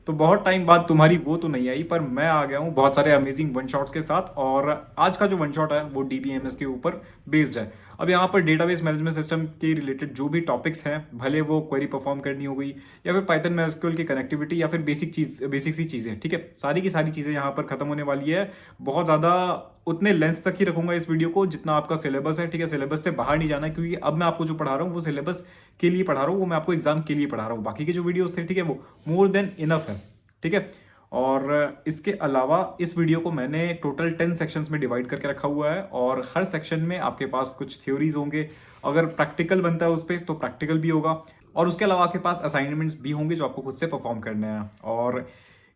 तो बहुत टाइम बाद तुम्हारी वो तो नहीं आई, पर मैं आ गया हूँ बहुत सारे अमेजिंग वन शॉट्स के साथ। और आज का जो वन शॉट है वो डीबीएमएस के ऊपर बेस्ड है। अब यहाँ पर डेटाबेस मैनेजमेंट सिस्टम के रिलेटेड जो भी टॉपिक्स हैं, भले वो क्वेरी परफॉर्म करनी हो गई या फिर पाइथन में एसक्यूएल की कनेक्टिविटी या फिर बेसिक सी चीज़ें, ठीक है, सारी की सारी चीज़ें यहाँ पर खत्म होने वाली है। बहुत ज़्यादा उतने लेंथ तक ही रखूंगा इस वीडियो को जितना आपका सिलेबस है, ठीक है। सिलेबस से बाहर नहीं जाना, क्योंकि अब मैं आपको जो पढ़ा रहा हूँ वो सिलेबस के लिए पढ़ा रहा हूँ, वो मैं आपको एग्जाम के लिए पढ़ा रहा हूँ। बाकी के जो वीडियोस थे, ठीक है, वो मोर देन इनफ है, ठीक है। और इसके अलावा इस वीडियो को मैंने टोटल 10 सेक्शंस में डिवाइड करके रखा हुआ है, और हर सेक्शन में आपके पास कुछ थ्योरीज होंगे। अगर प्रैक्टिकल बनता है उस पर तो प्रैक्टिकल भी होगा, और उसके अलावा आपके पास असाइनमेंट्स भी होंगे जो आपको खुद से परफॉर्म करने हैं। और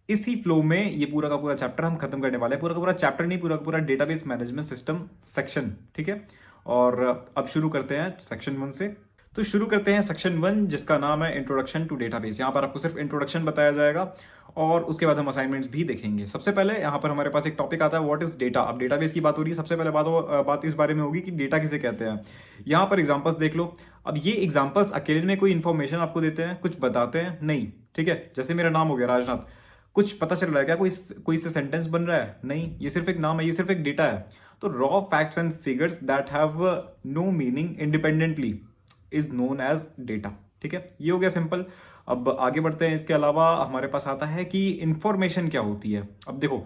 इसी फ्लो में ये पूरा का पूरा चैप्टर हम खत्म करने वाले हैं। पूरा का पूरा चैप्टर नहीं, पूरा का पूरा डेटाबेस मैनेजमेंट सिस्टम सेक्शन, ठीक है। और अब शुरू करते हैं सेक्शन 1 से। तो शुरू करते हैं सेक्शन 1, जिसका नाम है इंट्रोडक्शन टू डेटाबेस। यहाँ पर आपको सिर्फ इंट्रोडक्शन बताया जाएगा और उसके बाद हम असाइनमेंट्स भी देखेंगे। सबसे पहले यहाँ पर हमारे पास एक टॉपिक आता है, व्हाट इज डेटा। अब डेटाबेस की बात हो रही है, सबसे पहले बात इस बारे में होगी कि डेटा किसे कहते हैं। यहाँ पर एग्जाम्पल्स देख लो। अब ये एग्जाम्पल्स अकेले में कोई इन्फॉर्मेशन आपको देते हैं, कुछ बताते हैं नहीं, ठीक है। जैसे मेरा नाम हो गया राजनाथ, कुछ पता चल रहा है क्या, कोई कोई से सेंटेंस बन रहा है? नहीं, ये सिर्फ एक नाम है, ये सिर्फ एक डेटा है। तो raw facts and figures that have no meaning independently is known as data, ठीक है। ये हो गया सिंपल। अब आगे बढ़ते हैं। इसके अलावा हमारे पास आता है कि इंफॉर्मेशन क्या होती है। अब देखो,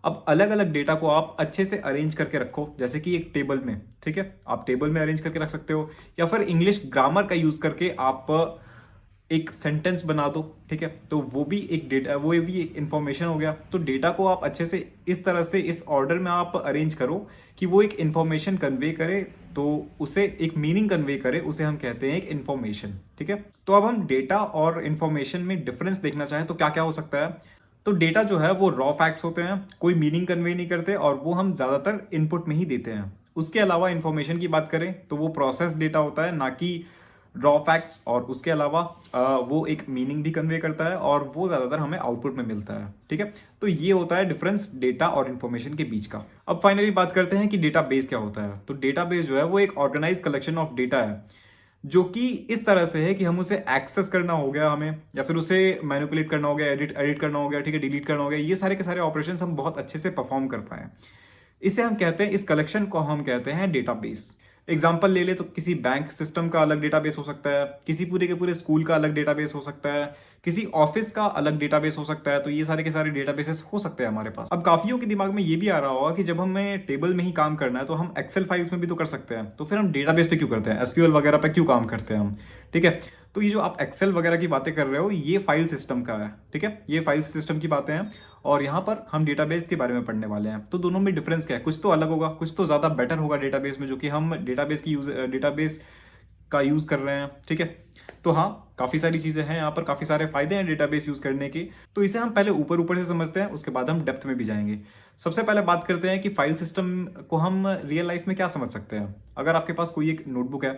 अब अलग अलग डेटा को आप अच्छे से अरेंज करके रखो, जैसे कि एक टेबल में, ठीक है, आप टेबल में अरेंज करके रख सकते हो, या फिर इंग्लिश ग्रामर का यूज करके आप एक सेंटेंस बना दो, ठीक है। तो वो भी एक डेटा, वो भी एक इंफॉर्मेशन हो गया। तो डेटा को आप अच्छे से इस तरह से इस ऑर्डर में आप अरेंज करो कि वो एक इंफॉर्मेशन कन्वे करे, तो उसे एक मीनिंग कन्वे करे, उसे हम कहते हैं एक इंफॉर्मेशन, ठीक है। तो अब हम डेटा और इंफॉर्मेशन में डिफरेंस देखना चाहें तो क्या क्या हो सकता है। तो डेटा जो है वो रॉ फैक्ट्स होते हैं, कोई मीनिंग कन्वे नहीं करते, और वो हम ज़्यादातर इनपुट में ही देते हैं। उसके अलावा इंफॉर्मेशन की बात करें तो वो प्रोसेस डेटा होता है, ना कि रॉ फैक्ट्स। और उसके अलावा वो एक मीनिंग भी कन्वे करता है, और वो ज़्यादातर हमें आउटपुट में मिलता है, ठीक है। तो ये होता है डिफरेंस डेटा और इन्फॉर्मेशन के बीच का। अब फाइनली बात करते हैं कि डेटाबेस क्या होता है। तो डेटाबेस जो है वो एक ऑर्गेनाइज कलेक्शन ऑफ डेटा है, जो कि इस तरह से है कि हम उसे एक्सेस करना हो गया हमें, या फिर उसे मैनिपुलेट करना हो गया, एडिट करना हो गया, ठीक है, डिलीट करना हो गया, ये सारे के सारे ऑपरेशन हम बहुत अच्छे से परफॉर्म कर पाए। इसे हम कहते हैं, इस कलेक्शन को हम कहते हैं डेटाबेस। एग्जाम्पल ले ले तो किसी बैंक सिस्टम का अलग डेटाबेस हो सकता है, किसी पूरे के पूरे स्कूल का अलग डेटाबेस हो सकता है, किसी ऑफिस का अलग डेटाबेस हो सकता है। तो ये सारे के सारे डेटाबेसेस हो सकते हैं हमारे पास। अब काफियों के दिमाग में ये भी आ रहा होगा कि जब हमें टेबल में ही काम करना है तो हम एक्सेल फाइल्स में भी तो कर सकते हैं, तो फिर हम डेटाबेस पे क्यों करते हैं, एसक्यूएल वगैरह पे क्यों काम करते हैं हम, ठीक है। तो ये जो आप एक्सेल वगैरह की बातें कर रहे हो, ये फाइल सिस्टम का है, ठीक है, ये फाइल सिस्टम की बातें हैं। और यहाँ पर हम डेटाबेस के बारे में पढ़ने वाले हैं। तो दोनों में डिफरेंस क्या है, कुछ तो अलग होगा, कुछ तो ज़्यादा बेटर होगा डेटाबेस में, जो कि हम डेटाबेस का यूज़ कर रहे हैं, ठीक है। तो हाँ, काफ़ी सारी चीज़ें हैं यहाँ पर, काफ़ी सारे फायदे हैं डेटाबेस यूज़ करने के। तो इसे हम पहले ऊपर ऊपर से समझते हैं, उसके बाद हम डेप्थ में भी जाएंगे। सबसे पहले बात करते हैं कि फाइल सिस्टम को हम रियल लाइफ में क्या समझ सकते हैं। अगर आपके पास कोई एक नोटबुक है,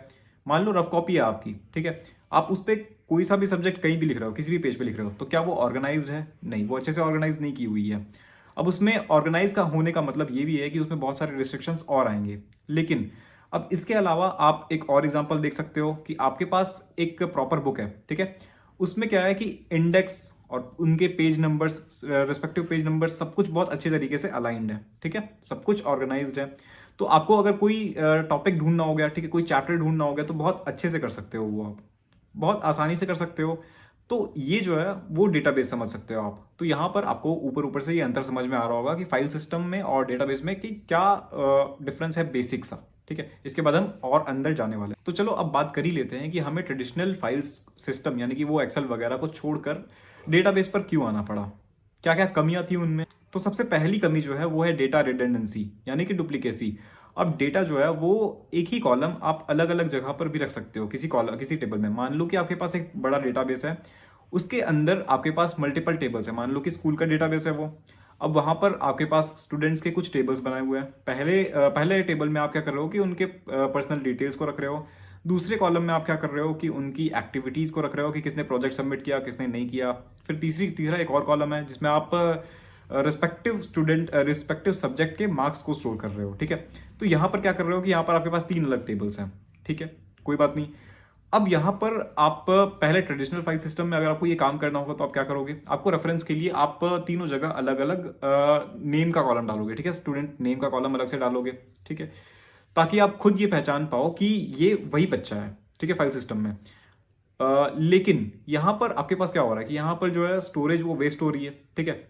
मान लो रफ कॉपी है आपकी, ठीक है, आप उस पर कोई सा भी सब्जेक्ट कहीं भी लिख रहे हो, किसी भी पेज पे लिख रहे हो, तो क्या वो ऑर्गेनाइज है? नहीं, वो अच्छे से ऑर्गेनाइज नहीं की हुई है। अब उसमें ऑर्गेनाइज का होने का मतलब ये भी है कि उसमें बहुत सारे रिस्ट्रिक्शंस और आएंगे। लेकिन अब इसके अलावा आप एक और एग्जांपल देख सकते हो कि आपके पास एक प्रॉपर बुक है, ठीक है, उसमें क्या है कि इंडेक्स और उनके page numbers, respective page numbers, सब कुछ बहुत अच्छे तरीके से अलाइंड है, ठीक है, सब कुछ ऑर्गेनाइज्ड है। तो आपको अगर कोई टॉपिक ढूंढना हो गया, ठीक है, कोई चैप्टर ढूंढना हो गया, तो बहुत अच्छे से कर सकते हो, वो आप बहुत आसानी से कर सकते हो। तो ये जो है वो डेटाबेस समझ सकते हो आप। तो यहाँ पर आपको ऊपर ऊपर से ये अंतर समझ में आ रहा होगा कि फाइल सिस्टम में और डेटाबेस में कि क्या डिफरेंस है, बेसिक सा, ठीक है। इसके बाद हम और अंदर जाने वाले हैं। तो चलो अब बात कर ही लेते हैं कि हमें ट्रेडिशनल फाइल्स सिस्टम यानी कि वो एक्सेल वगैरह को छोड़कर डेटाबेस पर क्यों आना पड़ा, क्या क्या कमियां थी उनमें। तो सबसे पहली कमी जो है वो है डेटा रिडंडेंसी, यानी कि डुप्लीकेसी। अब डेटा जो है वो एक ही कॉलम आप अलग अलग जगह पर भी रख सकते हो, किसी कॉलम, किसी टेबल में। मान लो कि आपके पास एक बड़ा डेटाबेस है, उसके अंदर आपके पास मल्टीपल टेबल्स है। मान लो कि स्कूल का डेटाबेस है वो। अब वहां पर आपके पास स्टूडेंट्स के कुछ टेबल्स बनाए हुए हैं। पहले टेबल में आप क्या कर रहे हो कि उनके पर्सनल डिटेल्स को रख रहे हो। दूसरे कॉलम में आप क्या कर रहे हो कि उनकी एक्टिविटीज को रख रहे हो कि किसने प्रोजेक्ट सबमिट किया, किसने नहीं किया। फिर तीसरा एक और कॉलम है जिसमें आप रिस्पेक्टिव सब्जेक्ट के मार्क्स को स्टोर कर रहे हो, ठीक है। तो यहाँ पर क्या कर रहे हो कि यहाँ पर आपके पास 3 अलग टेबल्स हैं, ठीक है, कोई बात नहीं। अब यहाँ पर आप पहले ट्रेडिशनल फाइल सिस्टम में अगर आपको ये काम करना होगा तो आप क्या करोगे, आपको रेफरेंस के लिए आप तीनों जगह अलग अलग नेम का कॉलम डालोगे, ठीक है, स्टूडेंट नेम का कॉलम अलग से डालोगे, ठीक है, ताकि आप खुद ये पहचान पाओ कि ये वही बच्चा है, ठीक है, फाइल सिस्टम में। लेकिन यहाँ पर आपके पास क्या हो रहा है कि यहाँ पर जो है स्टोरेज वो वेस्ट हो रही है, ठीक है,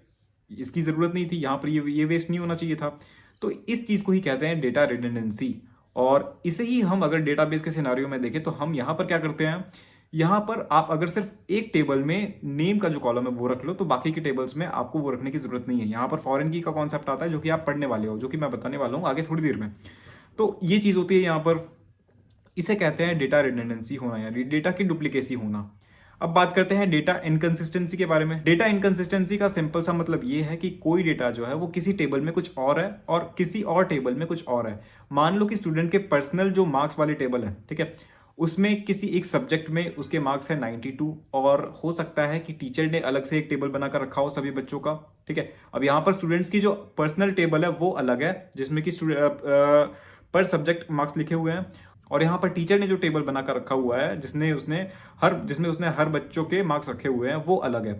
इसकी ज़रूरत नहीं थी, यहाँ पर ये वेस्ट नहीं होना चाहिए था। तो इस चीज़ को ही कहते हैं डेटा रिडंडेंसी। और इसे ही हम अगर डेटाबेस के सिनारियो में देखें तो हम यहाँ पर क्या करते हैं, यहाँ पर आप अगर सिर्फ एक टेबल में नेम का जो कॉलम है वो रख लो तो बाकी के टेबल्स में आपको वो रखने की जरूरत नहीं है। यहाँ पर फॉरेन की का कॉन्सेप्ट आता है जो कि आप पढ़ने वाले हो, जो कि मैं बताने वाला हूँ आगे थोड़ी देर में। तो ये चीज़ होती है यहाँ पर, इसे कहते हैं डेटा रिडंडेंसी होना, यानी डेटा की डुप्लीकेसी होना। अब बात करते हैं डेटा इनकंसिस्टेंसी के बारे में। डेटा इनकंसिस्टेंसी का सिंपल सा मतलब ये है कि कोई डेटा जो है वो किसी टेबल में कुछ और है और किसी और टेबल में कुछ और है। मान लो कि स्टूडेंट के पर्सनल जो मार्क्स वाली टेबल है, ठीक है, उसमें किसी एक सब्जेक्ट में उसके मार्क्स है 92 और हो सकता है कि टीचर ने अलग से एक टेबल बनाकर रखा हो सभी बच्चों का, ठीक है। अब यहाँ पर स्टूडेंट्स की जो पर्सनल टेबल है वो अलग है जिसमें कि पर सब्जेक्ट मार्क्स लिखे हुए हैं, और यहाँ पर टीचर ने जो टेबल बनाकर रखा हुआ है जिसमें उसने हर बच्चों के मार्क्स रखे हुए हैं वो अलग है।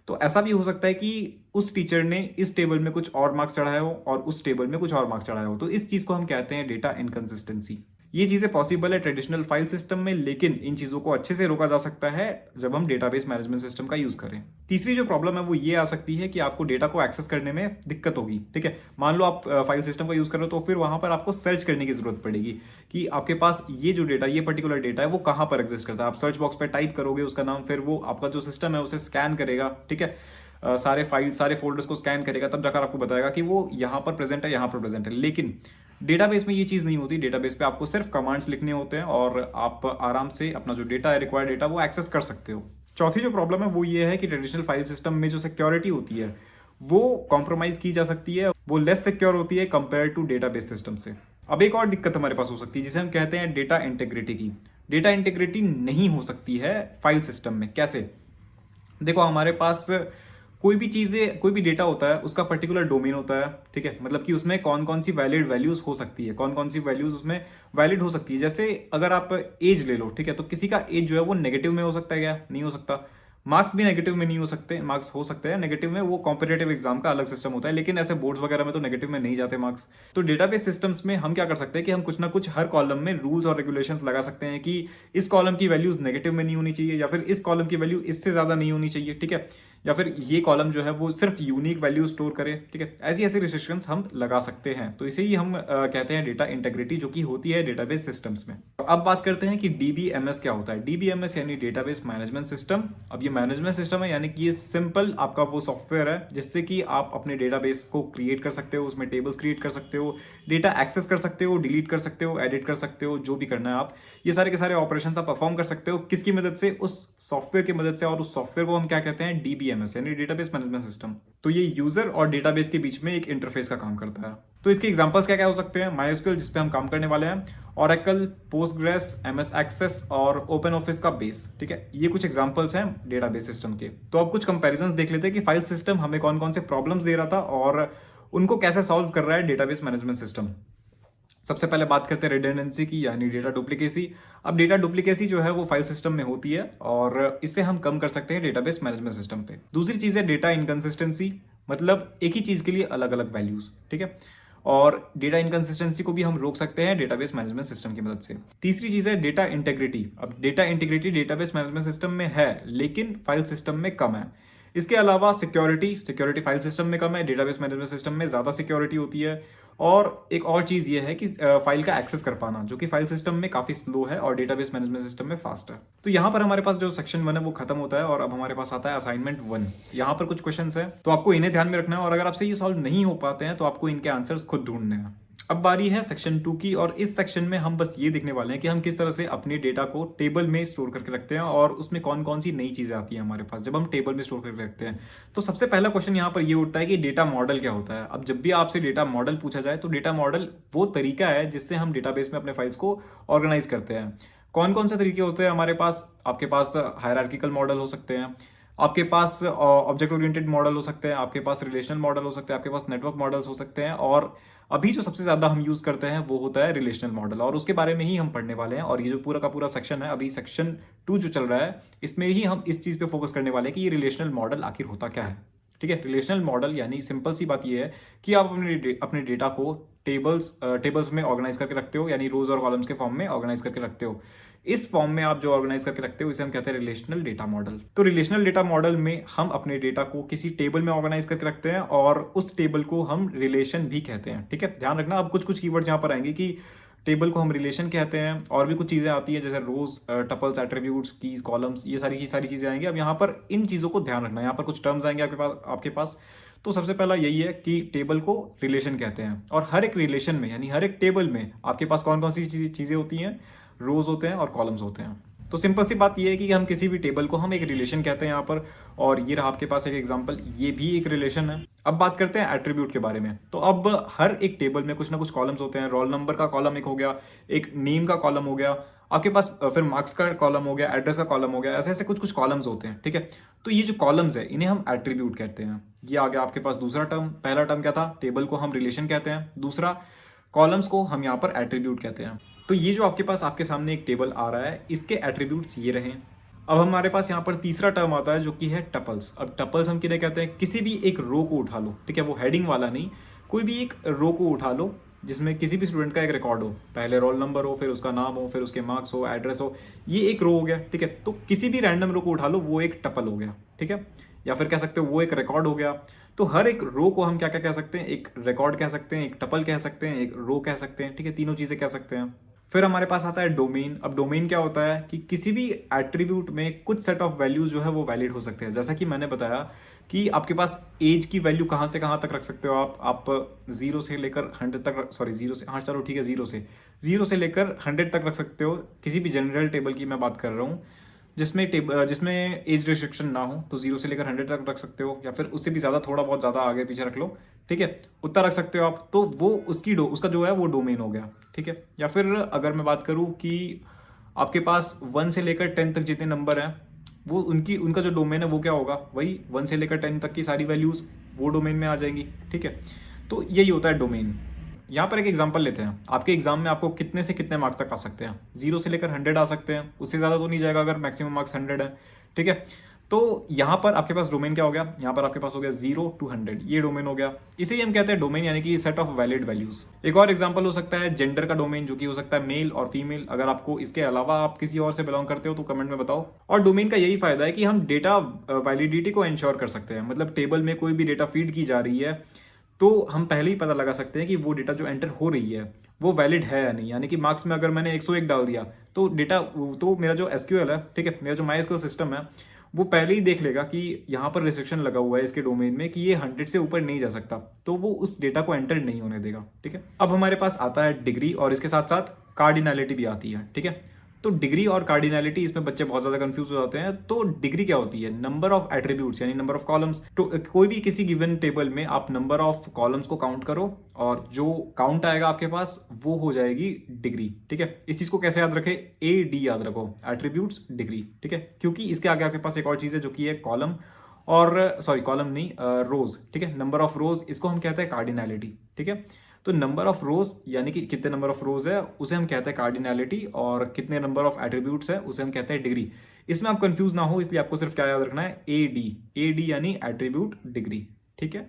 तो ऐसा भी हो सकता है कि उस टीचर ने इस टेबल में कुछ और मार्क्स चढ़ाए हो और उस टेबल में कुछ और मार्क्स चढ़ाए हो, तो इस चीज को हम कहते हैं डेटा इनकंसिस्टेंसी। ये चीजें पॉसिबल है ट्रेडिशनल फाइल सिस्टम में, लेकिन इन चीजों को अच्छे से रोका जा सकता है जब हम डेटाबेस मैनेजमेंट सिस्टम का यूज करें। तीसरी जो प्रॉब्लम है वो ये आ सकती है कि आपको डेटा को एक्सेस करने में दिक्कत होगी, ठीक है। मान लो आप फाइल सिस्टम का यूज कर रहे हो तो फिर वहां पर आपको सर्च करने की जरूरत पड़ेगी कि आपके पास ये जो डेटा, ये पर्टिकुलर डेटा है वो कहां पर एग्जिस्ट करता है। आप सर्च बॉक्स पर टाइप करोगे उसका नाम, फिर वो आपका जो सिस्टम है उसे स्कैन करेगा, ठीक है, सारे फोल्डर्स को स्कैन करेगा, तब जाकर आपको बताएगा कि वो यहाँ पर प्रेजेंट है, यहाँ पर प्रेजेंट है। लेकिन डेटाबेस में ये चीज़ नहीं होती। डेटाबेस पे आपको सिर्फ कमांड्स लिखने होते हैं और आप आराम से अपना जो डेटा है, रिक्वायर्ड डेटा, वो एक्सेस कर सकते हो। चौथी जो प्रॉब्लम है वो ये है कि ट्रेडिशनल फाइल सिस्टम में जो सिक्योरिटी होती है वो कॉम्प्रोमाइज की जा सकती है, वो लेस सिक्योर होती है कंपेयर टू डेटाबेस सिस्टम से। अब एक और दिक्कत हमारे पास हो सकती है जिसे हम कहते हैं डेटा इंटीग्रिटी की। डेटा इंटीग्रिटी नहीं हो सकती है फाइल सिस्टम में। कैसे? देखो, हमारे पास कोई भी डेटा होता है उसका पर्टिकुलर डोमेन होता है, ठीक है, मतलब कि उसमें कौन कौन सी वैलिड वैल्यूज हो सकती है, कौन कौन सी वैल्यूज उसमें वैलिड हो सकती है। जैसे अगर आप एज ले लो, ठीक है, तो किसी का एज जो है वो नेगेटिव में हो सकता है, क्या नहीं हो सकता। मार्क्स भी नेगेटिव में नहीं हो सकते, मार्क्स हो सकते हैं नेगेटिव में, वो कॉम्पिटेटिव एग्जाम का अलग सिस्टम होता है, लेकिन ऐसे बोर्ड्स वगैरह में तो नेगेटिव में नहीं जाते मार्क्स। तो डेटाबेस सिस्टम्स में हम क्या कर सकते हैं कि हम कुछ ना कुछ हर कॉलम में रूल्स और रेगुलेशंस लगा सकते हैं कि इस कॉलम की वैल्यूज नेगेटिव में नहीं होनी चाहिए, या फिर इस कॉलम की वैल्यू इससे ज्यादा नहीं होनी चाहिए, ठीक है, या फिर ये कॉलम जो है वो सिर्फ यूनिक वैल्यू स्टोर करे, ठीक है। ऐसी ऐसी रिस्ट्रिक्शंस हम लगा सकते हैं। तो इसे ही हम कहते हैं डेटा इंटीग्रिटी, जो कि होती है डेटाबेस सिस्टम्स में। तो अब बात करते हैं कि डीबीएमएस क्या होता है। डीबीएमएस यानी डेटाबेस मैनेजमेंट सिस्टम। अब ये मैनेजमेंट सिस्टम है, यानी कि ये सिंपल आपका वो सॉफ्टवेयर है जिससे कि आप अपने डेटाबेस को क्रिएट कर सकते हो, उसमें टेबल्स क्रिएट कर सकते हो, डेटा एक्सेस कर सकते हो, डिलीट कर सकते हो, एडिट कर सकते हो, जो भी करना है आप, ये सारे के सारे ऑपरेशंस आप परफॉर्म कर सकते हो। किसकी मदद से? उस सॉफ्टवेयर की मदद से। और उस सॉफ्टवेयर को हम क्या कहते हैं? डीबीएमएस यानी डेटाबेस मैनेजमेंट सिस्टम। तो ये यूजर और डेटाबेस के बीच में एक इंटरफेस का काम करता है। तो इसके एग्जांपल्स क्या क्या हो सकते हैं? माइस्क्यूएल, जिस पे हम काम करने वाले हैं, ओरेकल, पोस्टग्रेस, एमएस एक्सेस और ओपन ऑफिस का बेस, ठीक है, ये कुछ एग्जांपल्स हैं डेटाबेस सिस्टम के। तो अब कुछ कंपैरिजंस देख लेते हैं कि फाइल सिस्टम हमें कौन कौन से प्रॉब्लम्स दे रहा था और उनको कैसे सॉल्व कर रहा है डेटाबेस मैनेजमेंट सिस्टम। सबसे पहले बात करते हैं रिडंडेंसी की, यानी डेटा डुप्लीकेसी। अब डेटा डुप्लीकेसी जो है वो फाइल सिस्टम में होती है और इससे हम कम कर सकते हैं डेटाबेस मैनेजमेंट सिस्टम पे। दूसरी चीज है डेटा इनकंसिस्टेंसी, मतलब एक ही चीज के लिए अलग अलग वैल्यूज, ठीक है, और डेटा इनकंसिस्टेंसी को भी हम रोक सकते हैं डेटाबेस मैनेजमेंट सिस्टम की मदद से। तीसरी चीज है डेटा इंटीग्रिटी। अब data integrity database management system में है लेकिन फाइल सिस्टम में कम है। इसके अलावा सिक्योरिटी फाइल सिस्टम में कम है, डेटाबेस मैनेजमेंट सिस्टम में ज्यादा सिक्योरिटी होती है। और एक और चीज ये है कि फाइल का एक्सेस कर पाना, जो कि फाइल सिस्टम में काफी स्लो है और डेटाबेस मैनेजमेंट सिस्टम में फास्ट है। तो यहाँ पर हमारे पास जो सेक्शन 1 है वो खत्म होता है और अब हमारे पास आता है असाइनमेंट 1। यहाँ पर कुछ क्वेश्चंस हैं, तो आपको इन्हें ध्यान में रखना है और अगर आपसे ये सॉल्व नहीं हो पाते हैं तो आपको इनके आंसर्स खुद ढूंढने हैं। अब बारी है सेक्शन 2 की, और इस सेक्शन में हम बस ये देखने वाले हैं कि हम किस तरह से अपने डेटा को टेबल में स्टोर करके रखते हैं और उसमें कौन कौन सी नई चीजें आती हैं हमारे पास जब हम टेबल में स्टोर करके रखते हैं। तो सबसे पहला क्वेश्चन यहाँ पर ये उठता है कि डेटा मॉडल क्या होता है। अब जब भी आपसे डेटा मॉडल पूछा जाए तो डेटा मॉडल वो तरीका है जिससे हम डेटाबेस में अपने फाइल्स को ऑर्गेनाइज करते हैं। कौन कौन से तरीके होते हैं हमारे पास? आपके पास हायरार्किकल मॉडल हो सकते हैं, आपके पास ऑब्जेक्ट ओरिएंटेड मॉडल हो सकते हैं, आपके पास रिलेशनल मॉडल हो सकते हैं, आपके पास नेटवर्क मॉडल्स हो सकते हैं, और अभी जो सबसे ज़्यादा हम यूज़ करते हैं वो होता है रिलेशनल मॉडल, और उसके बारे में ही हम पढ़ने वाले हैं। और ये जो पूरा का पूरा सेक्शन है, अभी सेक्शन 2 जो चल रहा है, इसमें ही हम इस चीज़ पे फोकस करने वाले हैं कि ये रिलेशनल मॉडल आखिर होता क्या है। ठीक है, रिलेशनल मॉडल यानी सिंपल सी बात ये है कि आप अपने डेटा को टेबल्स में ऑर्गेनाइज करके रखते हो, यानी रोज और कॉलम्स के फॉर्म में ऑर्गेनाइज करके रखते हो। इस फॉर्म में आप जो ऑर्गेनाइज करके रखते हो इसे हम कहते हैं रिलेशनल डेटा मॉडल। तो रिलेशनल डेटा मॉडल में हम अपने डेटा को किसी टेबल में ऑर्गेनाइज करके रखते हैं, और उस टेबल को हम रिलेशन भी कहते हैं। ठीक है, ध्यान रखना, अब कुछ कुछ कीवर्ड्स यहाँ पर आएंगे कि टेबल को हम रिलेशन कहते हैं, और भी कुछ चीज़ें आती है जैसे रोज, टपल्स, एट्रीब्यूट्स, कीज, कॉलम्स, ये सारी की सारी चीज़ें आएंगी। अब यहाँ पर इन चीज़ों को ध्यान रखना, यहाँ पर कुछ टर्म्स आएंगे आपके पास। तो सबसे पहला यही है कि टेबल को रिलेशन कहते हैं, और हर एक रिलेशन में यानी हर एक टेबल में आपके पास कौन कौन सी चीज़ें होती हैं, रोज होते हैं और कॉलम्स होते हैं। तो सिंपल सी बात ये है कि हम किसी भी टेबल को हम एक रिलेशन कहते हैं यहाँ पर, और ये रहा आपके पास एक एग्जांपल, ये भी एक रिलेशन है। अब बात करते हैं एट्रीब्यूट के बारे में। तो अब हर एक टेबल में कुछ ना कुछ कॉलम्स होते हैं। रोल नंबर का कॉलम एक हो गया, एक नेम का कॉलम हो गया, आपके पास फिर मार्क्स का कॉलम हो गया, एड्रेस का कॉलम हो गया, ऐसे ऐसे कुछ कुछ कॉलम्स होते हैं। ठीक है, तो ये जो कॉलम्स है इन्हें हम एट्रीब्यूट कहते हैं। ये आ गया आपके पास दूसरा टर्म। पहला टर्म क्या था, टेबल को हम रिलेशन कहते हैं, दूसरा कॉलम्स को हम यहाँ पर एट्रीब्यूट कहते हैं। तो ये जो आपके पास आपके सामने एक टेबल आ रहा है, इसके एट्रीब्यूट्स ये रहे। अब हमारे पास यहाँ पर तीसरा टर्म आता है जो कि है टपल्स। अब टपल्स हम किन्हें कहते हैं, किसी भी एक रो को उठा लो। ठीक है, वो हेडिंग वाला नहीं, कोई भी एक रो को उठा लो जिसमें किसी भी स्टूडेंट का एक रिकॉर्ड हो, पहले रोल नंबर हो, फिर उसका नाम हो, फिर उसके मार्क्स हो, एड्रेस हो, ये एक रो हो गया। ठीक है, तो किसी भी रैंडम रो को उठा लो, वो एक टपल हो गया। ठीक है, या फिर कह सकते हो वो एक रिकॉर्ड हो गया। तो हर एक रो को हम क्या क्या कह सकते हैं, एक रिकॉर्ड कह सकते हैं, एक टपल कह सकते हैं, एक रो कह सकते हैं। ठीक है, तीनों चीजें कह सकते हैं। फिर हमारे पास आता है डोमेन। अब डोमेन क्या होता है कि किसी भी एट्रीब्यूट में कुछ सेट ऑफ वैल्यूज जो है वो वैलिड हो सकते हैं। जैसा कि मैंने बताया कि आपके पास एज की वैल्यू कहाँ से कहाँ तक रख सकते हो आप 0 से लेकर 100 तक, सॉरी 0 से, हाँ चलो ठीक है, 0 से लेकर 100 तक रख सकते हो। किसी भी जनरल टेबल की मैं बात कर रहा हूँ जिसमें एज रिस्ट्रिक्शन ना हो, तो 0 से लेकर 100 तक रख सकते हो, या फिर उससे भी ज़्यादा, थोड़ा बहुत ज़्यादा आगे पीछे रख लो। ठीक है, उतना रख सकते हो आप। तो वो उसका जो है वो डोमेन हो गया। ठीक है, या फिर अगर मैं बात करूँ कि आपके पास 1 से लेकर 10 तक जितने नंबर हैं, वो उनका जो डोमेन है वो क्या होगा, वही 1 से लेकर 10 तक की सारी वैल्यूज़ वो डोमेन में आ जाएंगी। ठीक है, तो यही होता है डोमेन। यहाँ पर एक एग्जांपल लेते हैं। आपके एग्जाम में आपको कितने से कितने मार्क्स तक आ सकते हैं, 0 से लेकर 100 आ सकते हैं, उससे ज़्यादा तो नहीं जाएगा अगर मैक्सिमम मार्क्स 100 है। ठीक है, तो यहाँ पर आपके पास डोमेन क्या हो गया, यहाँ पर आपके पास हो गया 0 to 100, ये डोमेन हो गया। इसे ही हम कहते हैं डोमेन, यानी कि सेट ऑफ वैलिड वैल्यूज। एक और एग्जांपल हो सकता है जेंडर का डोमेन, जो कि हो सकता है मेल और फीमेल। अगर आपको इसके अलावा आप किसी और से बिलोंग करते हो तो कमेंट में बताओ। और डोमेन का यही फायदा है कि हम डेटा वैलिडिटी को इंश्योर कर सकते हैं। मतलब टेबल में कोई भी डेटा फीड की जा रही है तो हम पहले ही पता लगा सकते हैं कि वो डेटा जो एंटर हो रही है वो वैलिड है या नहीं। यानी कि मार्क्स में अगर मैंने 101 डाल दिया तो डेटा, तो मेरा जो एसक्यूएल है, ठीक है, मेरा जो माई एसक्यूएल सिस्टम है, वो पहले ही देख लेगा कि यहाँ पर रिस्ट्रिक्शन लगा हुआ है इसके डोमेन में कि ये 100 से ऊपर नहीं जा सकता, तो वो उस डेटा को एंटर नहीं होने देगा। ठीक है, अब हमारे पास आता है डिग्री, और इसके साथ साथ कार्डिनैलिटी भी आती है। ठीक है, तो डिग्री और कार्डिनैलिटी, इसमें बच्चे बहुत ज्यादा कंफ्यूज हो जाते हैं। तो डिग्री क्या होती है, नंबर ऑफ एट्रीब्यूट्स यानी नंबर ऑफ कॉलम्स। तो कोई भी किसी गिवन टेबल में आप नंबर ऑफ कॉलम्स को काउंट करो, और जो काउंट आएगा आपके पास वो हो जाएगी डिग्री। ठीक है, इस चीज को कैसे याद रखे, AD याद रखो, एट्रीब्यूट्स डिग्री। ठीक है, क्योंकि इसके आगे आपके पास एक और चीज है जो कि है कॉलम, और सॉरी कॉलम नहीं, रोज। ठीक है, नंबर ऑफ रोज, इसको हम कहते हैं कार्डिनैलिटी। ठीक है, तो नंबर ऑफ रोज यानी कि कितने नंबर ऑफ रोज है उसे हम कहते हैं कार्डिनैलिटी, और कितने नंबर ऑफ एट्रीब्यूट्स है उसे हम कहते हैं डिग्री। इसमें आप कंफ्यूज ना हो इसलिए आपको सिर्फ क्या याद रखना है, AD यानी एट्रीब्यूट डिग्री। ठीक है,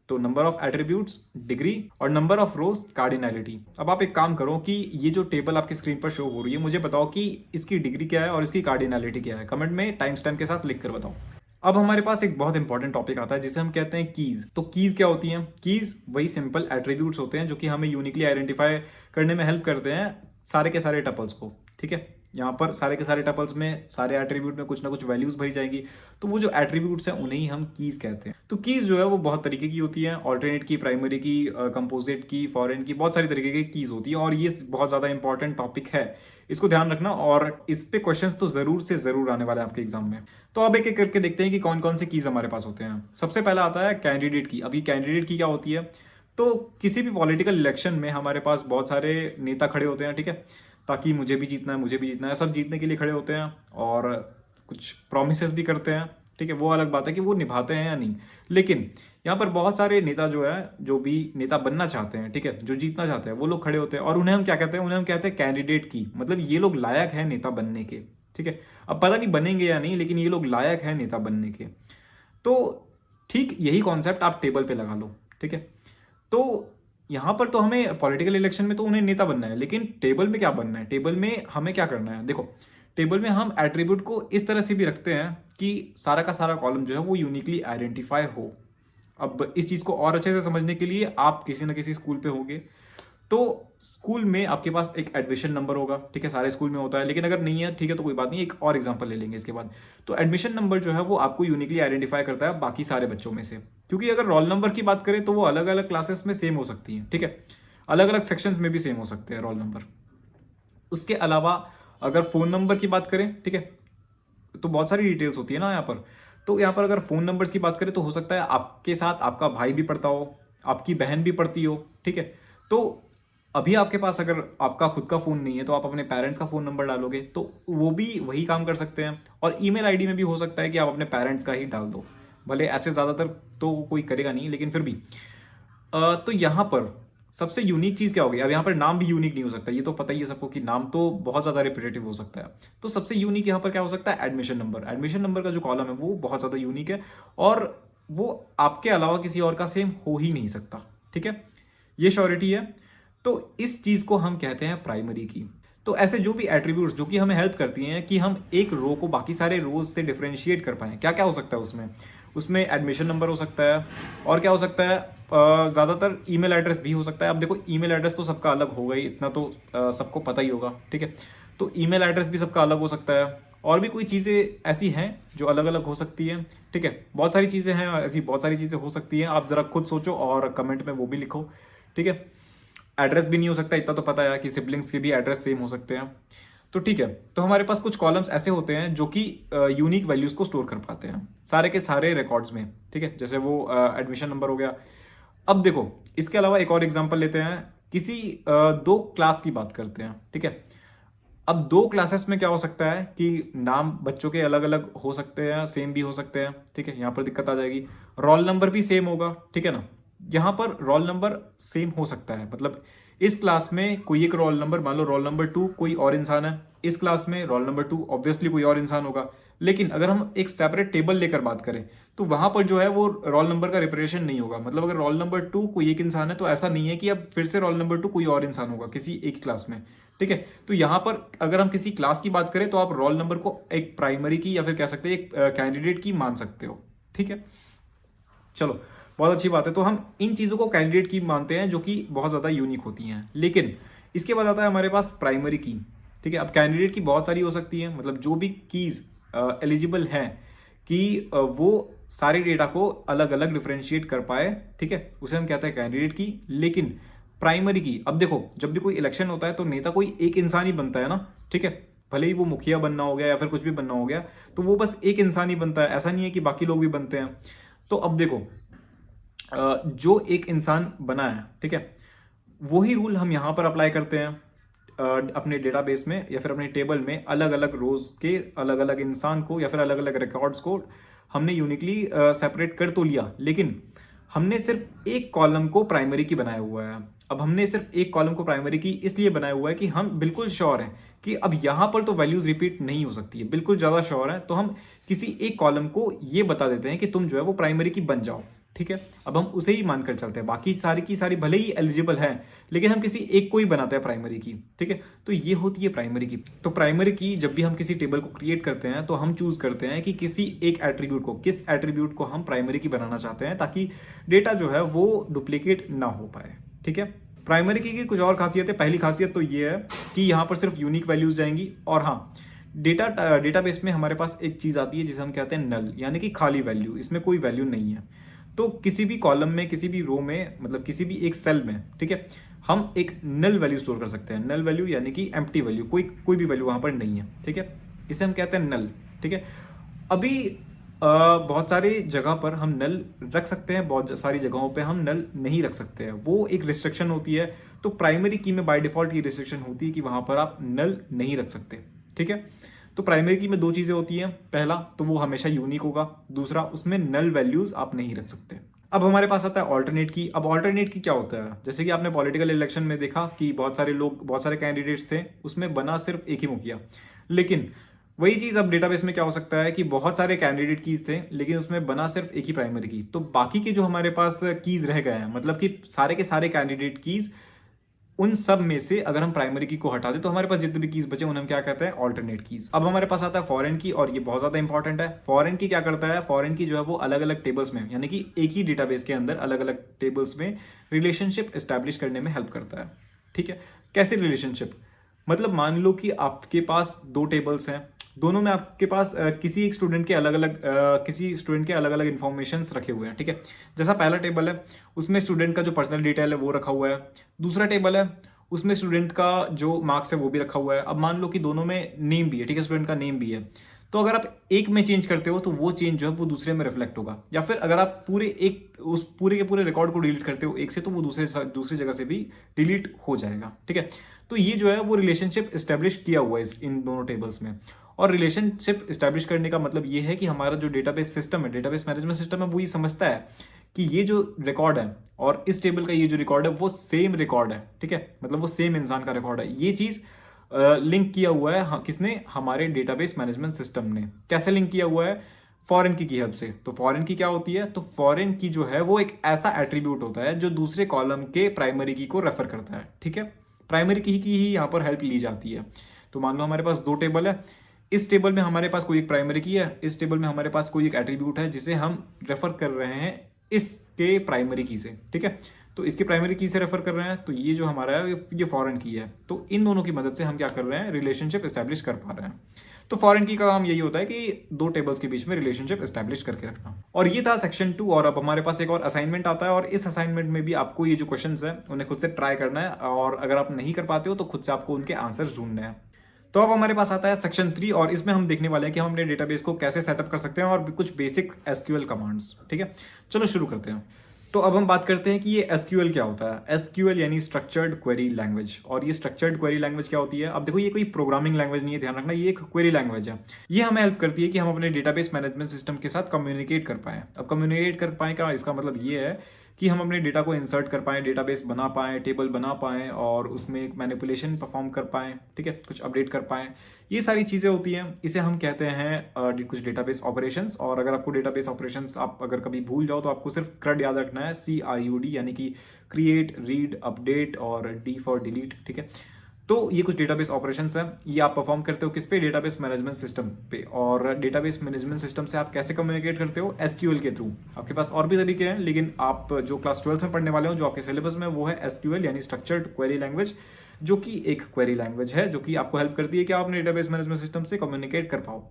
तो नंबर ऑफ एट्रीब्यूट्स डिग्री और नंबर ऑफ रोज कार्डिनैलिटी। अब आप एक काम करो कि ये जो टेबल आपकी स्क्रीन पर शो हो रही है, मुझे बताओ कि इसकी डिग्री क्या है और इसकी कार्डिनैलिटी क्या है। कमेंट में टाइम स्टैम्प के साथ लिख कर बताओ। अब हमारे पास एक बहुत इंपॉर्टेंट टॉपिक आता है जिसे हम कहते हैं कीज। तो कीज क्या होती हैं, कीज वही सिंपल एट्रीब्यूट्स होते हैं जो कि हमें यूनिकली आइडेंटिफाई करने में हेल्प करते हैं सारे के सारे टपल्स को। ठीक है, यहाँ पर सारे के सारे टपल्स में, सारे एट्रीब्यूट में कुछ ना कुछ वैल्यूज भरी जाएंगी, तो वो जो एट्रीब्यूट्स हैं उन्हें ही हम कीज कहते हैं। तो कीज जो है वो बहुत तरीके की होती है, ऑल्टरनेट की, प्राइमरी की, कंपोजिट की, फॉरेन की, बहुत सारी तरीके की कीज होती है, और ये बहुत ज्यादा इंपॉर्टेंट टॉपिक है, इसको ध्यान रखना। और इस पे क्वेश्चंस तो जरूर से जरूर आने वाले हैं आपके एग्जाम में। तो अब एक एक करके देखते हैं कि कौन कौन से कीज हमारे पास होते हैं। सबसे पहला आता है कैंडिडेट की। अभी कैंडिडेट की क्या होती है, तो किसी भी पॉलिटिकल इलेक्शन में हमारे पास बहुत सारे नेता खड़े होते हैं। ठीक है, ताकि मुझे भी जीतना है, मुझे भी जीतना है, सब जीतने के लिए खड़े होते हैं और कुछ प्रोमिसेस भी करते हैं। ठीक है, वो अलग बात है कि वो निभाते हैं या नहीं। लेकिन यहाँ पर बहुत सारे नेता जो है, जो भी नेता बनना चाहते हैं, ठीक है, जो जीतना चाहते हैं, वो लोग खड़े होते हैं और उन्हें हम क्या कहते हैं, उन्हें हम कहते हैं कैंडिडेट की, मतलब ये लोग लायक हैं नेता बनने के। ठीक है, अब पता नहीं बनेंगे या नहीं, लेकिन ये लोग लायक हैं नेता बनने के। तो ठीक यही कॉन्सेप्ट आप टेबल पे लगा लो। ठीक है, तो यहाँ पर तो हमें पॉलिटिकल इलेक्शन में तो उन्हें नेता बनना है, लेकिन टेबल में क्या बनना है, टेबल में हमें क्या करना है। देखो, टेबल में हम एट्रीब्यूट को इस तरह से भी रखते हैं कि सारा का सारा कॉलम जो है वो यूनिकली आइडेंटिफाई हो। अब इस चीज़ को और अच्छे से समझने के लिए आप किसी न किसी स्कूल पे होंगे, तो स्कूल में आपके पास एक एडमिशन नंबर होगा। ठीक है, सारे स्कूल में होता है, लेकिन अगर नहीं है ठीक है तो कोई बात नहीं, एक और एग्जांपल ले लेंगे इसके बाद। तो एडमिशन नंबर जो है वो आपको यूनिकली आइडेंटिफाई करता है बाकी सारे बच्चों में से, क्योंकि अगर रोल नंबर की बात करें तो वो अलग अलग क्लासेस में सेम हो सकती है। ठीक है, अलग अलग सेक्शंस में भी सेम हो सकते हैं रोल नंबर। उसके अलावा अगर फ़ोन नंबर की बात करें, ठीक है, तो बहुत सारी डिटेल्स होती है ना यहाँ पर। तो यहाँ पर अगर फ़ोन नंबर्स की बात करें तो हो सकता है आपके साथ आपका भाई भी पढ़ता हो, आपकी बहन भी पढ़ती हो। ठीक है, तो अभी आपके पास अगर आपका खुद का फ़ोन नहीं है तो आप अपने पेरेंट्स का फ़ोन नंबर डालोगे तो वो भी वही काम कर सकते हैं। और ईमेल आईडी में भी हो सकता है कि आप अपने पेरेंट्स का ही डाल दो, भले ऐसे ज़्यादातर तो कोई करेगा नहीं, लेकिन फिर भी तो यहाँ पर सबसे यूनिक चीज़ क्या होगी। अब यहाँ पर नाम भी यूनिक नहीं हो सकता, ये तो पता ही है सबको कि नाम तो बहुत ज़्यादा रिपीटेटिव हो सकता है। तो सबसे यूनिक यहाँ पर क्या हो सकता है, एडमिशन नंबर। एडमिशन नंबर का जो कॉलम है वो बहुत ज़्यादा यूनिक है और वो आपके अलावा किसी और का सेम हो ही नहीं सकता। ठीक है, ये श्योरिटी है। तो इस चीज़ को हम कहते हैं प्राइमरी की। तो ऐसे जो भी एट्रीब्यूट्स जो कि हमें हेल्प करती हैं कि हम एक रो को बाकी सारे रोज से डिफरेंशिएट कर पाएँ, क्या क्या हो सकता है उसमें। उसमें एडमिशन नंबर हो सकता है, और क्या हो सकता है, ज़्यादातर ईमेल एड्रेस भी हो सकता है। अब देखो, ईमेल एड्रेस तो सबका अलग होगा ही, इतना तो सबको पता ही होगा। ठीक है, तो ईमेल एड्रेस भी सबका अलग हो सकता है। और भी कोई चीज़ें ऐसी हैं जो अलग अलग हो सकती हैं। ठीक है, बहुत सारी चीज़ें हैं ऐसी, बहुत सारी चीज़ें हो सकती हैं। आप ज़रा खुद सोचो और कमेंट में वो भी लिखो। ठीक है, एड्रेस भी नहीं हो सकता, इतना तो पता है कि सिबलिंग्स के भी एड्रेस सेम हो सकते हैं। तो ठीक है, तो हमारे पास कुछ कॉलम्स ऐसे होते हैं जो कि यूनिक वैल्यूज़ को स्टोर कर पाते हैं सारे के सारे रिकॉर्ड्स में। ठीक है, जैसे वो एडमिशन नंबर हो गया। अब देखो, इसके अलावा एक और एग्जांपल लेते हैं, किसी दो क्लास की बात करते हैं। ठीक है, अब दो क्लासेस में क्या हो सकता है कि नाम बच्चों के अलग अलग हो सकते हैं, सेम भी हो सकते हैं। ठीक है, यहाँ पर दिक्कत आ जाएगी। रोल नंबर भी सेम होगा, ठीक है ना। यहाँ पर रोल नंबर सेम हो सकता है, मतलब इस क्लास में कोई एक रोल नंबर, मान लो रोल नंबर 2 कोई और इंसान है, इस क्लास में रोल नंबर 2 ऑब्वियसली कोई और इंसान होगा। लेकिन अगर हम एक सेपरेट टेबल लेकर बात करें तो वहां पर जो है वो रोल नंबर का रिप्रेजेंटेशन नहीं होगा। मतलब अगर रोल नंबर 2 कोई एक इंसान है तो ऐसा नहीं है कि अब फिर से रोल नंबर 2 कोई और इंसान होगा किसी एक क्लास में। ठीक है, तो यहाँ पर अगर हम किसी क्लास की बात करें तो आप रोल नंबर को एक प्राइमरी की या फिर कह सकते हैं एक कैंडिडेट की मान सकते हो। ठीक है, चलो, बहुत अच्छी बात है। तो हम इन चीज़ों को कैंडिडेट की मानते हैं जो कि बहुत ज़्यादा यूनिक होती हैं। लेकिन इसके बाद आता है हमारे पास प्राइमरी की। ठीक है, अब कैंडिडेट की बहुत सारी हो सकती है, मतलब जो भी कीज़ एलिजिबल हैं कि वो सारे डेटा को अलग अलग डिफ्रेंशिएट कर पाए। ठीक है, उसे हम कहते हैं कैंडिडेट की। लेकिन प्राइमरी की, अब देखो, जब भी कोई इलेक्शन होता है तो नेता कोई एक इंसान ही बनता है ना। ठीक है, भले ही वो मुखिया बनना हो गया या फिर कुछ भी बनना हो गया, तो वो बस एक इंसान ही बनता है, ऐसा नहीं है कि बाकी लोग भी बनते हैं। तो अब देखो, जो एक इंसान बना है, ठीक है, वही रूल हम यहाँ पर अप्लाई करते हैं अपने डेटाबेस में या फिर अपने टेबल में। अलग अलग रोज के अलग अलग इंसान को या फिर अलग अलग रिकॉर्ड्स को हमने यूनिकली सेपरेट कर तो लिया, लेकिन हमने सिर्फ एक कॉलम को प्राइमरी की बनाया हुआ है। अब हमने सिर्फ एक कॉलम को प्राइमरी की इसलिए बनाया हुआ है कि हम बिल्कुल श्योर हैं कि अब यहाँ पर तो वैल्यूज रिपीट नहीं हो सकती है, बिल्कुल ज़्यादा श्योर है। तो हम किसी एक कॉलम को ये बता देते हैं कि तुम जो है वो प्राइमरी की बन जाओ। ठीक है, अब हम उसे ही मानकर चलते हैं, बाकी सारी की सारी भले ही एलिजिबल है, लेकिन हम किसी एक को ही बनाते हैं प्राइमरी की। ठीक है, तो ये होती है प्राइमरी की। तो प्राइमरी की जब भी हम किसी टेबल को क्रिएट करते हैं तो हम चूज करते हैं कि किसी एक एट्रीब्यूट को, किस एट्रीब्यूट को हम प्राइमरी की बनाना चाहते हैं, ताकि डेटा जो है वो डुप्लीकेट ना हो पाए। ठीक है, प्राइमरी की कुछ और खासियत है। पहली खासियत तो ये है कि यहाँ पर सिर्फ यूनिक वैल्यूज जाएंगी। और हाँ, डेटाबेस में हमारे पास एक चीज़ आती है जिसे हम कहते हैं नल, यानी कि खाली वैल्यू, इसमें कोई वैल्यू नहीं है। तो किसी भी कॉलम में, किसी भी रो में, मतलब किसी भी एक सेल में, ठीक है, हम एक नल वैल्यू स्टोर कर सकते हैं। नल वैल्यू यानी कि एम्प्टी वैल्यू, कोई भी वैल्यू वहाँ पर नहीं है। ठीक है, इसे हम कहते हैं नल। ठीक है, अभी बहुत सारी जगह पर हम नल रख सकते हैं, बहुत सारी जगहों पे हम नल नहीं रख सकते हैं, वो एक रिस्ट्रिक्शन होती है। तो प्राइमरी की में बाय डिफॉल्ट ये रिस्ट्रिक्शन होती है कि वहाँ पर आप नल नहीं रख सकते। ठीक है, तो प्राइमरी की में दो चीज़ें होती हैं, पहला तो वो हमेशा यूनिक होगा, दूसरा उसमें नल वैल्यूज़ आप नहीं रख सकते। अब हमारे पास आता है ऑल्टरनेट की। अब ऑल्टरनेट की क्या होता है, जैसे कि आपने पॉलिटिकल इलेक्शन में देखा कि बहुत सारे कैंडिडेट्स थे, उसमें बना सिर्फ एक ही मुखिया। लेकिन वही चीज़ अब डेटाबेस में क्या हो सकता है कि बहुत सारे कैंडिडेट कीज थे लेकिन उसमें बना सिर्फ एक ही प्राइमरी की, तो बाकी के जो हमारे पास कीज रह गए हैं, मतलब कि सारे के सारे कैंडिडेट कीज, उन सब में से अगर हम प्राइमरी की को हटा दें तो हमारे पास जितने भी कीज बचे उन्हें हम क्या कहते हैं, ऑल्टरनेट कीज। अब हमारे पास आता है फॉरेन की, और ये बहुत ज्यादा इंपॉर्टेंट है। फॉरेन की क्या करता है, फॉरेन की जो है वो अलग अलग टेबल्स में, यानी कि एक ही डेटाबेस के अंदर अलग अलग टेबल्स में रिलेशनशिप एस्टैब्लिश करने में हेल्प करता है। ठीक है, कैसे रिलेशनशिप, मतलब मान लो कि आपके पास दो टेबल्स हैं, दोनों में आपके पास किसी एक स्टूडेंट के अलग अलग किसी स्टूडेंट के अलग अलग इन्फॉर्मेशन रखे हुए हैं। ठीक है, जैसा पहला टेबल है उसमें स्टूडेंट का जो पर्सनल डिटेल है वो रखा हुआ है, दूसरा टेबल है उसमें स्टूडेंट का जो मार्क्स है वो भी रखा हुआ है। अब मान लो कि दोनों में नेम भी है, ठीक है, स्टूडेंट का नेम भी है, तो अगर आप एक में चेंज करते हो तो वो चेंज जो है वो दूसरे में रिफ्लेक्ट होगा, या फिर अगर आप उस पूरे के पूरे रिकॉर्ड को डिलीट करते हो एक से, तो वो दूसरी जगह से भी डिलीट हो जाएगा। ठीक है, तो ये जो है वो रिलेशनशिप इस्टेब्लिश किया हुआ है इन दोनों टेबल्स में। और रिलेशनशिप इस्टेब्लिश करने का मतलब ये है कि हमारा जो डेटाबेस सिस्टम है, डेटाबेस मैनेजमेंट सिस्टम है, वो ये समझता है कि ये जो रिकॉर्ड है और इस टेबल का ये जो रिकॉर्ड है वो सेम रिकॉर्ड है। ठीक है, मतलब वो सेम इंसान का रिकॉर्ड है। ये चीज लिंक किया हुआ है किसने, हमारे डेटाबेस मैनेजमेंट सिस्टम ने। कैसे लिंक किया हुआ है, फॉरेन की हेल्प से। तो फॉरेन की क्या होती है, तो फॉरेन की जो है वो एक ऐसा एट्रीब्यूट होता है जो दूसरे कॉलम के प्राइमरी की को रेफर करता है। ठीक है, प्राइमरी की ही यहाँ पर हेल्प ली जाती है। तो मान लो हमारे पास दो टेबल है, इस टेबल में हमारे पास कोई एक प्राइमरी की है, इस टेबल में हमारे पास कोई एक एट्रीब्यूट है जिसे हम रेफर कर रहे हैं इसके प्राइमरी की से। ठीक है, तो इसके प्राइमरी की से रेफर कर रहे हैं, तो ये जो हमारा है ये फॉरेन की है। तो इन दोनों की मदद से हम क्या कर रहे हैं, रिलेशनशिप एस्टैब्लिश कर पा रहे हैं। तो फॉरेन की का काम यही होता है कि दो टेबल्स के बीच में रिलेशनशिप एस्टैब्लिश करके रखना। और ये था सेक्शन 2। और अब हमारे पास एक और असाइनमेंट आता है, और इस असाइनमेंट में भी आपको ये जो क्वेश्चंस है उन्हें खुद से ट्राई करना है, और अगर आप नहीं कर पाते हो तो खुद से आपको उनके आंसर्स ढूंढने हैं। तो अब हमारे पास आता है सेक्शन 3, और इसमें हम देखने वाले हैं कि हम अपने डेटाबेस को कैसे सेटअप कर सकते हैं और कुछ बेसिक एसक्यूएल कमांड्स। ठीक है, चलो शुरू करते हैं। तो अब हम बात करते हैं कि ये एसक्यूएल क्या होता है। एसक्यूएल यानी स्ट्रक्चर्ड क्वेरी लैंग्वेज। और ये स्ट्रक्चर्ड क्वेरी लैंग्वेज क्या होती है, अब देखो ये कोई प्रोग्रामिंग लैंग्वेज नहीं है, ध्यान रखना, ये एक क्वेरी लैंग्वेज है। ये हमें हेल्प करती है कि हम अपने डेटाबेस मैनेजमेंट सिस्टम के साथ कम्युनिकेट कर पाएं। अब कम्युनिकेट कर पाएं का इसका मतलब ये है कि हम अपने डेटा को इंसर्ट कर पाएं, डेटाबेस बना पाएं, टेबल बना पाएं, और उसमें एक मैनिपुलेशन परफॉर्म कर पाएं। ठीक है, कुछ अपडेट कर पाएं, ये सारी चीज़ें होती हैं। इसे हम कहते हैं कुछ डेटाबेस ऑपरेशंस। और अगर आपको डेटाबेस ऑपरेशंस आप अगर कभी भूल जाओ तो आपको सिर्फ CRUD याद रखना है, CRUD, यानी कि क्रिएट, रीड, अपडेट और D फॉर डिलीट। ठीक है, तो ये कुछ डेटाबेस ऑपरेशंस हैं, ये आप परफॉर्म करते हो किस पे, डेटाबेस मैनेजमेंट सिस्टम पे। और डेटाबेस मैनेजमेंट सिस्टम से आप कैसे कम्युनिकेट करते हो, एसक्यूएल के थ्रू। आपके पास और भी तरीके हैं, लेकिन आप जो क्लास 12th में पढ़ने वाले हो, जो आपके सिलेबस में, वो है एसक्यूएल यानी स्ट्रक्चर्ड क्वेरी लैंग्वेज, जो कि एक क्वेरी लैंग्वेज है जो कि आपको हेल्प करती है कि आप अपने डेटाबेस मैनेजमेंट सिस्टम से कम्युनिकेट कर पाओ।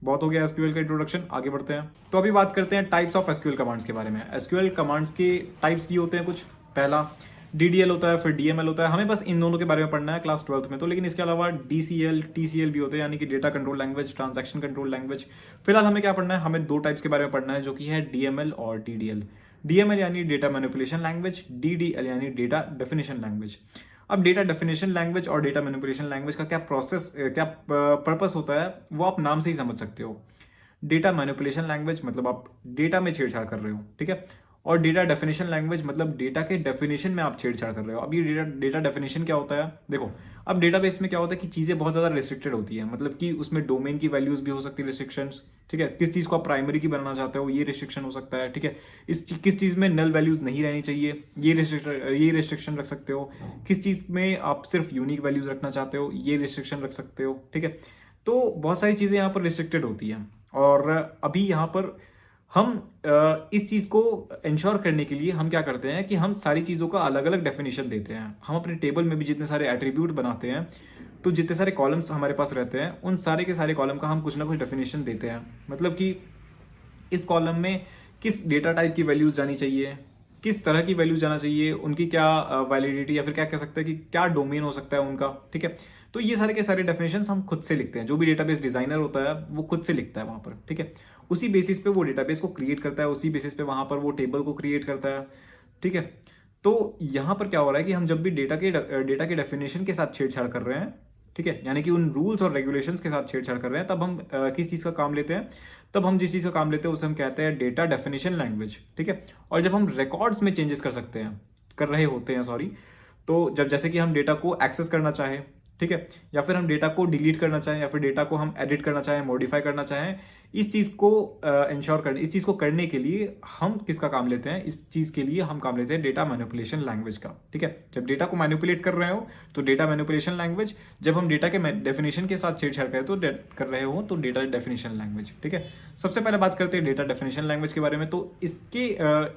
बहुत हो गया एसक्यूएल का इंट्रोडक्शन, आगे बढ़ते हैं। तो अभी बात करते हैं टाइप्स ऑफ एसक्यूएल कमांड्स के बारे में। एसक्यूएल कमांड्स के टाइप्स भी होते हैं कुछ। पहला DDL होता है, फिर DML होता है। हमें बस इन दोनों के बारे में पढ़ना है क्लास 12th में तो, लेकिन इसके अलावा DCL, TCL भी होते हैं, यानी कि data control language, transaction control language. फिलहाल हमें क्या पढ़ना है, हमें दो टाइप्स के बारे में पढ़ना है, जो कि है DML और DDL। DML यानी डेटा मैनिपुलेशन लैंग्वेज, DDL यानी डेटा डेफिनेशन लैंग्वेज। अब डेटा डेफिनेशन लैंग्वेज और डेटा मैनिपुलेशन लैंग्वेज का क्या पर्पस होता है, वो आप नाम से ही समझ सकते हो। डेटा मैनिपुलेशन लैंग्वेज मतलब आप डेटा में छेड़छाड़ कर रहे हो। ठीक है, और डेटा डेफिनेशन लैंग्वेज मतलब डेटा के डेफिनेशन में आप छेड़छाड़ कर रहे हो। अब ये डेटा डेफिनेशन क्या होता है, देखो अब डेटाबेस में क्या होता है कि चीज़ें बहुत ज़्यादा रिस्ट्रिक्टेड होती है, मतलब कि उसमें डोमेन की वैल्यूज भी हो सकती है रिस्ट्रिक्शंस। ठीक है, किस चीज़ को आप प्राइमरी की बनाना चाहते हो, ये रिस्ट्रिक्शन हो सकता है। ठीक है, किस चीज़ में नल वैल्यूज नहीं रहनी चाहिए, ये रिस्ट्रिक्शन रख सकते हो। किस चीज़ में आप सिर्फ यूनिक वैल्यूज रखना चाहते हो, ये रिस्ट्रिक्शन रख सकते हो। ठीक है, तो बहुत सारी चीज़ें यहाँ पर रिस्ट्रिक्टेड होती हैं। और अभी यहाँ पर हम इस चीज़ को इंश्योर करने के लिए हम क्या करते हैं कि हम सारी चीज़ों का अलग अलग डेफिनेशन देते हैं। हम अपने टेबल में भी जितने सारे एट्रीब्यूट बनाते हैं, तो जितने सारे कॉलम्स हमारे पास रहते हैं, उन सारे के सारे कॉलम का हम कुछ ना कुछ डेफिनेशन देते हैं। मतलब कि इस कॉलम में किस डेटा टाइप की वैल्यूज जानी चाहिए, किस तरह की वैल्यू जाना चाहिए, उनकी क्या वैलिडिटी, या फिर क्या कह सकते हैं कि क्या डोमेन हो सकता है उनका। ठीक है, तो ये सारे के सारे डेफिनेशंस हम खुद से लिखते हैं, जो भी डेटाबेस डिजाइनर होता है वो खुद से लिखता है वहाँ पर। ठीक है, उसी बेसिस पे वो डेटाबेस को क्रिएट करता है, उसी बेसिस पे वहाँ पर वो टेबल को क्रिएट करता है। ठीक है, तो यहाँ पर क्या हो रहा है कि हम जब भी डेटा के डेफिनेशन के साथ छेड़छाड़ कर रहे हैं, ठीक है, यानी कि उन रूल्स और रेगुलेशंस के साथ छेड़छाड़ कर रहे हैं, तब हम किस चीज़ का काम लेते हैं, तब हम जिस चीज़ का काम लेते हैं उसे हम कहते हैं डेटा डेफिनेशन लैंग्वेज। ठीक है, और जब हम रिकॉर्ड्स में चेंजेस कर सकते हैं, कर रहे होते हैं सॉरी, तो जब जैसे कि हम डेटा को एक्सेस करना चाहें, ठीक है, या फिर हम डेटा को डिलीट करना चाहें, या फिर डेटा को हम एडिट करना चाहें, मॉडिफाई करना चाहें, इस चीज़ को इंश्योर करने, इस चीज़ को करने के लिए हम किसका काम लेते हैं, इस चीज़ के लिए हम काम लेते हैं डेटा मैनिपुलेशन लैंग्वेज का। ठीक है, जब डेटा को मैनिपुलेट कर रहे हो तो डेटा मैनिपुलेशन लैंग्वेज, जब हम डेटा के डेफिनेशन के साथ छेड़छाड़ करें तो कर रहे हो तो डेटा डेफिनेशन लैंग्वेज। ठीक है, सबसे पहले बात करते हैं डेटा डेफिनेशन लैंग्वेज के बारे में। तो इसके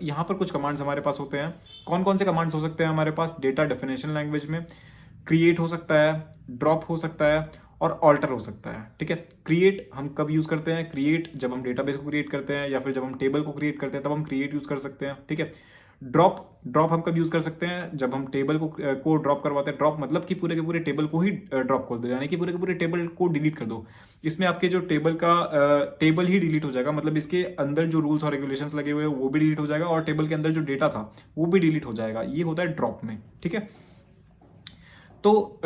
यहाँ पर कुछ कमांड्स हमारे पास होते हैं। कौन कौन से कमांड्स हो सकते हैं हमारे पास डेटा डेफिनेशन लैंग्वेज में? क्रिएट हो सकता है, ड्रॉप हो सकता है, और ऑल्टर हो सकता है। ठीक है, क्रिएट हम कब यूज करते हैं? क्रिएट जब हम डेटाबेस को क्रिएट करते हैं, या फिर जब हम टेबल को क्रिएट करते हैं तब हम क्रिएट यूज कर सकते हैं। ठीक है, ड्रॉप, ड्रॉप हम कब यूज कर सकते हैं? जब हम टेबल को ड्रॉप करवाते हैं। ड्रॉप मतलब कि पूरे के पूरे टेबल को ही ड्रॉप कर दो, यानी कि पूरे के पूरे टेबल को डिलीट कर दो। इसमें आपके जो टेबल का टेबल ही डिलीट हो जाएगा, मतलब इसके अंदर जो रूल्स और रेगुलेशंस लगे हुए हैं वो भी डिलीट हो जाएगा, और टेबल के अंदर जो डेटा था वो भी डिलीट हो जाएगा। ये होता है ड्रॉप में। ठीक है, तो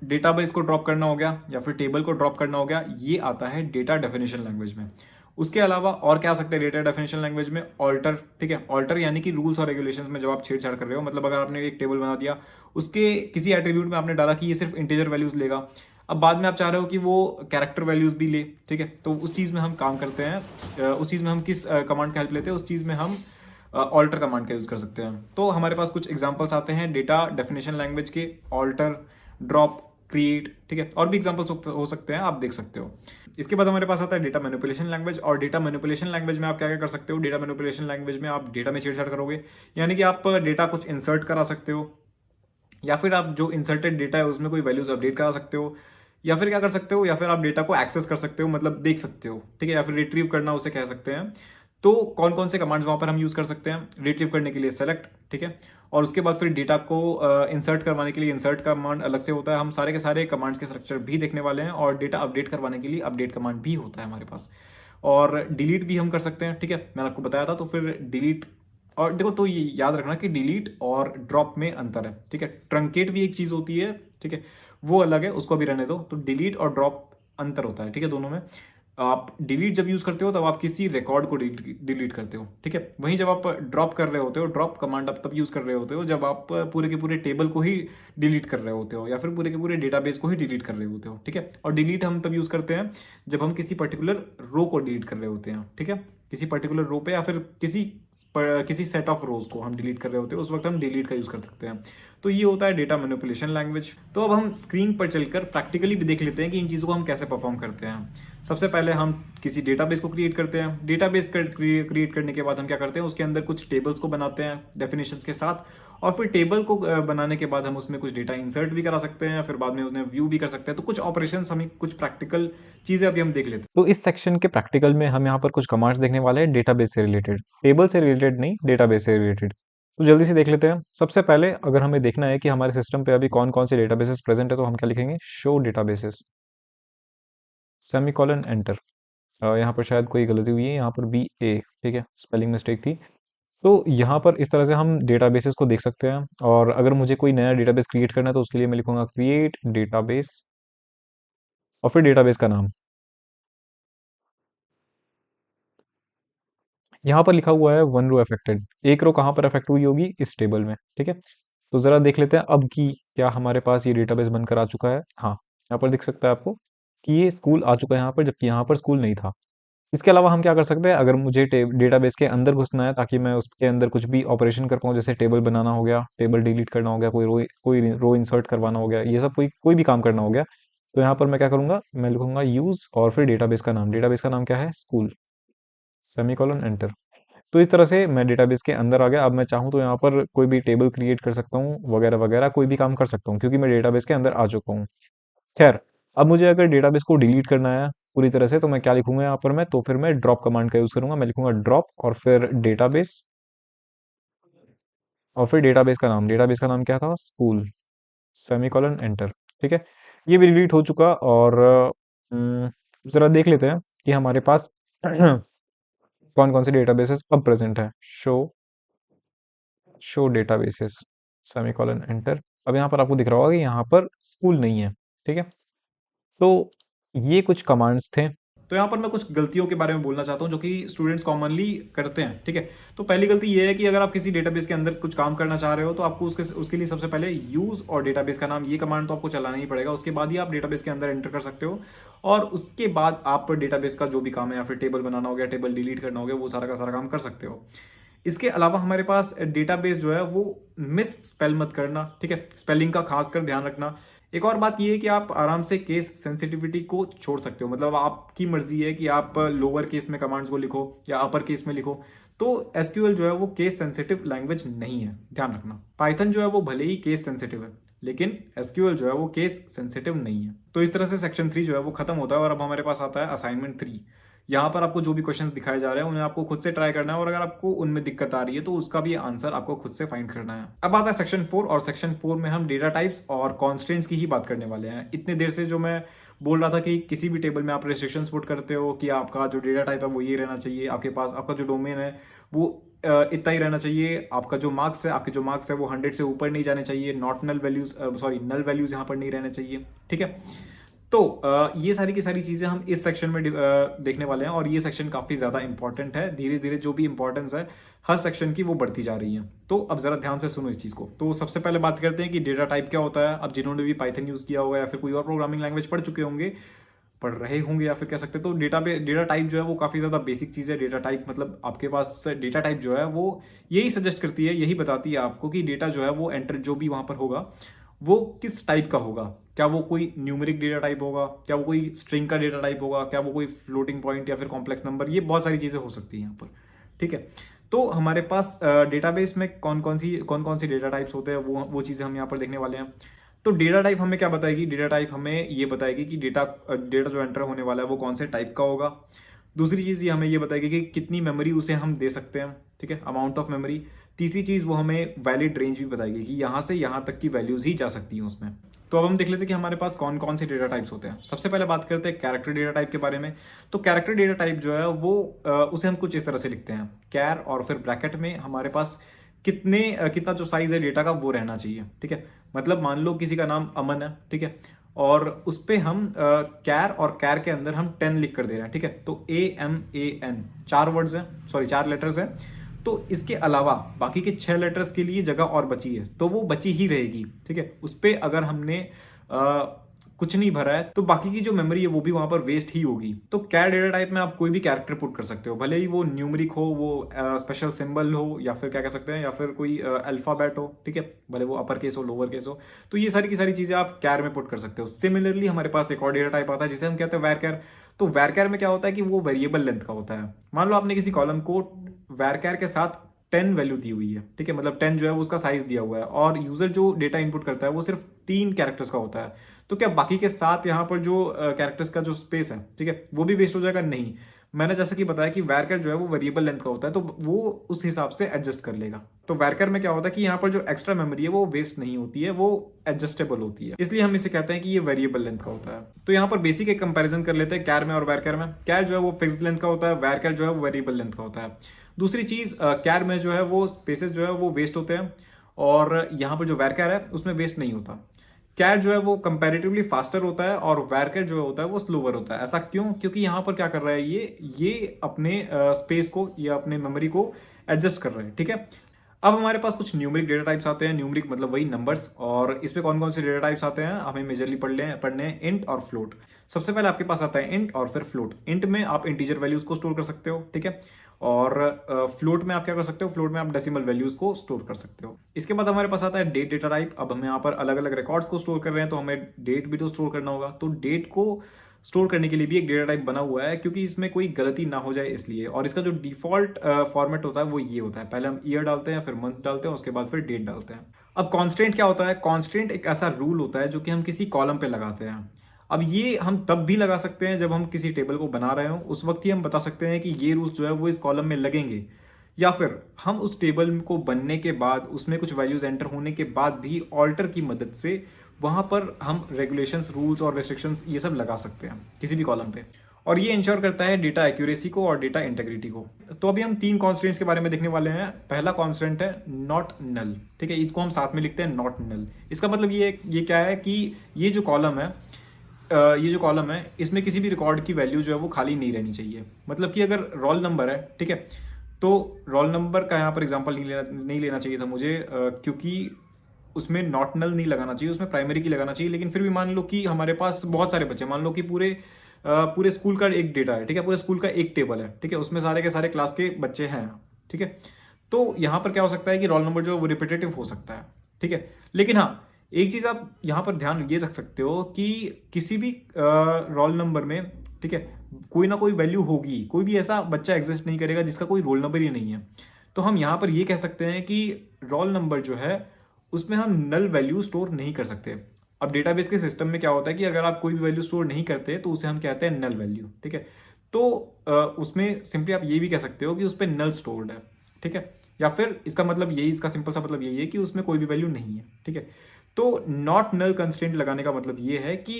डेटाबेस को ड्रॉप करना हो गया, या फिर टेबल को ड्रॉप करना हो गया, ये आता है डेटा डेफिनेशन लैंग्वेज में। उसके अलावा और क्या आ सकता है डेटा डेफिनेशन लैंग्वेज में? ऑल्टर। ठीक है, ऑल्टर यानी कि रूल्स और रेगुलेशंस में जब आप छेड़छाड़ कर रहे हो, मतलब अगर आपने एक टेबल बना दिया, उसके किसी एट्रीब्यूट में आपने डाला कि ये सिर्फ इंटीजर वैल्यूज लेगा, अब बाद में आप चाह रहे हो कि वो कैरेक्टर वैल्यूज भी ले। ठीक है, तो उस चीज़ में हम काम करते हैं, उस चीज़ में हम किस कमांड का हेल्प लेते हैं? उस चीज़ में हम ऑल्टर कमांड का यूज़ कर सकते हैं। तो हमारे पास कुछ एग्जांपल्स आते हैं डेटा डेफिनेशन लैंग्वेज के: ऑल्टर, ड्रॉप, क्रिएट। ठीक है, और भी एग्जांपल्स हो सकते हैं, आप देख सकते हो। इसके बाद हमारे पास आता है डेटा मैनिपुलेशन लैंग्वेज। और डेटा मैनिपुलेशन लैंग्वेज में आप क्या क्या कर सकते हो? डेटा मैनिपुलेशन लैंग्वेज में आप डेटा में छेड़छाड़ करोगे, यानी कि आप डेटा कुछ इंसर्ट करा सकते हो, या फिर आप जो इंसर्टेड डेटा है उसमें कोई वैल्यूज अपडेट करा सकते हो, या फिर क्या कर सकते हो, या फिर आप डेटा को एक्सेस कर सकते हो, मतलब देख सकते हो। ठीक है, या फिर रिट्रीव करना उसे कह सकते हैं। तो कौन कौन से कमांड्स वहां पर हम यूज कर सकते हैं? रिट्रीव करने के लिए सेलेक्ट। ठीक है, और उसके बाद फिर डेटा को इंसर्ट करवाने के लिए इंसर्ट कमांड अलग से होता है। हम सारे के सारे कमांड्स के स्ट्रक्चर भी देखने वाले हैं, और डेटा अपडेट करवाने के लिए अपडेट कमांड भी होता है हमारे पास। और डिलीट भी हम कर सकते हैं। ठीक है, मैंने आपको बताया था। तो फिर डिलीट, और देखो, तो ये याद रखना कि डिलीट और ड्रॉप में अंतर है। ठीक है, ट्रंकेट भी एक चीज होती है, ठीक है, वो अलग है, उसको भी रहने दो। तो डिलीट और ड्रॉप अंतर होता है, ठीक है, दोनों में। आप डिलीट जब यूज करते हो तब आप किसी रिकॉर्ड को डिलीट करते हो। ठीक है, वहीं जब आप ड्रॉप कर रहे होते हो, ड्रॉप कमांड आप तब यूज कर रहे होते हो जब आप पूरे के पूरे टेबल को ही डिलीट कर रहे होते हो, या फिर पूरे के पूरे डेटाबेस को ही डिलीट कर रहे होते हो। ठीक है, और डिलीट हम तब यूज करते हैं जब हम किसी पर्टिकुलर रो को डिलीट कर रहे होते हैं। ठीक है, किसी पर्टिकुलर रो पे, या फिर किसी सेट ऑफ रोज को हम डिलीट कर रहे होते हैं, उस वक्त हम डिलीट का यूज कर सकते हैं। तो ये होता है डेटा मैनिपुलेशन लैंग्वेज। तो अब हम स्क्रीन पर चलकर प्रैक्टिकली भी देख लेते हैं कि इन चीज़ों को हम कैसे परफॉर्म करते हैं। सबसे पहले हम किसी डेटाबेस को क्रिएट करते हैं। डेटाबेस क्रिएट करने के बाद हम क्या करते हैं? उसके अंदर कुछ टेबल्स को बनाते हैं डेफिनेशंस के साथ, और फिर टेबल को बनाने के बाद हम उसमें कुछ डेटा इंसर्ट भी करा सकते हैं, फिर बाद में उसमें व्यू भी कर सकते हैं। तो कुछ ऑपरेशंस, हमें कुछ प्रैक्टिकल चीज़ें अभी हम देख लेते हैं। तो इस सेक्शन के प्रैक्टिकल में हम यहाँ पर कुछ कमांड्स देखने वाले हैं डेटाबेस से रिलेटेड, टेबल से रिलेटेड नहीं, डेटाबेस से रिलेटेड। तो जल्दी से देख लेते हैं। सबसे पहले अगर हमें देखना है कि हमारे सिस्टम पे अभी कौन कौन से डेटाबेसेस प्रेजेंट है, तो हम क्या लिखेंगे? Show databases, semicolon enter. यहाँ पर शायद कोई गलती हुई है, यहाँ पर बी ए, ठीक है, स्पेलिंग मिस्टेक थी। तो यहाँ पर इस तरह से हम डेटाबेसेस को देख सकते हैं। और अगर मुझे कोई नया डेटाबेस क्रिएट करना है तो उसके लिए मैं लिखूंगा क्रिएट डेटाबेस, और फिर डेटाबेस का नाम। यहाँ पर लिखा हुआ है वन रो अफेक्टेड, एक रो कहाँ पर अफेक्ट हुई होगी? इस टेबल में। ठीक है, तो जरा देख लेते हैं अब कि क्या हमारे पास ये डेटाबेस बनकर आ चुका है। हाँ, यहाँ पर दिख सकता है आपको कि ये स्कूल आ चुका है यहाँ पर, जबकि यहाँ पर स्कूल नहीं था। इसके अलावा हम क्या कर सकते हैं? अगर मुझे डेटाबेस के अंदर घुसना है ताकि मैं उसके अंदर कुछ भी ऑपरेशन कर पाऊँ, जैसे टेबल बनाना हो गया, टेबल डिलीट करना हो गया, कोई रो इंसर्ट करवाना हो गया, ये सब कोई कोई भी काम करना हो गया, तो यहाँ पर मैं क्या करूँगा? मैं लिखूंगा यूज और फिर डेटाबेस का नाम। डेटाबेस का नाम क्या है? School, semicolon enter. तो इस तरह से मैं डेटाबेस के अंदर आ गया। अब मैं चाहूँ तो यहाँ पर कोई भी टेबल क्रिएट कर सकता हूँ, वगैरह वगैरह, कोई भी काम कर सकता हूँ, क्योंकि मैं डेटाबेस के अंदर आ चुका हूँ। खैर, अब मुझे अगर डेटाबेस को डिलीट करना है पूरी तरह से, तो मैं क्या लिखूंगा यहाँ पर? मैं तो फिर मैं ड्रॉप कमांड का यूज करूंगा। मैं लिखूंगा ड्रॉप और फिर डेटाबेस, और फिर डेटाबेस का नाम। डेटाबेस का नाम क्या था? School, semicolon enter. ठीक है, ये भी डिलीट हो चुका। और जरा देख लेते हैं कि हमारे पास कौन कौन से डेटाबेसेस अब प्रेजेंट है। Show show databases, semicolon enter. अब यहाँ पर आपको दिख रहा होगा कि यहाँ पर स्कूल नहीं है। ठीक है, तो ये कुछ कमांड्स थे। तो यहाँ पर मैं कुछ गलतियों के बारे में बोलना चाहता हूँ जो कि स्टूडेंट्स कॉमनली करते हैं, ठीक है। तो पहली गलती ये है कि अगर आप किसी डेटाबेस के अंदर कुछ काम करना चाह रहे हो तो आपको उसके लिए सबसे पहले यूज और डेटाबेस का नाम, ये कमांड तो आपको चलाना ही पड़ेगा। उसके बाद ही आप डेटाबेस के अंदर एंटर कर सकते हो और उसके बाद आप डेटाबेस का जो भी काम है, या फिर टेबल बनाना हो गया, टेबल डिलीट करना हो गया, वो सारा का सारा काम कर सकते हो। इसके अलावा हमारे पास डेटाबेस जो है वो मिस स्पेल मत करना, ठीक है। स्पेलिंग का खासकर ध्यान रखना। एक और बात ये है कि आप आराम से केस सेंसिटिविटी को छोड़ सकते हो, मतलब आपकी मर्जी है कि आप लोअर केस में कमांड्स को लिखो या अपर केस में लिखो। तो एसक्यूएल जो है वो केस सेंसिटिव लैंग्वेज नहीं है, ध्यान रखना। पाइथन जो है वो भले ही केस सेंसिटिव है, लेकिन एसक्यूएल जो है वो केस सेंसिटिव नहीं है। तो इस तरह से सेक्शन 3 जो है वो खत्म होता है और अब हमारे पास आता है असाइनमेंट 3। यहाँ पर आपको जो भी क्वेश्चंस दिखाए जा रहे हैं उन्हें आपको खुद से ट्राई करना है, और अगर आपको उनमें दिक्कत आ रही है तो उसका भी आंसर आपको खुद से फाइंड करना है। अब आता है सेक्शन 4, और सेक्शन 4 में हम डेटा टाइप्स और कॉन्स्टेंट्स की ही बात करने वाले हैं। इतने देर से जो मैं बोल रहा था कि किसी भी टेबल में आप रेस्ट्रिक्शंस पुट करते हो कि आपका जो डेटा टाइप है वो ये रहना चाहिए, आपके पास आपका जो डोमेन है वो इतना ही रहना चाहिए, आपका जो मार्क्स है, आपके जो मार्क्स है वो 100 से ऊपर नहीं जाने चाहिए, not null values, sorry null values यहाँ पर नहीं रहने चाहिए, ठीक है। तो ये सारी की सारी चीज़ें हम इस सेक्शन में देखने वाले हैं, और ये सेक्शन काफ़ी ज़्यादा इंपॉर्टेंट है। धीरे धीरे जो भी इंपॉर्टेंस है हर सेक्शन की वो बढ़ती जा रही है। तो अब ज़रा ध्यान से सुनो इस चीज़ को। तो सबसे पहले बात करते हैं कि डेटा टाइप क्या होता है। अब जिन्होंने भी पाइथन यूज़ किया होगा या फिर कोई और प्रोग्रामिंग लैंग्वेज पढ़ चुके होंगे, पढ़ रहे होंगे या फिर कह सकते हैं, तो डेटा टाइप जो है वो काफ़ी ज़्यादा बेसिक चीज़ है। डेटा टाइप मतलब आपके पास डेटा टाइप जो है वो यही सजेस्ट करती है, यही बताती है आपको कि डेटा जो है वो एंटर जो भी वहाँ पर होगा वो किस टाइप का होगा। क्या वो कोई न्यूमेरिक डेटा टाइप होगा, क्या वो कोई स्ट्रिंग का डेटा टाइप होगा, क्या वो कोई फ्लोटिंग पॉइंट या फिर कॉम्प्लेक्स नंबर, ये बहुत सारी चीज़ें हो सकती हैं यहाँ पर, ठीक है। तो हमारे पास डेटाबेस में कौन कौन सी डेटा टाइप्स होते हैं वो चीज़ें हम यहाँ पर देखने वाले हैं। तो डेटा टाइप हमें क्या बताएगी? डेटा टाइप हमें ये बताएगी कि डेटा जो एंटर होने वाला है वो कौन से टाइप का होगा। दूसरी चीज़ ये हमें ये बताएगी कि कितनी मेमोरी उसे हम दे सकते हैं, ठीक है, अमाउंट ऑफ मेमोरी। तीसरी चीज़ वो हमें वैलिड रेंज भी बताएगी कि यहाँ से यहाँ तक की वैल्यूज ही जा सकती हैं उसमें। तो अब हम देख लेते हैं कि हमारे पास कौन कौन से डेटा टाइप्स होते हैं। सबसे पहले बात करते हैं कैरेक्टर डेटा टाइप के बारे में। तो कैरेक्टर डेटा टाइप जो है वो उसे हम कुछ इस तरह से लिखते हैं, कैर और फिर ब्रैकेट में हमारे पास कितना जो साइज है डेटा का वो रहना चाहिए, ठीक है। मतलब मान लो किसी का नाम अमन है, ठीक है, और उस पर हम कैर और कैर के अंदर हम 10 लिख कर दे रहे हैं, ठीक है। तो AMAN 4 वर्ड्स हैं, सॉरी 4 लेटर्स हैं। तो इसके अलावा बाकी के 6 लेटर्स के लिए जगह और बची है, तो वो बची ही रहेगी, ठीक है। उस पर अगर हमने कुछ नहीं भरा है तो बाकी की जो मेमोरी है वो भी वहां पर वेस्ट ही होगी। तो कैर डेटा टाइप में आप कोई भी कैरेक्टर पुट कर सकते हो, भले ही वो न्यूमरिक हो, वो स्पेशल सिंबल हो, या फिर क्या कह सकते हैं, या फिर कोई अल्फाबेट हो, ठीक है, भले वो अपर केस हो लोअर केस हो। तो ये सारी की सारी चीजें आप कैर में पुट कर सकते हो। सिमिलरली हमारे पास एक और डेटा टाइप आता है जिसे हम कहते हैं वैरकैर। तो वैरकैर में क्या होता है कि वो वेरिएबल लेंथ का होता है। मान लो आपने किसी कॉलम को वैरकैर के साथ 10 वैल्यू दी हुई है, ठीक है, मतलब 10 जो है वो उसका साइज दिया हुआ है, और यूजर जो डेटा इनपुट करता है वो सिर्फ 3 कैरेक्टर्स का होता है। तो क्या बाकी के साथ यहाँ पर जो कैरेक्टर्स का जो स्पेस है, ठीक है, वो भी वेस्ट हो जाएगा? नहीं। मैंने जैसा कि बताया कि वैरकर जो है वो वेरिएबल लेंथ का होता है, तो वो उस हिसाब से एडजस्ट कर लेगा। तो वैरकर में क्या होता है कि यहाँ पर जो एक्स्ट्रा मेमोरी है वो वेस्ट नहीं होती है, वो एडजस्टेबल होती है, इसलिए हम इसे कहते हैं कि ये वेरिएबल लेंथ का होता है। तो यहाँ पर बेसिक एक कंपैरिजन कर लेते हैं कैर में और वैरकर में। कैर जो है वो फिक्स्ड लेंथ का होता है, वैरकर जो है वो वेरिएबल लेंथ का होता है। दूसरी चीज, कैर में जो है वो स्पेसेस जो है वो वेस्ट होते हैं, और यहाँ पर जो वैरकर है उसमें वेस्ट नहीं होता। कैट जो है वो कंपैरेटिवली फास्टर होता है और वैरकैट जो होता है वो स्लोअर होता है। ऐसा क्यों? क्योंकि यहाँ पर क्या कर रहा है, ये अपने स्पेस को या अपने मेमोरी को एडजस्ट कर रहे हैं, ठीक है। अब हमारे पास कुछ न्यूमरिक डेटा टाइप्स आते हैं। न्यूमरिक मतलब वही नंबर्स, और इस पे कौन कौन से डेटा टाइप्स आते हैं हमें मेजरली पढ़ने हैं इंट और फ्लोट। सबसे पहले आपके पास आता है इंट और फिर फ्लोट। इंट में आप इंटीजर वैल्यूज को स्टोर कर सकते हो, ठीक है, और फ्लोट में आप क्या कर सकते हो, फ्लोट में आप डेसिमल वैल्यूज को स्टोर कर सकते हो। इसके बाद हमारे पास आता है डेट डेटा टाइप। अब हम यहाँ पर अलग अलग रिकॉर्ड्स को स्टोर कर रहे हैं, तो हमें डेट भी तो स्टोर करना होगा। तो डेट को स्टोर करने के लिए भी एक डेटा टाइप बना हुआ है, क्योंकि इसमें कोई गलती ना हो जाए इसलिए। और इसका जो डिफॉल्ट फॉर्मेट होता है वो ये होता है, पहले हम ईयर डालते हैं, फिर मंथ डालते हैं, उसके बाद फिर डेट डालते हैं। अब कांस्टेंट क्या होता है? कांस्टेंट एक ऐसा रूल होता है जो कि हम किसी कॉलम पे लगाते हैं। अब ये हम तब भी लगा सकते हैं जब हम किसी टेबल को बना रहे हो, उस वक्त ही हम बता सकते हैं कि ये रूल्स जो है वो इस कॉलम में लगेंगे, या फिर हम उस टेबल को बनने के बाद उसमें कुछ वैल्यूज एंटर होने के बाद भी ऑल्टर की मदद से वहां पर हम रेगुलेशंस, रूल्स और रेस्ट्रिक्शंस ये सब लगा सकते हैं किसी भी कॉलम पे। और ये इंश्योर करता है डेटा एक्यूरेसी को और डेटा इंटेग्रिटी को। तो अभी हम 3 कॉन्स्टेंट्स के बारे में देखने वाले हैं। पहला कॉन्स्टेंट है नॉट नल, ठीक है, इसको हम साथ में लिखते हैं नॉट नल। इसका मतलब ये क्या है कि ये जो कॉलम है ये जो कॉलम है इसमें किसी भी रिकॉर्ड की वैल्यू जो है वो खाली नहीं रहनी चाहिए। मतलब कि अगर रोल नंबर है, ठीक है, तो रोल नंबर का यहाँ पर एग्जांपल नहीं लेना चाहिए था मुझे, क्योंकि उसमें नॉट नल नहीं लगाना चाहिए, उसमें प्राइमरी की लगाना चाहिए। लेकिन फिर भी मान लो कि हमारे पास बहुत सारे बच्चे, मान लो कि पूरे स्कूल का एक डेटा है, ठीक है, पूरे स्कूल का एक टेबल है, ठीक है, उसमें सारे के सारे क्लास के बच्चे हैं, ठीक है। तो यहाँ पर क्या हो सकता है कि रोल नंबर जो है वो रिपीटेटिव हो सकता है, ठीक है। लेकिन हाँ, एक चीज़ आप यहाँ पर ध्यान ये रख सकते हो कि किसी भी रोल नंबर में, ठीक है, कोई ना कोई वैल्यू होगी, कोई भी ऐसा बच्चा एग्जिस्ट नहीं करेगा जिसका कोई रोल नंबर ही नहीं है। तो हम यहाँ पर ये कह सकते हैं कि रोल नंबर जो है उसमें हम नल वैल्यू स्टोर नहीं कर सकते। अब डेटाबेस के सिस्टम में क्या होता है कि अगर आप कोई भी वैल्यू स्टोर नहीं करते तो उसे हम कहते हैं नल वैल्यू, ठीक है। तो उसमें सिंपली आप ये भी कह सकते हो कि उस पर नल स्टोर्ड है, ठीक है। या फिर इसका मतलब यही, इसका सिंपल सा मतलब यही है कि उसमें कोई भी वैल्यू नहीं है, ठीक है। तो नॉट नल कंस्ट्रेंट लगाने का मतलब ये है कि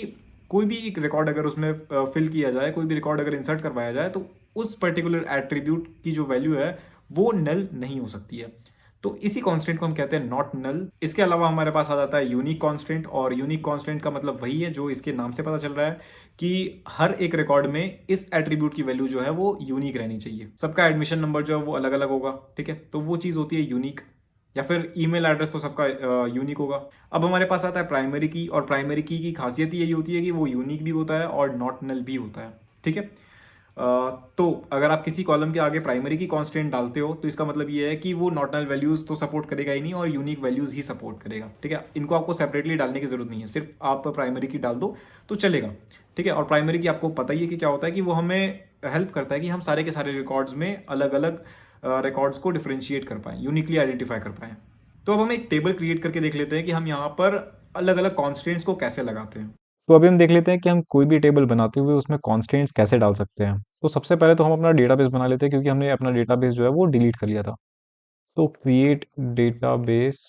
कोई भी एक रिकॉर्ड अगर उसमें फिल किया जाए, कोई भी रिकॉर्ड अगर इंसर्ट करवाया जाए, तो उस पर्टिकुलर एट्रीब्यूट की जो वैल्यू है वो नल नहीं हो सकती है। तो इसी कांस्टेंट को हम कहते हैं नॉट नल। इसके अलावा हमारे पास आ जाता है यूनिक कांस्टेंट, और यूनिक कांस्टेंट का मतलब वही है जो इसके नाम से पता चल रहा है कि हर एक रिकॉर्ड में इस एट्रीब्यूट की वैल्यू जो है वो यूनिक रहनी चाहिए। सबका एडमिशन नंबर जो है वो अलग अलग होगा, ठीक है, तो वो चीज़ होती है यूनिक। या फिर ईमेल एड्रेस तो सबका यूनिक होगा। अब हमारे पास आता है प्राइमरी की, और प्राइमरी की खासियत यही होती है कि वो यूनिक भी होता है और नॉट नल भी होता है, ठीक है। तो अगर आप किसी कॉलम के आगे प्राइमरी की कांस्टेंट डालते हो तो इसका मतलब ये है कि वो नॉट नल वैल्यूज तो सपोर्ट करेगा ही नहीं, और यूनिक वैल्यूज ही सपोर्ट करेगा, ठीक है। इनको आपको सेपरेटली डालने की जरूरत नहीं है, सिर्फ आप प्राइमरी की डाल दो तो चलेगा, ठीक है। और प्राइमरी की आपको पता ही है कि क्या होता है कि वो हमें हेल्प करता है कि हम सारे के सारे रिकॉर्ड्स में अलग अलग रिकॉर्ड्स को डिफ्रेंशिएट कर पाएँ, यूनिकली आइडेंटिफाई कर पाएँ। तो अब हम एक टेबल क्रिएट करके देख लेते हैं कि हम यहाँ पर अलग अलग कॉन्स्टेंट्स को कैसे लगाते हैं। तो अभी हम देख लेते हैं कि हम कोई भी टेबल बनाते हुए उसमें कॉन्स्टेंट्स कैसे डाल सकते हैं। तो सबसे पहले तो हम अपना डेटाबेस बना लेते हैं, क्योंकि हमने अपना डेटाबेस जो है वो डिलीट कर लिया था। तो create database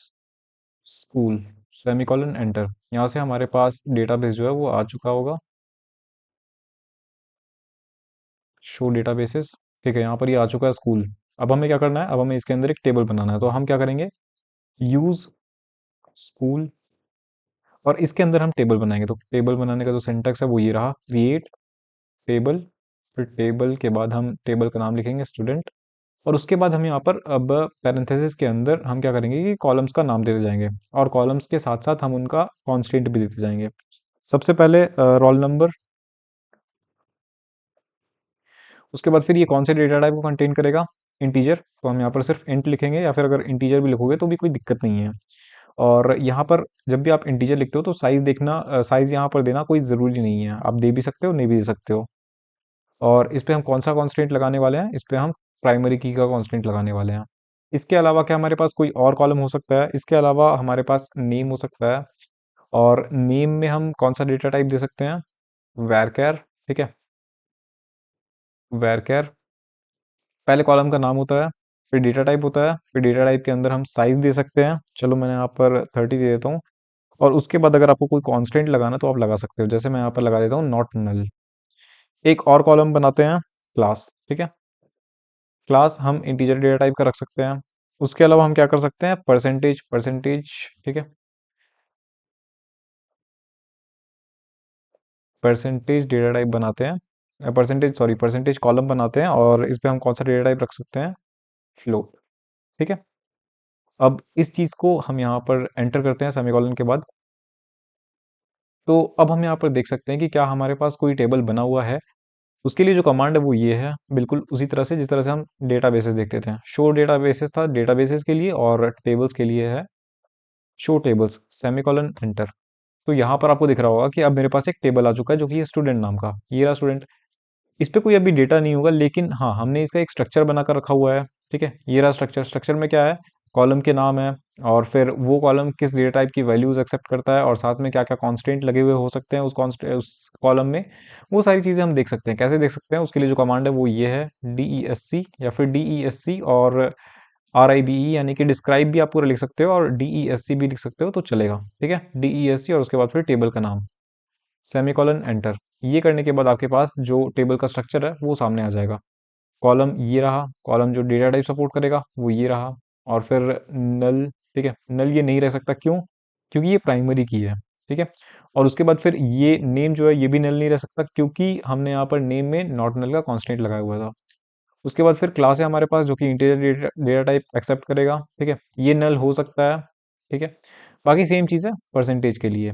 school semicolon enter, यहाँ से हमारे पास डेटाबेस जो है वो आ चुका होगा। शो डेटाबेसेस, ठीक है, यहाँ पर ये आ चुका है स्कूल। अब हमें क्या करना है, अब हमें इसके अंदर एक टेबल बनाना है। तो हम क्या करेंगे, यूज स्कूल, और इसके अंदर हम टेबल बनाएंगे। तो टेबल बनाने का जो सिंटैक्स है वो ये रहा, क्रिएट टेबल, फिर टेबल के बाद हम टेबल का नाम लिखेंगे स्टूडेंट, और उसके बाद हम यहाँ पर अब पैरेंथेसिस के अंदर हम क्या करेंगे कि कॉलम्स का नाम देते जाएंगे, और कॉलम्स के साथ साथ हम उनका कांस्टेंट भी देते जाएंगे। सबसे पहले रोल नंबर, उसके बाद फिर ये कौन से डेटा टाइप को कंटेन करेगा, इंटीजर, तो हम यहाँ पर सिर्फ इंट लिखेंगे, या फिर अगर इंटीजर भी लिखोगे तो भी कोई दिक्कत नहीं है। और यहाँ पर जब भी आप इंटीजर लिखते हो तो साइज देखना, साइज यहाँ पर देना कोई ज़रूरी नहीं है, आप दे भी सकते हो, नहीं भी दे सकते हो। और इस पे हम कौन सा कांस्टेंट लगाने वाले हैं, इस पे हम प्राइमरी की का कांस्टेंट लगाने वाले हैं। इसके अलावा क्या हमारे पास कोई और कॉलम हो सकता है, इसके अलावा हमारे पास नेम हो सकता है, और नेम में हम कौन सा डेटा टाइप दे सकते हैं, वैरचर, ठीक है, वैरचर। पहले कॉलम का नाम होता है, फिर डेटा टाइप होता है, फिर डेटा टाइप के अंदर हम साइज दे सकते हैं, चलो मैंने यहाँ पर 30 दे देता हूँ। और उसके बाद अगर आपको कोई कांस्टेंट लगाना तो आप लगा सकते हो, जैसे मैं यहाँ पर लगा देता हूँ नॉट नल। एक और कॉलम बनाते हैं, क्लास, ठीक है, क्लास हम इंटीजर डेटा टाइप का रख सकते हैं। उसके अलावा हम क्या कर सकते हैं, परसेंटेज, परसेंटेज, ठीक है, परसेंटेज डेटा टाइप बनाते हैं, परसेंटेज सॉरी परसेंटेज कॉलम बनाते हैं, और इस पे हम कौन सा डेटा टाइप रख सकते हैं, फ्लोट, ठीक है। अब इस चीज़ को हम यहाँ पर एंटर करते हैं सेमीकोलन के बाद। तो अब हम यहाँ पर देख सकते हैं कि क्या हमारे पास कोई टेबल बना हुआ है। उसके लिए जो कमांड है वो ये है, बिल्कुल उसी तरह से जिस तरह से हम डेटाबेसेस देखते थे। शो डेटाबेसेस था डेटाबेसेस के लिए, और टेबल्स के लिए है शो टेबल्स सेमीकोलन एंटर। तो यहाँ पर आपको दिख रहा होगा कि अब मेरे पास एक टेबल आ चुका है जो कि है स्टूडेंट नाम का, ये रहा स्टूडेंट। इस पे कोई अभी डेटा नहीं होगा, लेकिन हाँ हमने इसका एक स्ट्रक्चर बनाकर रखा हुआ है, ठीक है, ये रहा स्ट्रक्चर। स्ट्रक्चर में क्या है, कॉलम के नाम है, और फिर वो कॉलम किस डेटा टाइप की वैल्यूज एक्सेप्ट करता है, और साथ में क्या क्या कांस्टेंट लगे हुए हो सकते हैं उस कॉलम में, वो सारी चीज़ें हम देख सकते हैं। कैसे देख सकते हैं, उसके लिए जो कमांड है वो ये है, DESC, या फिर DESC और RIBE, यानी कि डिस्क्राइब भी आप पूरा लिख सकते हो और DESC भी लिख सकते हो तो चलेगा, ठीक है, DESC, और उसके बाद फिर टेबल का नाम, सेमीकोलन एंटर। ये करने के बाद आपके पास जो टेबल का स्ट्रक्चर है वो सामने आ जाएगा। कॉलम ये रहा, कॉलम जो डेटा टाइप सपोर्ट करेगा वो ये रहा, और फिर नल, ठीक है, नल ये नहीं रह सकता, क्यों, क्योंकि ये प्राइमरी की है, ठीक है। और उसके बाद फिर ये नेम जो है ये भी नल नहीं रह सकता, क्योंकि हमने यहाँ पर नेम में नॉट नल का कांस्टेंट लगाया हुआ था। उसके बाद फिर क्लास है हमारे पास जो कि integer data data type accept करेगा, ठीक है, ये नल हो सकता है, ठीक है। बाकी सेम चीज़ है परसेंटेज के लिए।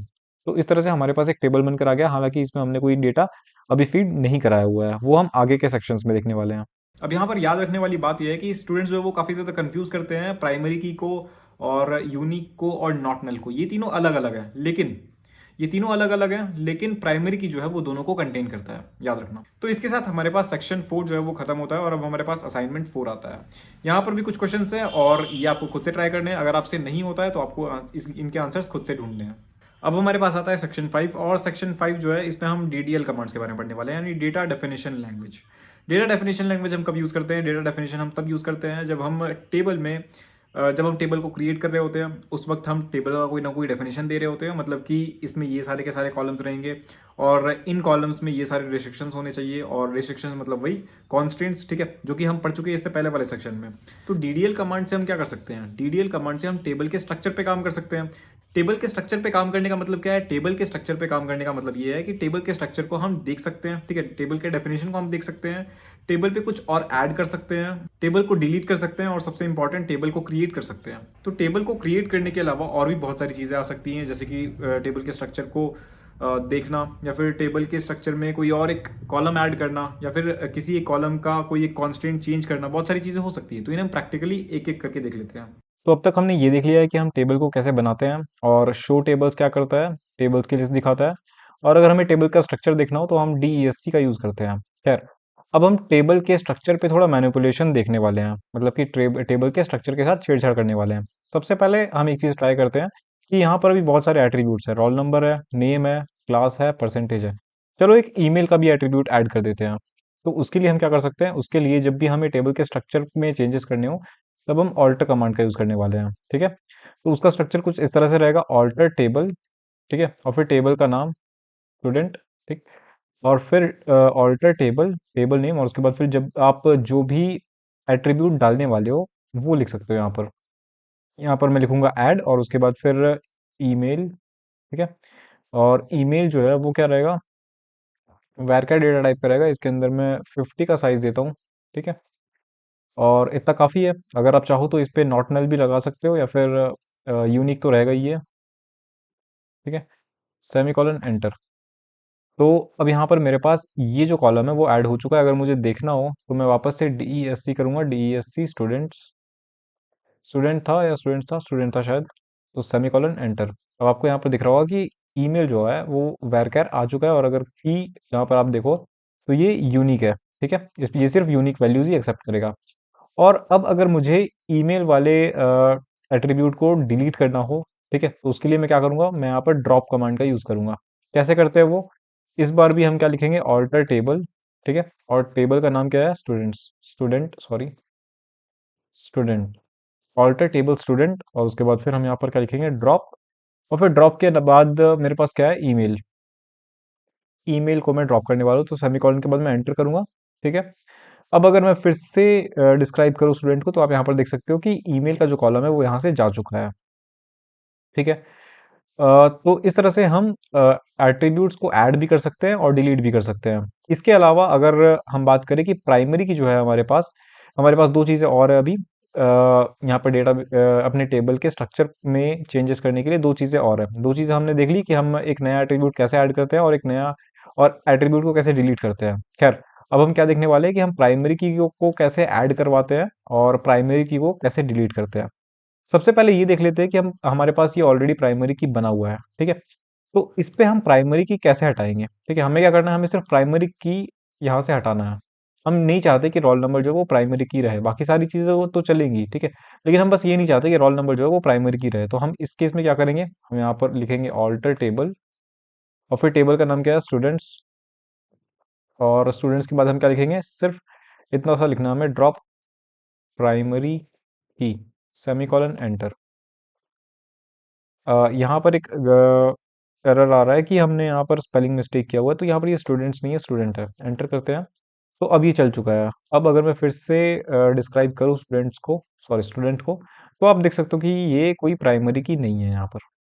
तो इस तरह से हमारे पास एक टेबल बनकर आ गया, हालांकि इसमें हमने कोई डेटा अभी फीड नहीं कराया हुआ है, वो हम आगे के सेक्शंस में देखने वाले हैं। अब यहाँ पर याद रखने वाली बात यह है कि स्टूडेंट्स जो है वो काफ़ी ज़्यादा कंफ्यूज करते हैं प्राइमरी की को और यूनिक को और नॉट नल को। ये तीनों अलग अलग है, लेकिन ये तीनों अलग अलग हैं, लेकिन प्राइमरी की जो है वो दोनों को कंटेन करता है, याद रखना। तो इसके साथ हमारे पास सेक्शन 4 जो है वो खत्म होता है और अब हमारे पास असाइनमेंट 4 आता है। यहाँ पर भी कुछ क्वेश्चंस हैं और ये आपको खुद से ट्राई करने हैं। अगर आपसे नहीं होता है तो आपको इनके आंसर्स खुद से ढूंढने हैं। अब हमारे पास आता है सेक्शन 5 और सेक्शन 5 जो है इसमें हम डीडीएल कमांड्स के बारे में पढ़ने वाले हैं, यानी data definition language. Data definition language हम कब यूज़ करते हैं? डेटा डेफिनेशन हम तब यूज़ करते हैं जब हम टेबल में जब हम टेबल को क्रिएट कर रहे होते हैं, उस वक्त हम टेबल का कोई ना कोई डेफिनेशन दे रहे होते हैं, मतलब कि इसमें ये सारे के सारे कॉलम्स रहेंगे और इन कॉलम्स में ये सारे रिस्ट्रिक्शंस होने चाहिए, और रिस्ट्रिक्शंस मतलब वही कॉन्स्टेंट्स, ठीक है, जो कि हम पढ़ चुके हैं इससे पहले वाले सेक्शन में। तो डीडीएल कमांड से हम क्या कर सकते हैं? डीडीएल कमांड से हम टेबल के स्ट्रक्चर पे काम कर सकते हैं। टेबल के स्ट्रक्चर पे काम करने का मतलब क्या है? टेबल के स्ट्रक्चर पे काम करने का मतलब ये है कि टेबल के स्ट्रक्चर को हम देख सकते हैं, ठीक है, टेबल के डेफिनेशन को हम देख सकते हैं, टेबल पे कुछ और ऐड कर सकते हैं, टेबल को डिलीट कर सकते हैं और सबसे इंपॉर्टेंट टेबल को क्रिएट कर सकते हैं। तो टेबल को क्रिएट करने के अलावा और भी बहुत सारी चीज़ें आ सकती हैं, जैसे कि टेबल के स्ट्रक्चर को देखना, या फिर टेबल के स्ट्रक्चर में कोई और एक कॉलम ऐड करना, या फिर किसी एक कॉलम का कोई एक कॉन्स्टेंट चेंज करना। बहुत सारी चीज़ें हो सकती है, तो इन्हें हम प्रैक्टिकली एक एक करके देख लेते हैं। तो अब तक हमने ये देख लिया है कि हम टेबल को कैसे बनाते हैं, और शो टेबल्स क्या करता है, टेबल्स की लिस्ट दिखाता है। और अगर हमें टेबल का स्ट्रक्चर देखना हो तो हम डीईएससी का यूज़ करते हैं। खैर, अब हम टेबल के स्ट्रक्चर पे थोड़ा मैनिपुलेशन देखने वाले हैं, मतलब कि टेबल के स्ट्रक्चर के साथ छेड़छाड़ करने वाले हैं। सबसे पहले हम एक चीज़ ट्राई करते हैं कि यहाँ पर भी बहुत सारे एट्रीब्यूट्स हैं, रोल नंबर है, नेम है, क्लास है, परसेंटेज है। चलो एक ईमेल का भी एट्रीब्यूट ऐड कर देते हैं। तो उसके लिए हम क्या कर सकते हैं, उसके लिए जब भी हमें टेबल के स्ट्रक्चर में चेंजेस करने हो, तब हम ऑल्टर कमांड का यूज़ करने वाले हैं, ठीक है। तो उसका स्ट्रक्चर कुछ इस तरह से रहेगा, ऑल्टर टेबल, ठीक है, और फिर टेबल का नाम स्टूडेंट, ठीक, और फिर ऑल्टर टेबल, टेबल नेम, और उसके बाद फिर जब आप जो भी एट्रीब्यूट डालने वाले हो वो लिख सकते हो यहाँ पर। यहाँ पर मैं लिखूंगा ऐड, और उसके बाद फिर ईमेल, ठीक है। और ईमेल जो है वो क्या रहेगा, वैरकर डेटा टाइप का रहेगा। इसके अंदर मैं 50 का साइज देता हूँ, ठीक है। और इतना काफ़ी है। अगर आप चाहो तो इस पे नॉट नल भी लगा सकते हो, या फिर यूनिक तो रहेगा ही है, ठीक है। Semi colon enter. तो अब यहाँ पर मेरे पास ये जो कॉलम है वो ऐड हो चुका है। अगर मुझे देखना हो तो मैं वापस से डी ई एस सी करूँगा, D E S C students, student था या स्टूडेंट था शायद। तो सेमी कॉलन एंटर। अब आपको यहाँ पर दिख रहा होगा कि ईमेल जो है वो वैरकर आ चुका है, और अगर की यहाँ पर आप देखो तो ये यूनिक है, ठीक है। ये सिर्फ यूनिक वैल्यूज ही एक्सेप्ट करेगा। और अब अगर मुझे ईमेल वाले एट्रीब्यूट को डिलीट करना हो, ठीक है, तो उसके लिए मैं क्या करूँगा, मैं यहाँ पर ड्रॉप कमांड का यूज़ करूँगा। कैसे करते हैं वो, इस बार भी हम क्या लिखेंगे, ऑल्टर टेबल, ठीक है, और टेबल का नाम क्या है, स्टूडेंट, ऑल्टर टेबल स्टूडेंट, और उसके बाद फिर हम यहाँ पर क्या लिखेंगे, ड्रॉप। और फिर ड्रॉप के बाद मेरे पास क्या है, ईमेल। ईमेल को मैं ड्रॉप करने वाला हूँ, तो सेमीकोलन के बाद मैं एंटर करूँगा, ठीक है। अब अगर मैं फिर से डिस्क्राइब करूँ स्टूडेंट को, तो आप यहाँ पर देख सकते हो कि ईमेल का जो कॉलम है वो यहाँ से जा चुका है, ठीक है। तो इस तरह से हम एट्रीब्यूट्स को ऐड भी कर सकते हैं और डिलीट भी कर सकते हैं। इसके अलावा अगर हम बात करें कि प्राइमरी की जो है हमारे पास दो चीज़ें और है अभी। यहाँ पर डेटा अपने टेबल के स्ट्रक्चर में चेंजेस करने के लिए दो चीज़ें और है। दो चीज़ें हमने देख ली कि हम एक नया एट्रीब्यूट कैसे ऐड करते हैं, और एक नया और एट्रीब्यूट को कैसे डिलीट करते हैं। खैर, अब हम क्या देखने वाले हैं कि हम प्राइमरी की को कैसे ऐड करवाते हैं और प्राइमरी की को कैसे डिलीट करते हैं। सबसे पहले ये देख लेते हैं कि हम हमारे पास ये ऑलरेडी प्राइमरी की बना हुआ है, ठीक है। तो इस पे हम प्राइमरी की कैसे हटाएंगे, ठीक है। हमें क्या करना है, हमें सिर्फ प्राइमरी की यहाँ से हटाना है। हम नहीं चाहते कि रोल नंबर जो है वो प्राइमरी की रहे, बाकी सारी चीज़ें वो तो चलेंगी, ठीक है। लेकिन हम बस ये नहीं चाहते कि रोल नंबर जो है वो प्राइमरी की रहे। तो हम इस केस में क्या करेंगे, हम यहाँ पर लिखेंगे ऑल्टर टेबल, और फिर टेबल का नाम क्या है, स्टूडेंट्स, और स्टूडेंट्स के बाद हम क्या लिखेंगे, सिर्फ इतना सा लिखना है हमें, ड्रॉप प्राइमरी की, सेमीकोलन एंटर। यहाँ पर एक एरर आ रहा है कि हमने यहाँ पर स्पेलिंग मिस्टेक किया हुआ है, तो यहाँ पर ये स्टूडेंट्स नहीं है, स्टूडेंट है। एंटर करते हैं, तो अब ये चल चुका है। अब अगर मैं फिर से डिस्क्राइब करूँ स्टूडेंट को, तो आप देख सकते हो कि ये कोई प्राइमरी की नहीं है यहाँ पर,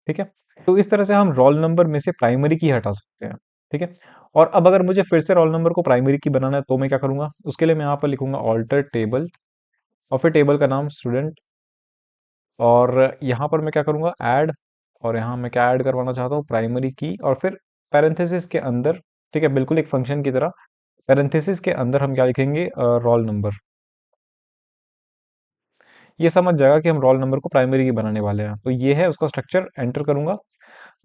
ठीक है? तो इस तरह से हम रोल नंबर में से प्राइमरी की हटा सकते हैं, ठीक है? और अब अगर मुझे फिर से रोल नंबर को प्राइमरी की बनाना है तो मैं क्या करूँगा? उसके लिए मैं यहाँ पर लिखूँगा ऑल्टर टेबल और फिर टेबल का नाम स्टूडेंट और यहाँ पर मैं क्या करूँगा? ऐड और यहाँ मैं क्या ऐड करवाना चाहता हूँ? प्राइमरी की और फिर पैरेंथेसिस के अंदर, ठीक है? बिल्कुल एक फंक्शन की तरह पैरेंथेसिस के अंदर हम क्या लिखेंगे? Roll number. ये समझ जाएगा कि हम रोल नंबर को प्राइमरी की बनाने वाले हैं। तो ये है उसका स्ट्रक्चर, एंटर करूँगा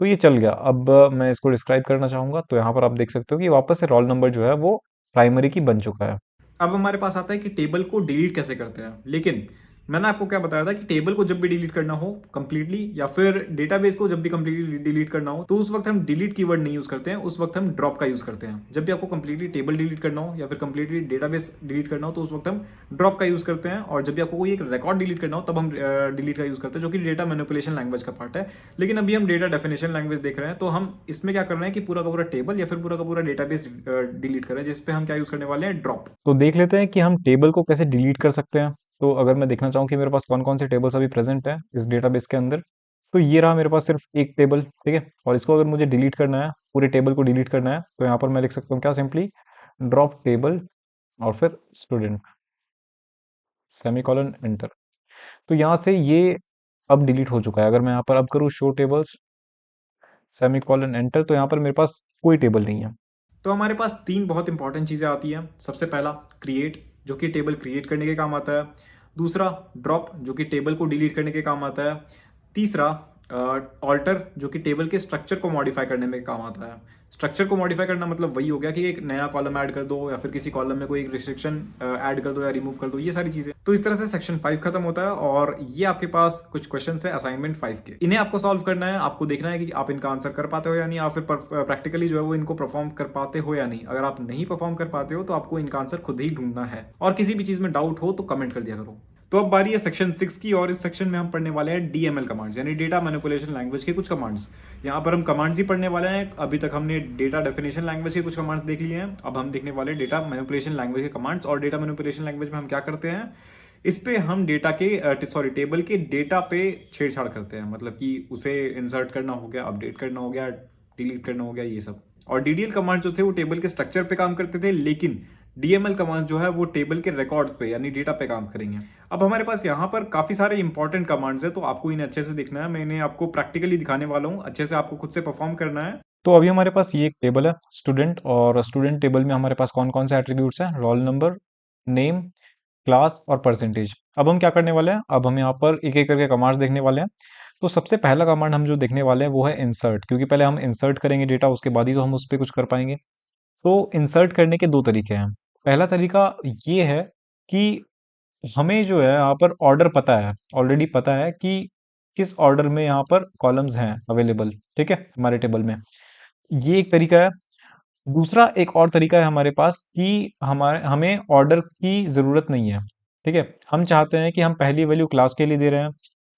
तो ये चल गया। अब मैं इसको डिस्क्राइब करना चाहूँगा तो यहाँ पर आप देख सकते हो कि वापस से रोल नंबर जो है वो प्राइमरी की बन चुका है। अब हमारे पास आता है कि टेबल को डिलीट कैसे करते हैं, लेकिन मैंने आपको क्या बताया था कि टेबल को जब भी डिलीट करना हो कंप्लीटली, या फिर डेटाबेस को जब भी कंप्लीटली डिलीट करना हो, तो उस वक्त हम डिलीट कीवर्ड नहीं यूज करते हैं, उस वक्त हम ड्रॉप का यूज करते हैं। जब भी आपको कंप्लीटली टेबल डिलीट करना हो या फिर कंप्लीटली डेटाबेस डिलीट करना हो तो उस वक्त हम ड्रॉप का यूज करते हैं। और जब भी आपको कोई एक रिकॉर्ड डिलीट करना हो तब हम डिलीट का यूज करते हैं, जो कि डेटा मैनिपुलेशन लैंग्वेज का पार्ट है। लेकिन अभी हम डेटा डेफिनेशन लैंग्वेज देख रहे हैं, तो हम इसमें क्या कर रहे हैं कि पूरा का पूरा टेबल या फिर पूरा का पूरा डेटाबेस डिलीट कर रहे हैं, जिसपे हम क्या यूज करने वाले हैं? ड्रॉप। तो देख लेते हैं कि हम टेबल को कैसे डिलीट कर सकते हैं। तो अगर मैं देखना चाहूँ कि मेरे पास कौन-कौन से टेबल्स अभी प्रेज़ेंट हैं इस डेटाबेस के अंदर, तो ये रहा मेरे पास सिर्फ़ एक टेबल, ठीक है? और इसको अगर मुझे डिलीट करना है, पूरे टेबल को डिलीट करना है, तो यहाँ पर मैं लिख सकता हूँ क्या सिंपली ड्रॉप टेबल और फिर स्टूडेंट, सेमीकोलन एंटर। तो यहाँ से ये अब डिलीट हो चुका है। अगर मैं यहाँ पर अब करूँ शो टेबल्स, सेमीकोलन एंटर तो यहाँ पर मेरे पास कोई टेबल नहीं है। तो हमारे पास तीन बहुत इंपॉर्टेंट चीज़ें आती हैं। सबसे पहला क्रिएट, जो कि टेबल क्रिएट करने के काम आता है। दूसरा ड्रॉप, जो कि टेबल को डिलीट करने के काम आता है। तीसरा ऑल्टर, जो कि टेबल के स्ट्रक्चर को मॉडिफाई करने में काम आता है। स्ट्रक्चर को मॉडिफाई करना मतलब वही हो गया कि एक नया कॉलम ऐड कर दो या फिर किसी कॉलम में कोई एक रिस्ट्रिक्शन ऐड कर दो या रिमूव कर दो, ये सारी चीजें। तो इस तरह से सेक्शन 5 खत्म होता है और ये आपके पास कुछ क्वेश्चन है असाइनमेंट 5 के। इन्हें आपको सॉल्व करना है, आपको देखना है कि आप इनका आंसर कर पाते हो या नहीं, या फिर प्रैक्टिकली जो है वो इनको परफॉर्म कर पाते हो या नहीं। अगर आप नहीं परफॉर्म कर पाते हो तो आपको इनका आंसर खुद ही ढूंढना है, और किसी भी चीज में डाउट हो तो कमेंट कर दिया करो। तो अब बारी है सेक्शन 6 की, और इस सेक्शन में हम पढ़ने वाले हैं डीएमएल कमांड्स, यानी डेटा मैनिपुलेशन लैंग्वेज के कुछ कमांड्स। यहाँ पर हम कमांड्स ही पढ़ने वाले हैं। अभी तक हमने डेटा डेफिनेशन लैंग्वेज के कुछ कमांड्स देख लिए हैं, अब हम देखने वाले हैं डेटा मैनिपुलेशन लैंग्वेज के कमांड्स। और डेटा मैनिपुलेशन लैंग्वेज में हम क्या करते हैं, इस पे हम डेटा के सॉरी टेबल के डेटा पे छेड़छाड़ करते हैं। मतलब कि उसे इंसर्ट करना हो गया, अपडेट करना हो गया, डिलीट करना हो गया, ये सब। और डीडीएल कमांड जो थे वो टेबल के स्ट्रक्चर पे काम करते थे, लेकिन डीएमएल कमांड जो है वो टेबल के रिकॉर्ड्स पे यानी डेटा पे काम करेंगे। अब हमारे पास यहाँ पर काफी सारे इंपॉर्टेंट कमांड्स है, तो आपको इन्हें अच्छे से देखना है। मैं इन्हें आपको प्रैक्टिकली दिखाने वाला हूँ, अच्छे से आपको खुद से परफॉर्म करना है। तो अभी हमारे पास ये एक टेबल है स्टूडेंट और स्टूडेंट टेबल में हमारे पास कौन-कौन से एट्रीब्यूट्स हैं रोल नंबर, नेम, क्लास और परसेंटेज। अब हम क्या करने वाले हैं, अब हम यहाँ पर एक-एक करके कमांड्स देखने वाले हैं। तो सबसे पहला कमांड हम जो देखने वाले हैं वो है इंसर्ट, क्योंकि पहले हम इंसर्ट करेंगे डेटा उसके बाद ही तो हम उस पे कुछ कर पाएंगे। तो इंसर्ट करने के दो तरीके हैं। पहला तरीका ये है कि हमें जो है यहाँ पर ऑर्डर पता है, ऑलरेडी पता है कि किस ऑर्डर में यहाँ पर कॉलम्स हैं अवेलेबल, ठीक है, हमारे टेबल में। ये एक तरीका है। दूसरा एक और तरीका है हमारे पास कि हमारे हमें ऑर्डर की ज़रूरत नहीं है, ठीक है? हम चाहते हैं कि हम पहली वैल्यू क्लास के लिए दे रहे हैं,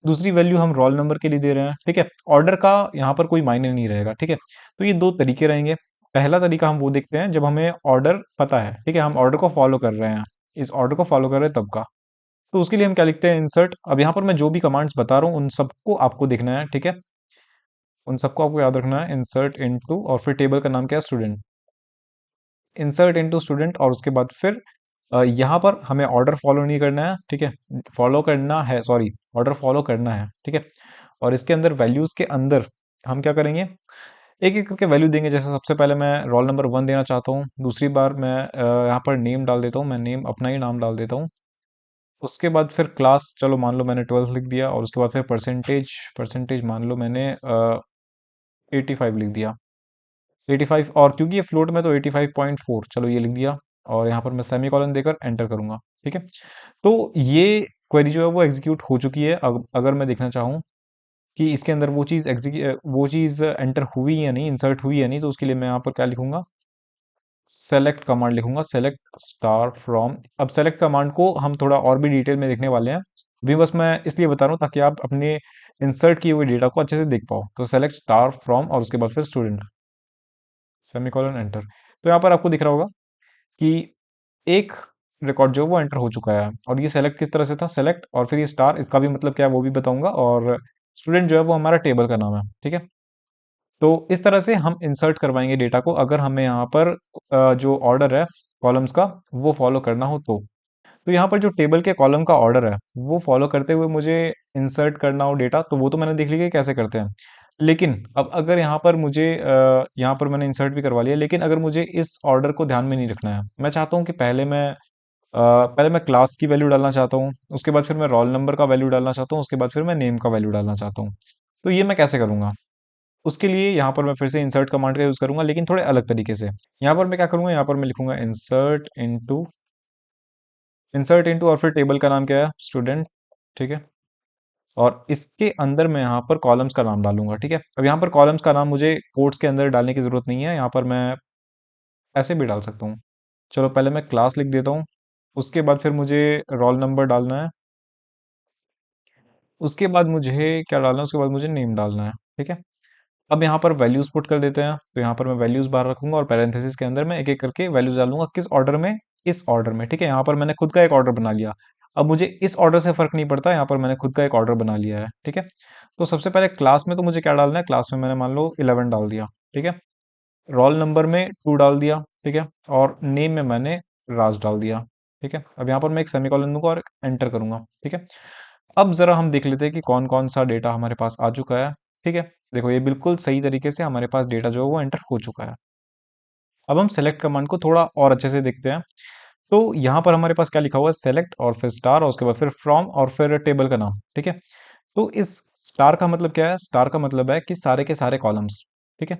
दूसरी वैल्यू हम रोल नंबर के लिए दे रहे हैं, ठीक है? ऑर्डर का यहाँ पर कोई मायने नहीं रहेगा, ठीक है? तो ये 2 तरीके रहेंगे। पहला तरीका हम वो देखते हैं जब हमें ऑर्डर पता है, ठीक है? हम ऑर्डर को फ़ॉलो कर रहे हैं, इस ऑर्डर को फ़ॉलो कर रहे हैं तब का। तो उसके लिए हम क्या लिखते हैं इंसर्ट। अब यहाँ पर मैं जो भी कमांड्स बता रहा हूँ उन सबको आपको देखना है, ठीक है? उन सबको आपको याद रखना है, इंसर्ट इनटू और फिर टेबल का नाम क्या है? स्टूडेंट। इंसर्ट इनटू स्टूडेंट और उसके बाद फिर यहाँ पर हमें ऑर्डर फॉलो नहीं करना है, ठीक है? फॉलो करना है, सॉरी, ऑर्डर फॉलो करना है, ठीक है? और इसके अंदर वैल्यूज़ के अंदर हम क्या करेंगे, एक-एक करके वैल्यू देंगे। जैसे सबसे पहले मैं रोल नंबर 1 देना चाहता हूँ, दूसरी बार मैं यहाँ पर नेम डाल देता हूँ, मैं नेम अपना ही नाम डाल देता हूँ। उसके बाद फिर क्लास चलो मान लो मैंने 12 लिख दिया और उसके बाद फिर परसेंटेज, परसेंटेज मान लो मैंने 85 लिख दिया। 85 और क्योंकि ये फ्लोट में तो 85.4 चलो ये लिख दिया और यहाँ पर मैं सेमीकोलन देकर एंटर करूंगा, ठीक है? तो ये क्वेरी जो है वो एग्जीक्यूट हो चुकी है। अगर मैं देखना चाहूँ कि इसके अंदर वो चीज़ एंटर हुई या नहीं, इंसर्ट हुई या नहीं, तो उसके लिए मैं यहाँ पर क्या लिखूंगा, सेलेक्ट कमांड लिखूंगा, सेलेक्ट स्टार फ्रॉम। अब सेलेक्ट कमांड को हम थोड़ा और भी डिटेल में देखने वाले हैं, अभी बस मैं इसलिए बता रहा हूँ ताकि आप अपने इंसर्ट किए हुए डेटा को अच्छे से देख पाओ। तो सेलेक्ट स्टार फ्रॉम और उसके बाद फिर स्टूडेंट, सेमीकोलन एंटर। तो यहाँ पर आपको दिख रहा होगा कि एक रिकॉर्ड जो है वो एंटर हो चुका है। और ये सेलेक्ट किस तरह से था, सेलेक्ट और फिर ये स्टार, इसका भी मतलब क्या है वो भी बताऊंगा। और स्टूडेंट जो है वो हमारा टेबल का नाम है, ठीक है। तो इस तरह से हम इंसर्ट करवाएंगे डेटा को, अगर हमें यहाँ पर जो ऑर्डर है कॉलम्स का वो फॉलो करना हो तो यहाँ पर जो टेबल के कॉलम का ऑर्डर है वो फॉलो करते हुए मुझे इंसर्ट करना हो डेटा, तो वो तो मैंने देख लिया कि कैसे करते हैं। लेकिन अब अगर यहाँ पर मुझे यहाँ पर मैंने इंसर्ट भी करवा लिया, लेकिन अगर मुझे इस ऑर्डर को ध्यान में नहीं रखना है, मैं चाहता हूँ कि पहले मैं क्लास की वैल्यू डालना चाहता हूँ, उसके बाद फिर मैं रोल नंबर का वैल्यू डालना चाहता हूँ, उसके बाद फिर मैं नेम का वैल्यू डालना चाहता हूँ। तो ये मैं कैसे करूँगा? उसके लिए यहाँ पर मैं फिर से इंसर्ट कमांड का यूज़ करूँगा, लेकिन थोड़े अलग तरीके से। यहाँ पर मैं क्या करूँगा, यहाँ पर मैं लिखूँगा इंसर्ट इनटू और फिर टेबल का नाम क्या है? स्टूडेंट, ठीक है। और इसके अंदर मैं यहाँ पर कॉलम्स का नाम डालूँगा, ठीक है। अब यहाँ पर कॉलम्स का नाम मुझे कोट्स के अंदर डालने की ज़रूरत नहीं है, यहाँ पर मैं ऐसे भी डाल सकता हूँ। चलो पहले मैं क्लास लिख देता हूँ, उसके बाद फिर मुझे रोल नंबर डालना है, उसके बाद मुझे क्या डालना है, उसके बाद मुझे नेम डालना है, ठीक है। अब यहाँ पर वैल्यूज पुट कर देते हैं, तो यहाँ पर मैं वैल्यूज बाहर रखूंगा और पैरेंथेसिस के अंदर मैं एक एक करके वैल्यूज डालूंगा, किस ऑर्डर में? इस ऑर्डर में, ठीक है। यहाँ पर मैंने खुद का एक ऑर्डर बना लिया। अब मुझे इस ऑर्डर से फर्क नहीं पड़ता, यहाँ पर मैंने खुद का एक ऑर्डर बना लिया है, ठीक है। तो सबसे पहले क्लास में तो मुझे क्या डालना है, क्लास में मैंने मान लो 11 डाल दिया, ठीक है। रोल नंबर में 2 डाल दिया, ठीक है। और नेम में मैंने राज डाल दिया, ठीक है। अब यहाँ पर मैं एक सेमीकोलन दूंगा और एंटर करूंगा, ठीक है। अब जरा हम देख लेते हैं कि कौन कौन सा डेटा हमारे पास आ चुका है, ठीक है। देखो ये बिल्कुल सही तरीके से हमारे पास डेटा जो है वो एंटर हो चुका है। अब हम सेलेक्ट कमांड को थोड़ा और अच्छे से देखते हैं। तो यहाँ पर हमारे पास क्या लिखा हुआ है, सेलेक्ट और फिर स्टार और उसके बाद फिर फ्रॉम और फिर टेबल का नाम, ठीक है। तो इस स्टार का मतलब क्या है? स्टार का मतलब है कि सारे के सारे कॉलम्स, ठीक है।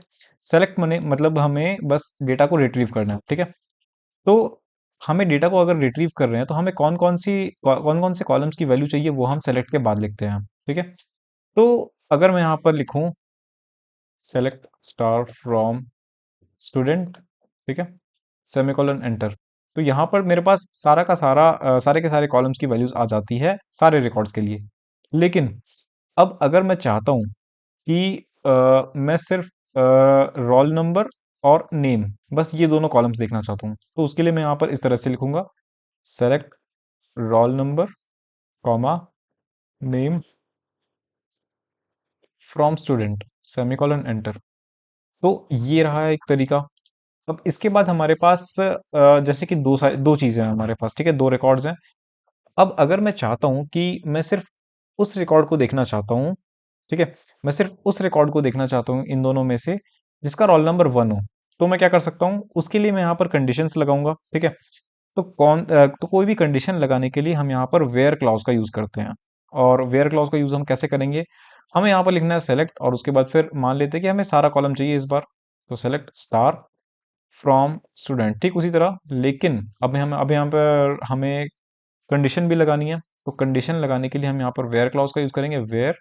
सेलेक्ट मने मतलब हमें बस डेटा को रिट्रीव करना है, ठीक है। तो हमें डेटा को अगर रिट्रीव कर रहे हैं तो हमें कौन कौन से कॉलम्स की वैल्यू चाहिए वो हम सेलेक्ट के बाद लिखते हैं, ठीक है। तो अगर मैं यहाँ पर लिखूं सेलेक्ट स्टार फ्रॉम स्टूडेंट, ठीक है, सेमीकोलन एंटर, तो यहाँ पर मेरे पास सारा का सारा सारे के सारे कॉलम्स की वैल्यूज आ जाती है सारे रिकॉर्ड्स के लिए। लेकिन अब अगर मैं चाहता हूँ कि मैं सिर्फ रोल नंबर और नेम, बस ये दोनों कॉलम्स देखना चाहता हूँ, तो उसके लिए मैं यहाँ पर इस तरह से लिखूंगा, select roll number comma name from student, semicolon enter. तो ये रहा एक तरीका। अब इसके बाद हमारे पास जैसे कि दो चीजें हैं हमारे पास, ठीक है, दो रिकॉर्ड्स हैं। अब अगर मैं चाहता हूं कि मैं सिर्फ उस रिकॉर्ड को देखना चाहता हूं, ठीक है, मैं सिर्फ उस रिकॉर्ड को देखना चाहता हूं इन दोनों में से जिसका रोल नंबर 1 हो, तो मैं क्या कर सकता हूं, उसके लिए मैं यहाँ पर कंडीशंस लगाऊंगा, ठीक है। तो कोई भी कंडीशन लगाने के लिए हम यहाँ पर वेयर क्लॉज का यूज करते हैं। और वेयर क्लॉज का यूज हम कैसे करेंगे, हमें यहाँ पर लिखना है सेलेक्ट और उसके बाद फिर मान लेते हैं कि हमें सारा कॉलम चाहिए इस बार, तो सेलेक्ट स्टार फ्रॉम स्टूडेंट, ठीक उसी तरह। लेकिन अब यहाँ पर हमें कंडीशन भी लगानी है, तो कंडीशन लगाने के लिए हम यहाँ पर वेयर क्लॉज का यूज करेंगे, where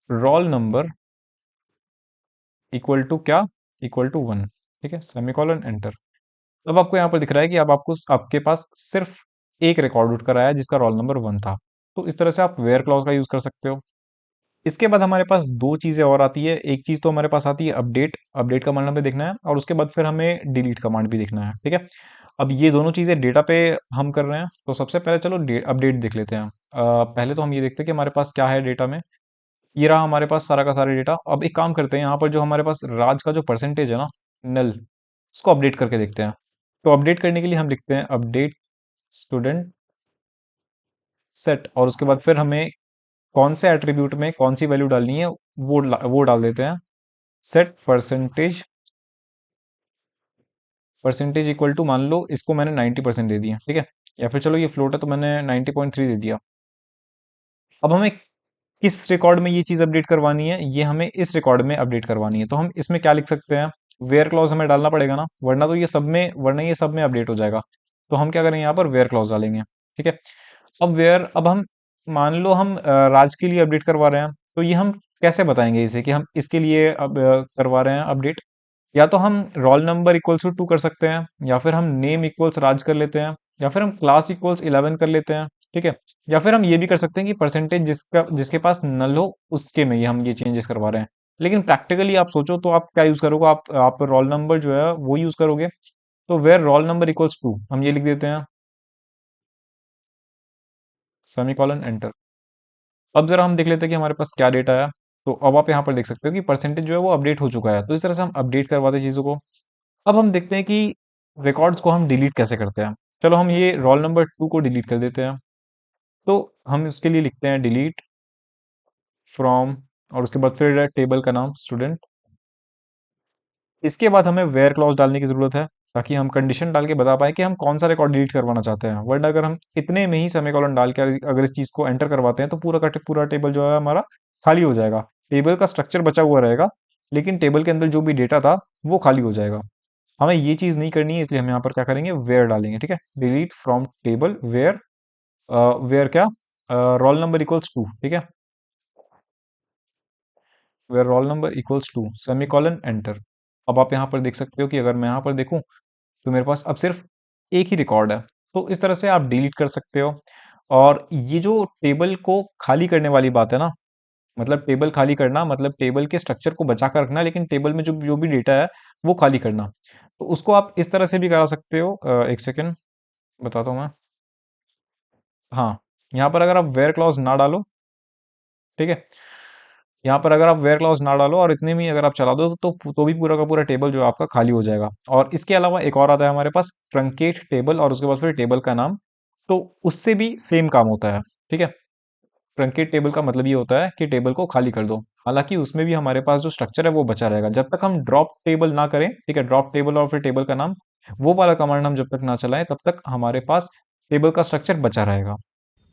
roll number equal to क्या, इक्वल टू 1, ठीक है, सेमीकोलन एंटर। अब आपको यहाँ पर दिख रहा है कि अब आपके पास सिर्फ एक रिकॉर्ड उठ कर आया है जिसका रोल नंबर 1 था। तो इस तरह से आप वेयर क्लॉज का यूज कर सकते हो। इसके बाद हमारे पास दो चीजें और आती है, एक चीज तो हमारे पास आती है अपडेट, अपडेट कमांड हमें देखना है, और उसके बाद फिर हमें डिलीट कमांड भी देखना है, ठीक है। अब ये दोनों चीजें डेटा पे हम कर रहे हैं, तो सबसे पहले चलो अपडेट देख लेते हैं। पहले तो हम ये देखते हैं कि हमारे पास क्या है डेटा में। ये रहा हमारे पास सारा का सारा डेटा। अब एक काम करते हैं, यहाँ पर जो हमारे पास राज का जो परसेंटेज है ना, नल, उसको अपडेट करके देखते हैं। तो अपडेट करने के लिए हम लिखते हैं अपडेट स्टूडेंट सेट, और उसके बाद फिर हमें कौन से एट्रीब्यूट में कौन सी वैल्यू डालनी है वो डाल देते हैं, set percentage, percentage equal to मान लो इसको मैंने 90% दे दिया, ठीक है। या फिर चलो ये फ्लोट है तो मैंने 90.3 दे दिया। अब हमें किस रिकॉर्ड में ये चीज अपडेट करवानी है, ये हमें इस रिकॉर्ड में अपडेट करवानी है, तो हम इसमें क्या लिख सकते हैं, वेयर क्लॉज हमें डालना पड़ेगा ना, वरना ये सब में अपडेट हो जाएगा। तो हम क्या करेंगे, यहाँ पर वेयर क्लॉज डालेंगे, ठीक है। अब हम मान लो हम राज के लिए अपडेट करवा रहे हैं, तो ये हम कैसे बताएंगे इसे कि हम इसके लिए अब करवा रहे हैं अपडेट। या तो हम रोल नंबर इक्वल्स टू 2 कर सकते हैं, या फिर हम नेम इक्वल्स राज कर लेते हैं, या फिर हम क्लास इक्वल्स 11 कर लेते हैं, ठीक है। या फिर हम ये भी कर सकते हैं कि परसेंटेज जिसके पास नल हो उसके में हम ये चेंजेस करवा रहे हैं। लेकिन प्रैक्टिकली आप सोचो तो आप क्या यूज करोगे, आप रोल नंबर जो है वो यूज करोगे। तो where roll number equals to हम ये लिख देते हैं, सेमीकोलन एंटर। अब जरा हम देख लेते हैं कि हमारे पास क्या डेटा है। तो अब आप यहाँ पर देख सकते हो कि परसेंटेज जो है वो अपडेट हो चुका है। तो इस तरह से हम अपडेट करवाते हैं चीज़ों को। अब हम देखते हैं कि रिकॉर्ड्स को हम डिलीट कैसे करते हैं। चलो हम ये रोल नंबर 2 को डिलीट कर देते हैं। तो हम इसके लिए लिखते हैं डिलीट फ्रॉम, और उसके बाद फिर टेबल का नाम स्टूडेंट। इसके बाद हमें वेयर क्लॉज डालने की ज़रूरत है, ताकि हम कंडीशन डाल के बता पाएँ कि हम कौन सा रिकॉर्ड डिलीट करवाना चाहते हैं। वरना अगर हम इतने में ही सेमीकोलन डाल के अगर इस चीज़ को एंटर करवाते हैं, तो पूरा का पूरा टेबल जो है हमारा खाली हो जाएगा। टेबल का स्ट्रक्चर बचा हुआ रहेगा, लेकिन टेबल के अंदर जो भी डेटा था वो खाली हो जाएगा। हमें ये चीज़ नहीं करनी है, इसलिए हम यहाँ पर क्या करेंगे, वेयर डालेंगे। ठीक है, delete from table where, where क्या, रोल नंबर इक्वल्स टू। ठीक है, where roll number equals to semicolon enter. अब आप यहाँ पर देख सकते हो कि अगर मैं यहाँ पर देखूँ तो मेरे पास अब सिर्फ एक ही रिकॉर्ड है। तो इस तरह से आप डिलीट कर सकते हो। और ये जो टेबल को खाली करने वाली बात है ना, मतलब टेबल खाली करना मतलब टेबल के स्ट्रक्चर को बचा कर रखना, लेकिन टेबल में जो जो भी डेटा है वो खाली करना। तो उसको आप इस तरह से भी करा सकते हो। एक सेकेंड बताता हूँ मैं। हाँ, यहाँ पर अगर आप वेयर क्लॉज ना डालो, ठीक है, यहाँ पर अगर आप वेयर क्लॉज ना डालो और इतने में ही अगर आप चला दो, तो भी पूरा का पूरा टेबल जो है आपका खाली हो जाएगा। और इसके अलावा एक और आता है हमारे पास, ट्रंकेट टेबल, और उसके बाद फिर टेबल का नाम। तो उससे भी सेम काम होता है। ठीक है, ट्रंकेट टेबल का मतलब ये होता है कि टेबल को खाली कर दो। हालांकि उसमें भी हमारे पास जो स्ट्रक्चर है वो बचा रहेगा जब तक हम ड्रॉप टेबल ना करें। ठीक है, ड्रॉप टेबल और फिर टेबल का नाम, वो वाला कमांड हम जब तक ना चलाएं तब तक हमारे पास टेबल का स्ट्रक्चर बचा रहेगा।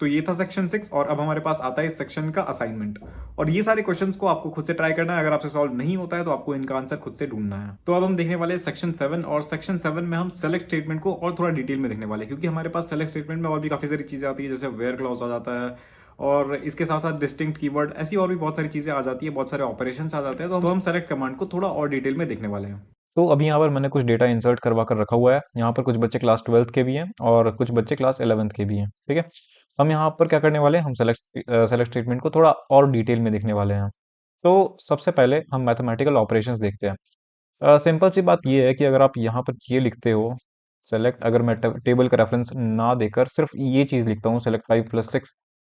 तो ये था सेक्शन 6, और अब हमारे पास आता है इस सेक्शन का असाइनमेंट। और ये सारे क्वेश्चंस को आपको खुद से ट्राई करना है। अगर आपसे सॉल्व नहीं होता है तो आपको इनका आंसर खुद से ढूंढना है। तो अब हम देखने वाले हैं सेक्शन 7, और सेक्शन 7 में हम सेलेक्ट स्टेटमेंट को और थोड़ा डिटेल में देखने वाले हैं, क्योंकि हमारे पास सेलेक्ट स्टेटमेंट में और भी काफी सारी चीजें आती है, जैसे वेयर क्लॉज आ जाता है, और इसके साथ साथ डिस्टिंक्ट कीवर्ड, ऐसी और भी बहुत सारी चीजें आ जाती है, बहुत सारे ऑपरेशन आ जाते हैं। तो हम सेलेक्ट कमांड को थोड़ा और डिटेल में देखने वाले हैं। तो अभी यहाँ पर मैंने कुछ डेटा इंसर्ट करवा कर रखा हुआ है। यहाँ पर कुछ बच्चे क्लास 12th के भी हैं और कुछ बच्चे क्लास 11th के भी हैं। ठीक है, हम यहाँ पर क्या करने वाले हैं, हम सेलेक्ट स्टेटमेंट को थोड़ा और डिटेल में देखने वाले हैं। तो सबसे पहले हम मैथमेटिकल ऑपरेशंस देखते हैं। सिंपल सी बात ये है कि अगर आप यहाँ पर ये लिखते हो सेलेक्ट, अगर मैं टेबल का रेफरेंस ना देकर सिर्फ ये चीज़ लिखता हूँ, सेलेक्ट 5 + 6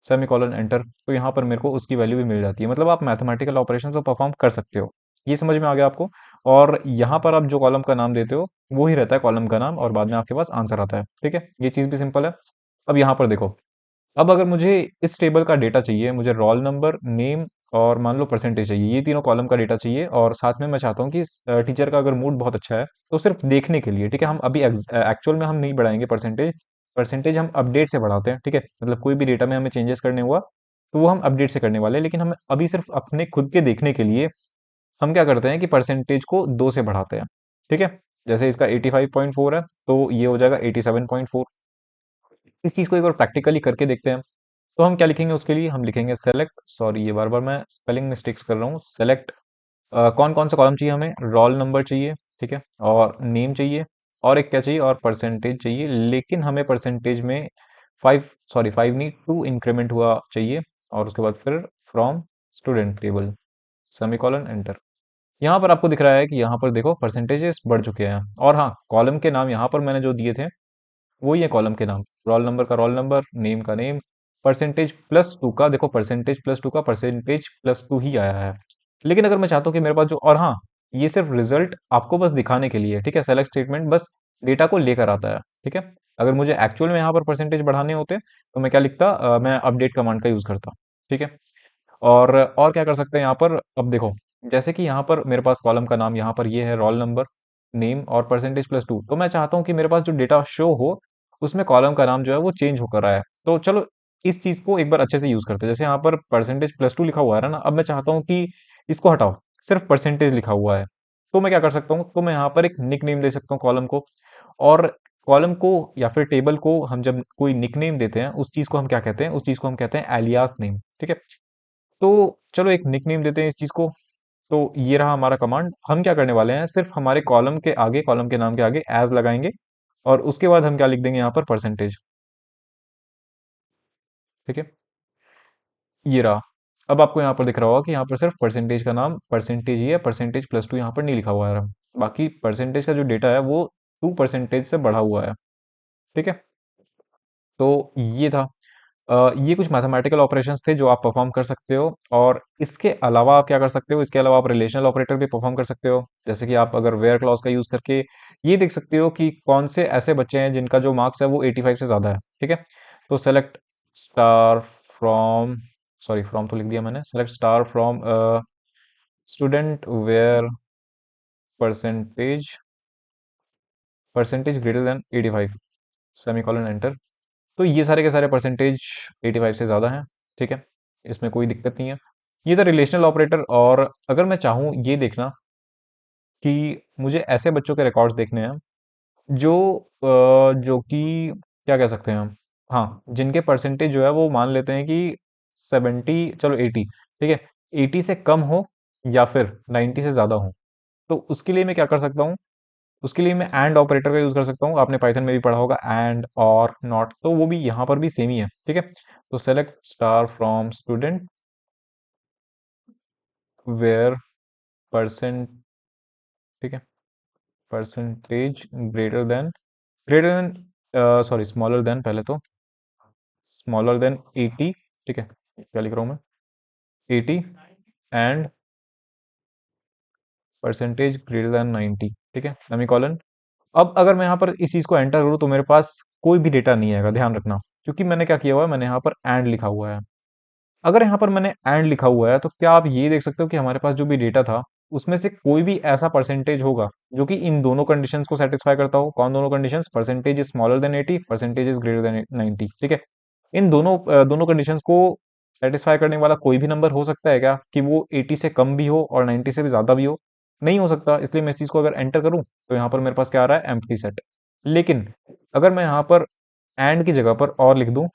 सेमीकोलन एंटर, तो यहाँ पर मेरे को उसकी वैल्यू भी मिल जाती है। मतलब आप मैथमेटिकल ऑपरेशन को परफॉर्म कर सकते हो। ये समझ में आ गया आपको। और यहाँ पर आप जो कॉलम का नाम देते हो वो ही रहता है कॉलम का नाम, और बाद में आपके पास आंसर आता है। ठीक है, ये चीज़ भी सिंपल है। अब यहाँ पर देखो, अब अगर मुझे इस टेबल का डेटा चाहिए, मुझे रोल नंबर, नेम और मान लो परसेंटेज चाहिए, ये तीनों कॉलम का डेटा चाहिए, और साथ में मैं चाहता हूँ कि टीचर का अगर मूड बहुत अच्छा है तो सिर्फ देखने के लिए। ठीक है, हम अभी एक्चुअल में हम नहीं बढ़ाएंगे परसेंटेज, परसेंटेज हम अपडेट से बढ़ाते हैं। ठीक है, मतलब कोई भी डेटा में हमें चेंजेस करने हुआ तो वो हम अपडेट से करने वाले हैं, लेकिन हम अभी सिर्फ अपने खुद के देखने के लिए हम क्या करते हैं कि परसेंटेज को 2 से बढ़ाते हैं। ठीक है, जैसे इसका 85.4 है तो ये हो जाएगा 87.4। इस चीज़ को एक बार प्रैक्टिकली करके देखते हैं। तो हम क्या लिखेंगे उसके लिए, हम लिखेंगे सेलेक्ट, सॉरी ये बार बार मैं स्पेलिंग मिस्टेक्स कर रहा हूँ, सेलेक्ट कौन कौन सा कॉलम चाहिए हमें, रोल नंबर चाहिए, ठीक है, और नेम चाहिए, और एक क्या चाहिए, और परसेंटेज चाहिए। लेकिन हमें परसेंटेज में 5 नहीं 2 इंक्रीमेंट हुआ चाहिए। और उसके बाद फिर from student table semicolon enter. यहाँ पर आपको दिख रहा है कि यहाँ पर देखो परसेंटेजेस बढ़ चुके हैं। और हाँ, कॉलम के नाम यहाँ पर मैंने जो दिए थे वही है कॉलम के नाम, रोल नंबर का रोल नंबर, नेम का नेम, परसेंटेज +2 का देखो, परसेंटेज +2 का परसेंटेज +2 ही आया है। लेकिन अगर मैं चाहता हूँ कि मेरे पास जो, और हाँ, ये सिर्फ रिजल्ट आपको बस दिखाने के लिए है। ठीक है, सेलेक्ट स्टेटमेंट बस डेटा को लेकर आता है। ठीक है, अगर मुझे एक्चुअल में यहाँ पर परसेंटेज बढ़ाने होते तो मैं क्या लिखता, मैं अपडेट कमांड का यूज करता। ठीक है, और क्या कर सकते हैं यहाँ पर, अब देखो, जैसे कि यहाँ पर मेरे पास कॉलम का नाम यहाँ पर ये है रोल नंबर, नेम और परसेंटेज +2, तो मैं चाहता हूँ कि मेरे पास जो डेटा शो हो उसमें कॉलम का नाम जो है वो चेंज होकर आए। तो चलो इस चीज को एक बार अच्छे से यूज करते हैं। जैसे यहाँ पर परसेंटेज +2 लिखा हुआ है ना, अब मैं चाहता हूँ कि इसको हटाओ, सिर्फ परसेंटेज लिखा हुआ है। तो मैं क्या कर सकता हूँ, तो मैं यहाँ पर एक निक नेम दे सकता हूँ कॉलम को। और कॉलम को या फिर टेबल को हम जब कोई निक नेम देते हैं उस चीज को हम क्या कहते हैं, उस चीज को हम कहते हैं एलियास नेम। ठीक है, तो चलो एक निकनेम देते हैं इस चीज को। तो ये रहा हमारा कमांड। हम क्या करने वाले हैं, सिर्फ हमारे कॉलम के आगे, कॉलम के नाम के आगे एज लगाएंगे, और उसके बाद हम क्या लिख देंगे यहाँ पर, परसेंटेज। ठीक है, ये रहा। अब आपको यहाँ पर दिख रहा होगा कि यहाँ पर सिर्फ परसेंटेज का नाम परसेंटेज ही है, परसेंटेज +2 यहाँ पर नहीं लिखा हुआ है। बाकी परसेंटेज का जो डेटा है वो 2 परसेंटेज से बढ़ा हुआ है। ठीक है, तो ये था। ये कुछ मैथमेटिकल ऑपरेशंस थे जो आप परफॉर्म कर सकते हो, और इसके अलावा आप क्या कर सकते हो, इसके अलावा आप रिलेशनल ऑपरेटर भी परफॉर्म कर सकते हो। जैसे कि आप अगर वेयर क्लॉज का यूज करके ये देख सकते हो कि कौन से ऐसे बच्चे हैं जिनका जो मार्क्स है वो 85 से ज़्यादा है, ठीक है। तो select star from, sorry from तो लिख दिया मैंने, select star from student where percentage percentage greater than 85, semicolon enter. तो ये सारे के सारे परसेंटेज 85 से ज़्यादा हैं, ठीक है, इसमें कोई दिक्कत नहीं है। ये था रिलेशनल ऑपरेटर। और अगर मैं चाहूँ ये देखना कि मुझे ऐसे बच्चों के रिकॉर्ड्स देखने हैं जो जो कि क्या कह सकते हैं हम, हाँ, जिनके परसेंटेज जो है वो मान लेते हैं कि 70, चलो 80, ठीक है, 80 से कम हो या फिर 90 से ज़्यादा हो। तो उसके लिए मैं क्या कर सकता हूँ, उसके लिए मैं एंड ऑपरेटर का यूज़ कर सकता हूँ। आपने पाइथन में भी पढ़ा होगा एंड और नॉट, तो वो भी यहाँ पर भी सेम ही है, ठीक है। तो select star from student where percent, ठीक है, percentage greater than, sorry smaller than, पहले तो स्मॉलर देन 80, ठीक है, क्या लिख रहा हूँ मैं, 80 एंड परसेंटेज ग्रेटर देन 90, ठीक है, सेमीकोलन। अब अगर मैं यहाँ पर इस चीज़ को एंटर करूँ तो मेरे पास कोई भी डेटा नहीं आएगा, ध्यान रखना, क्योंकि मैंने क्या किया हुआ है, मैंने यहाँ पर एंड लिखा हुआ है। अगर यहाँ पर मैंने एंड लिखा हुआ है तो क्या आप ये देख सकते हो कि हमारे पास जो भी डेटा था उसमें से कोई भी ऐसा परसेंटेज होगा जो कि इन दोनों कंडीशंस को सेटिस्फाई करता हो। कौन दोनों conditions, percentage is smaller than 80, percentage is greater than 90, ठीक है। इन दोनों कंडीशंस को सेटिस्फाई करने वाला कोई भी नंबर हो सकता है क्या, कि वो 80 से कम भी हो और 90 से भी ज्यादा भी हो? नहीं हो सकता। इसलिए मैं इस चीज को अगर एंटर करूं तो यहाँ पर मेरे पास क्या आ रहा है, एम्प्टी सेट। लेकिन अगर मैं यहाँ पर एंड की जगह पर और लिख दूं,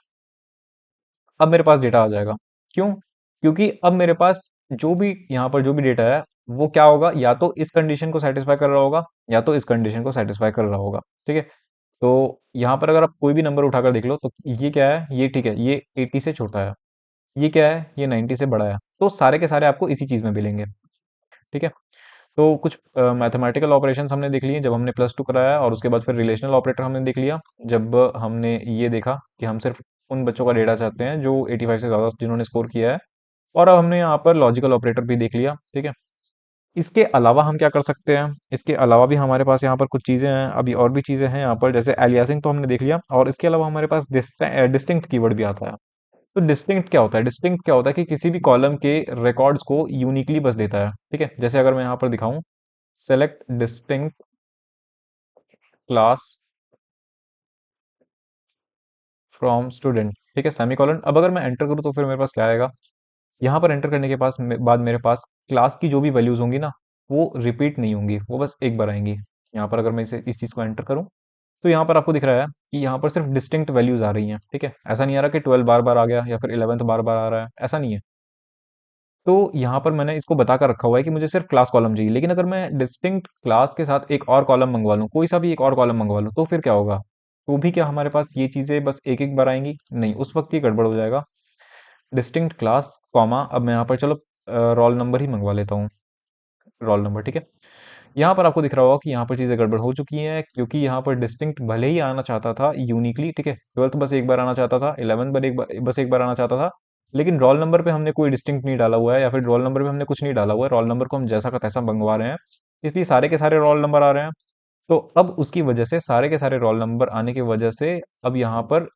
अब मेरे पास डेटा आ जाएगा। क्यों? क्योंकि अब मेरे पास जो भी यहाँ पर जो भी डेटा है वो क्या होगा, या तो इस कंडीशन को सेटिस्फाई कर रहा होगा या तो इस कंडीशन को सेटिस्फाई कर रहा होगा, ठीक है। तो यहाँ पर अगर आप कोई भी नंबर उठाकर देख लो तो ये क्या है, ये ठीक है, ये 80 से छोटा है, ये क्या है, ये 90 से बड़ा है, तो सारे के सारे आपको इसी चीज में मिलेंगे, ठीक है। तो कुछ मैथमेटिकल ऑपरेशंस हमने देख लिए जब हमने प्लस टू कराया, और उसके बाद फिर रिलेशनल ऑपरेटर हमने देख लिया जब हमने ये देखा कि हम सिर्फ उन बच्चों का डेटा चाहते हैं जो 85 से ज़्यादा जिन्होंने स्कोर किया है। और अब हमने यहाँ पर लॉजिकल ऑपरेटर भी देख लिया, ठीक है। इसके अलावा हम क्या कर सकते हैं, इसके अलावा भी हमारे पास यहाँ पर कुछ चीज़ें हैं, अभी और भी चीज़ें हैं यहाँ पर, जैसे एलियासिंग तो हमने देख लिया, और इसके अलावा हमारे पास डिस्टिंक्ट कीवर्ड भी आता है। तो डिस्टिंक्ट क्या होता है, डिस्टिंक्ट क्या होता है कि किसी भी कॉलम के रिकॉर्ड्स को यूनिकली बस देता है, ठीक है। जैसे अगर मैं यहाँ पर दिखाऊं, select distinct class from student, ठीक है, सेमीकोलन। अब अगर मैं एंटर करूँ तो फिर मेरे पास क्या आएगा, यहाँ पर एंटर करने के बाद मेरे पास क्लास की जो भी वैल्यूज होंगी ना वो रिपीट नहीं होंगी, वो बस एक बार आएंगी। यहाँ पर अगर मैं इस चीज़ को एंटर करूँ तो यहाँ पर आपको दिख रहा है कि यहाँ पर सिर्फ डिस्टिंक्ट वैल्यूज आ रही हैं, ठीक है। ऐसा नहीं आ रहा कि 12 बार बार आ गया या फिर 11th बार बार आ रहा है, ऐसा नहीं है। तो यहाँ पर मैंने इसको बता कर रखा हुआ है कि मुझे सिर्फ क्लास कॉलम चाहिए, लेकिन अगर मैं डिस्टिंक्ट क्लास के साथ एक और कॉलम मंगवा लूँ, कोई सा भी एक और कॉलम मंगवा लूँ, तो फिर क्या होगा, तो भी क्या हमारे पास ये चीज़ें बस एक एक बार आएंगी? नहीं, उस वक्त ये गड़बड़ हो जाएगा। डिस्टिंक्ट क्लास कॉमा, अब मैं यहाँ पर चलो रोल नंबर ही मंगवा लेता हूँ, रोल नंबर, ठीक है। यहाँ पर आपको दिख रहा होगा कि यहाँ पर चीज़ें गड़बड़ हो चुकी हैं, क्योंकि यहाँ पर डिस्टिंक्ट भले ही आना चाहता था यूनिकली, ठीक है, 12th बस एक बार आना चाहता था, 11th बस एक बार आना चाहता था, लेकिन रोल नंबर पे हमने कोई डिस्टिंक्ट नहीं डाला हुआ है, या फिर रोल नंबर पे हमने कुछ नहीं डाला हुआ है, रोल नंबर को हम जैसा का तैसा मंगवा रहे हैं, इसलिए सारे के सारे रोल नंबर आ रहे हैं। तो अब उसकी वजह से सारे के सारे रोल नंबर आने की वजह से अब यहाँ पर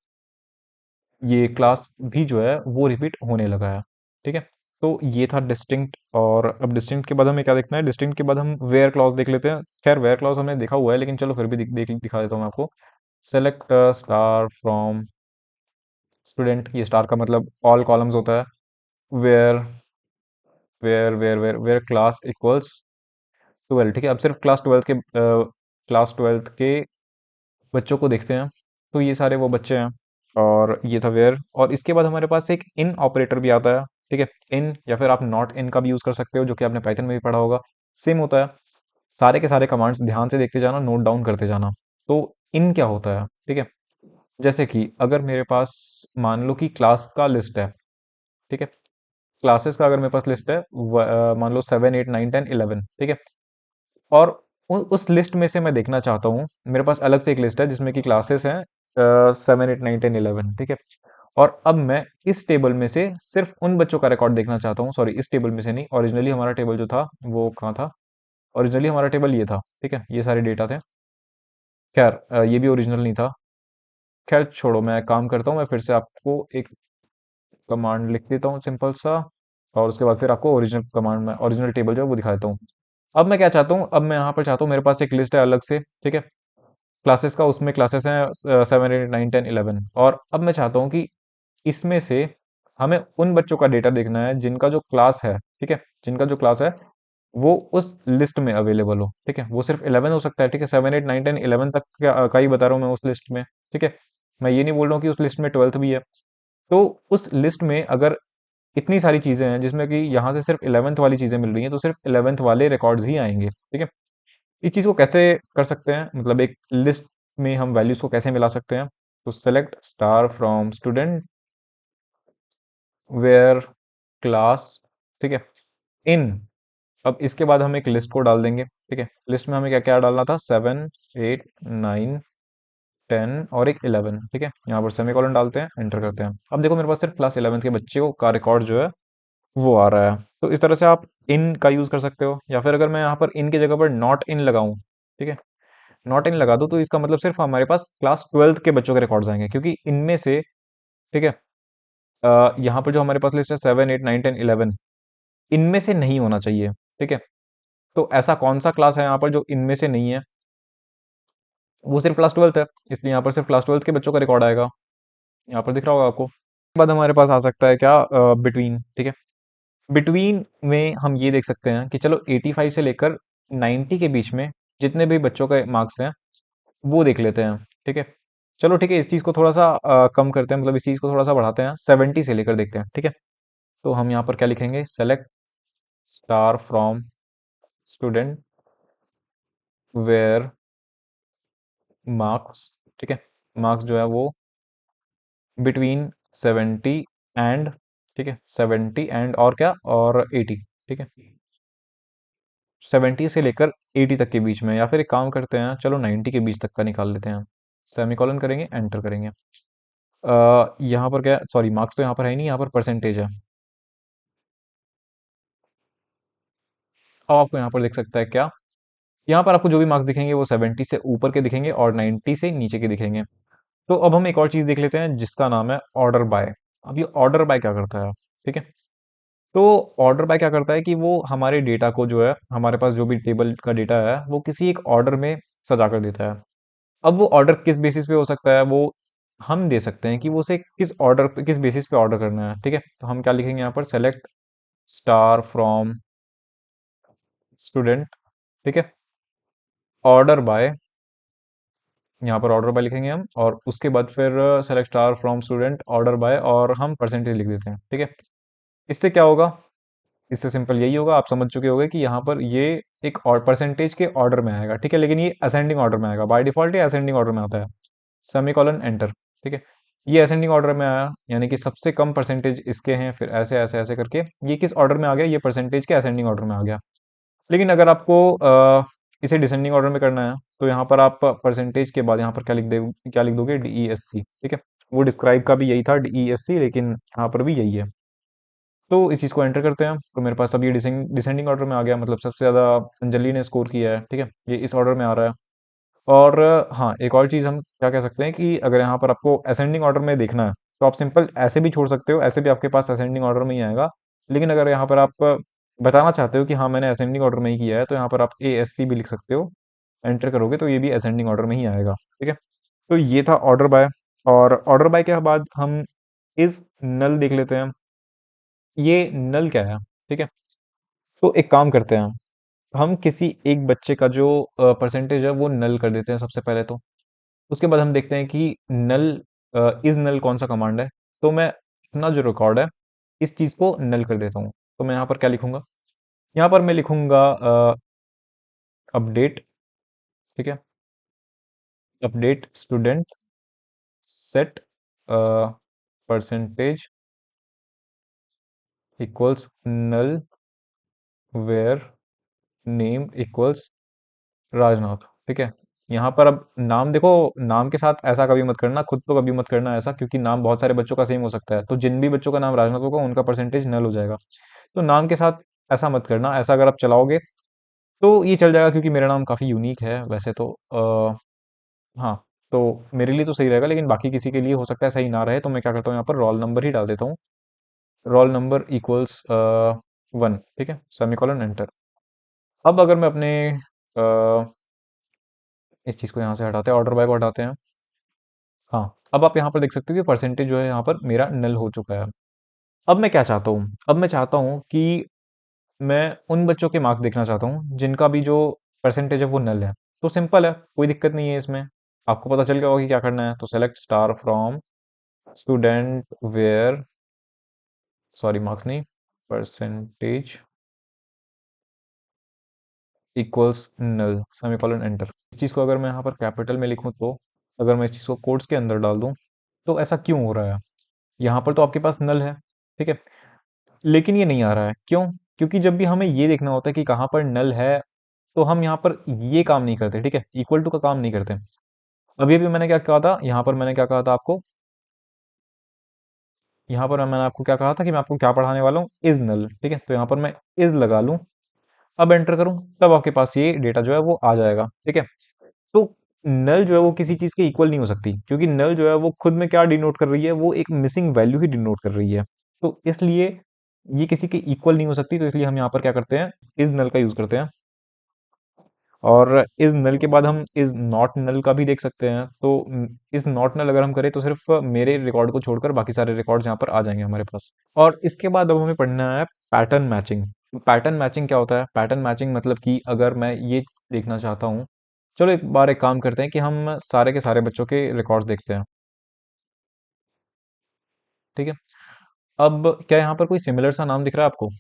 ये क्लास भी जो है वो रिपीट होने लगा है, ठीक है। तो ये था डिस्टिंक्ट। और अब डिस्टिंक्ट के बाद हमें क्या देखना है, डिस्टिंक्ट के बाद हम वेयर क्लॉज देख लेते हैं। खैर वेयर क्लॉज हमने देखा हुआ है, लेकिन चलो फिर भी दिखा देता हूँ मैं आपको। सेलेक्ट स्टार फ्रॉम स्टूडेंट, ये स्टार का मतलब ऑल कॉलम्स होता है। वेयर वेयर क्लास इक्वल्स 12, ठीक है। अब सिर्फ क्लास ट्वेल्थ के बच्चों को देखते हैं। तो ये सारे वो बच्चे हैं, और ये था वेयर। और इसके बाद हमारे पास एक इन ऑपरेटर भी आता है, ठीक है। इन या फिर आप नॉट इन का भी यूज कर सकते हो, जो कि आपने पाइथन में भी पढ़ा होगा, सेम होता है। सारे के सारे कमांड्स ध्यान से देखते जाना, नोट डाउन करते जाना। तो इन क्या होता है, ठीक है। जैसे कि अगर मेरे पास मान लो कि क्लास का लिस्ट है, ठीक है, क्लासेस का अगर मेरे पास लिस्ट है, मान लो 7 8 9 10 11, ठीक है। और उस लिस्ट में से मैं देखना चाहता हूँ, मेरे पास अलग से एक लिस्ट है जिसमें कि क्लासेस हैं 7 8 9 10 11, ठीक है। और अब मैं इस टेबल में से सिर्फ उन बच्चों का रिकॉर्ड देखना चाहता हूँ। सॉरी, इस टेबल में से नहीं, ओरिजिनली हमारा टेबल जो था वो कहाँ था? ओरिजिनली हमारा टेबल ये था, ठीक है, ये सारे डेटा थे। खैर ये भी ओरिजिनल नहीं था। खैर छोड़ो, मैं काम करता हूँ, मैं फिर से आपको एक कमांड लिख देता हूँ सिंपल सा, और उसके बाद फिर आपको ओरिजिनल कमांड में ओरिजिनल टेबल जो है वो दिखा देता हूँ। अब मैं क्या चाहता हूँ, अब मैं यहाँ पर चाहता हूँ, मेरे पास एक लिस्ट है अलग से, ठीक है, क्लासेस का, उसमें क्लासेस हैं 7 8 9 10 11, और अब मैं चाहता हूँ कि इसमें से हमें उन बच्चों का डेटा देखना है जिनका जो क्लास है, ठीक है, जिनका जो क्लास है वो उस लिस्ट में अवेलेबल हो, ठीक है, वो सिर्फ 11 हो सकता है, ठीक है, 7 8 9 10 11 तक का ही बता रहा हूँ मैं उस लिस्ट में, ठीक है। मैं ये नहीं बोल रहा हूँ कि उस लिस्ट में 12th भी है। तो उस लिस्ट में अगर इतनी सारी चीजें हैं जिसमें कि यहाँ से सिर्फ 11th वाली चीजें मिल रही हैं, तो सिर्फ 11th वाले रिकॉर्ड्स ही आएंगे, ठीक है। इस चीज को कैसे कर सकते हैं, मतलब एक लिस्ट में हम वैल्यूज को कैसे मिला सकते हैं? तो select star from student where class, ठीक है, इन, अब इसके बाद हम एक लिस्ट को डाल देंगे, ठीक है। लिस्ट में हमें क्या क्या डालना था? 7 8 9 10 और एक 11, ठीक है। यहाँ पर सेमीकोलन डालते हैं, एंटर करते हैं। अब देखो मेरे पास सिर्फ क्लास 11th के बच्चे का रिकॉर्ड जो है वो आ रहा है। तो इस तरह से आप इन का यूज कर सकते हो, या फिर अगर मैं यहाँ पर इन की जगह पर नॉट इन लगाऊं, ठीक है, नॉट इन लगा दूं, तो इसका मतलब सिर्फ हमारे पास क्लास 12th के बच्चों के रिकॉर्ड्स आएंगे, क्योंकि इनमें से, ठीक है, यहाँ पर जो हमारे पास लिस्ट है 7 8 9 10 11, इनमें से नहीं होना चाहिए, ठीक है। तो ऐसा कौन सा क्लास है यहाँ पर जो इनमें से नहीं है? वो सिर्फ क्लास 12th है, इसलिए यहाँ पर सिर्फ क्लास 12th के बच्चों का रिकॉर्ड आएगा। यहाँ पर दिख रहा होगा आपको। उसके बाद हमारे पास आ सकता है क्या? बिटवीन, ठीक है। बिटवीन में हम ये देख सकते हैं कि चलो 85 से लेकर 90 के बीच में जितने भी बच्चों के मार्क्स हैं वो देख लेते हैं, ठीक है। चलो ठीक है, इस चीज़ को थोड़ा सा कम करते हैं, मतलब इस चीज़ को थोड़ा सा बढ़ाते हैं, 70 से लेकर देखते हैं, ठीक है। तो हम यहाँ पर क्या लिखेंगे? Select star from student where marks, ठीक है, मार्क्स जो है वो बिटवीन 70 एंड, ठीक है, 70 एंड और क्या, और 80, ठीक है, 70 से लेकर 80 तक के बीच में, या फिर एक काम करते हैं, चलो 90 के बीच तक का निकाल लेते हैं। सेमीकोलन करेंगे, एंटर करेंगे। यहाँ पर क्या, सॉरी, मार्क्स तो यहाँ पर है ही नहीं, यहाँ पर परसेंटेज है। अब आपको यहाँ पर दिख सकता है क्या? यहाँ पर आपको जो भी मार्क्स दिखेंगे वो 70 से ऊपर के दिखेंगे और 90 से नीचे के दिखेंगे। तो अब हम एक और चीज देख लेते हैं जिसका नाम है ऑर्डर बाय। अब ये ऑर्डर बाय क्या करता है, ठीक है। तो ऑर्डर बाय क्या करता है कि वो हमारे डेटा को, जो है हमारे पास जो भी टेबल का डेटा है, वो किसी एक ऑर्डर में सजा कर देता है। अब वो ऑर्डर किस बेसिस पे हो सकता है, वो हम दे सकते हैं कि वो उसे किस ऑर्डर पे, किस बेसिस पे ऑर्डर करना है, ठीक है। तो हम क्या लिखेंगे यहाँ पर? सेलेक्ट स्टार फ्रॉम स्टूडेंट, ठीक है, ऑर्डर बाय, यहाँ पर ऑर्डर बाय लिखेंगे हम, और उसके बाद फिर select star from student order by, और हम परसेंटेज लिख देते हैं, ठीक है। इससे क्या होगा? इससे सिंपल यही होगा, आप समझ चुके होंगे कि यहाँ पर ये एक और परसेंटेज के ऑर्डर में आएगा, ठीक है, लेकिन ये असेंडिंग ऑर्डर में आएगा, बाय डिफॉल्ट ये असेंडिंग ऑर्डर में आता है। सेमीकोलन एंटर, ठीक है, ये असेंडिंग ऑर्डर में आया, यानी कि सबसे कम परसेंटेज इसके हैं, फिर ऐसे ऐसे ऐसे करके ये किस ऑर्डर में आ गया? ये परसेंटेज के असेंडिंग ऑर्डर में आ गया। लेकिन अगर आपको इसे डिसेंडिंग ऑर्डर में करना है, तो यहाँ पर आप परसेंटेज के बाद यहाँ पर क्या लिख दोगे? DESC, ठीक है। वो डिस्क्राइब का भी यही था, DESC, लेकिन यहाँ पर भी यही है। तो इस चीज़ को एंटर करते हैं, तो मेरे पास अब ये डिसेंडिंग ऑर्डर में आ गया, मतलब सबसे ज़्यादा अंजलि ने स्कोर किया है, ठीक है, ये इस ऑर्डर में आ रहा है। और हाँ, एक और चीज़ हम क्या कह सकते हैं कि अगर यहाँ पर आपको असेंडिंग ऑर्डर में देखना है, तो आप सिंपल ऐसे भी छोड़ सकते हो, ऐसे भी आपके पास असेंडिंग ऑर्डर में ही आएगा। लेकिन अगर यहाँ पर आप बताना चाहते हो कि हाँ मैंने असेंडिंग ऑर्डर में ही किया है, तो यहाँ पर आप ASC भी लिख सकते हो, एंटर करोगे तो ये भी असेंडिंग ऑर्डर में ही आएगा, ठीक है। तो ये था ऑर्डर बाय। और ऑर्डर बाय के बाद हम इस नल देख लेते हैं, ये नल क्या है, ठीक है। तो एक काम करते हैं, हम किसी एक बच्चे का जो परसेंटेज है वो नल कर देते हैं सबसे पहले। तो उसके बाद हम देखते हैं कि नल इज नल कौन सा कमांड है। तो मैं अपना जो रिकॉर्ड है इस चीज को नल कर देता हूँ। तो मैं यहाँ पर क्या लिखूंगा? यहाँ पर मैं लिखूंगा अपडेट, ठीक है, update student set percentage equals null where name equals Rajnath, ठीक है। यहाँ पर अब नाम देखो, नाम के साथ ऐसा कभी मत करना, खुद तो कभी मत करना ऐसा, क्योंकि नाम बहुत सारे बच्चों का सेम हो सकता है, तो जिन भी बच्चों का नाम राजनाथ होगा उनका परसेंटेज नल हो जाएगा। तो नाम के साथ ऐसा मत करना, ऐसा अगर आप चलाओगे तो ये चल जाएगा, क्योंकि मेरा नाम काफ़ी यूनिक है वैसे तो। हाँ, तो मेरे लिए तो सही रहेगा, लेकिन बाकी किसी के लिए हो सकता है सही ना रहे, तो मैं क्या करता हूँ यहाँ पर रोल नंबर ही डाल देता हूँ। रोल नंबर इक्वल्स 1, ठीक है, सेमीकोलन एंटर। अब अगर मैं अपने इस चीज़ को यहाँ से हटाते हैं, ऑर्डर बाय को हटाते हैं। हाँ, अब आप यहाँ पर देख सकते हो कि परसेंटेज जो है यहाँ पर मेरा नल हो चुका है। अब मैं क्या चाहता हूँ, अब मैं चाहता हूँ कि मैं उन बच्चों के मार्क्स देखना चाहता हूँ जिनका भी जो परसेंटेज है वो नल है। तो सिंपल है, कोई दिक्कत नहीं है इसमें। आपको पता चल गया होगा कि क्या करना है। तो select star from student where, sorry marks नहीं, percentage equals null, semicolon enter. इस चीज़ को अगर मैं यहाँ पर कैपिटल में लिखूँ तो, अगर मैं इस चीज़ को कोट्स के अंदर डाल दूँ, तो ऐसा क्यों हो रहा है? यहाँ पर तो आपके पास नल है, ठीक है, लेकिन ये नहीं आ रहा है, क्यों? क्योंकि जब भी हमें ये देखना होता है कि कहाँ पर नल है, तो हम यहाँ पर ये काम नहीं करते, ठीक है, इक्वल टू का काम नहीं करते। अभी अभी मैंने क्या कहा था, यहाँ पर मैंने क्या कहा था आपको, यहाँ पर मैंने आपको क्या कहा था कि मैं आपको क्या पढ़ाने वाला हूँ, इज नल, ठीक है, तो यहाँ पर मैं इज लगा लूँ, अब एंटर करूँ, तब आपके पास ये डेटा जो है वो आ जाएगा, ठीक है। तो नल जो है वो किसी चीज़ के इक्वल नहीं हो सकती, क्योंकि नल जो है वो खुद में क्या डिनोट कर रही है, वो एक मिसिंग वैल्यू ही डिनोट कर रही है। तो इसलिए ये किसी के इक्वल नहीं हो सकती, तो इसलिए हम यहाँ पर क्या करते हैं, इज नल का यूज करते हैं। और इज नल के बाद हम इज नॉट नल का भी देख सकते हैं। तो इज नॉट नल अगर हम करें तो सिर्फ मेरे रिकॉर्ड को छोड़कर बाकी सारे रिकॉर्ड्स यहाँ पर आ जाएंगे हमारे पास। और इसके बाद अब हमें पढ़ना है पैटर्न मैचिंग। पैटर्न मैचिंग क्या होता है? पैटर्न मैचिंग मतलब कि अगर मैं ये देखना चाहता हूँ, चलो एक बार एक काम करते हैं कि हम सारे के सारे बच्चों के रिकॉर्ड्स देखते हैं, ठीक है। अब क्या यहाँ पर कोई सिमिलर सा नाम दिख रहा है आपको?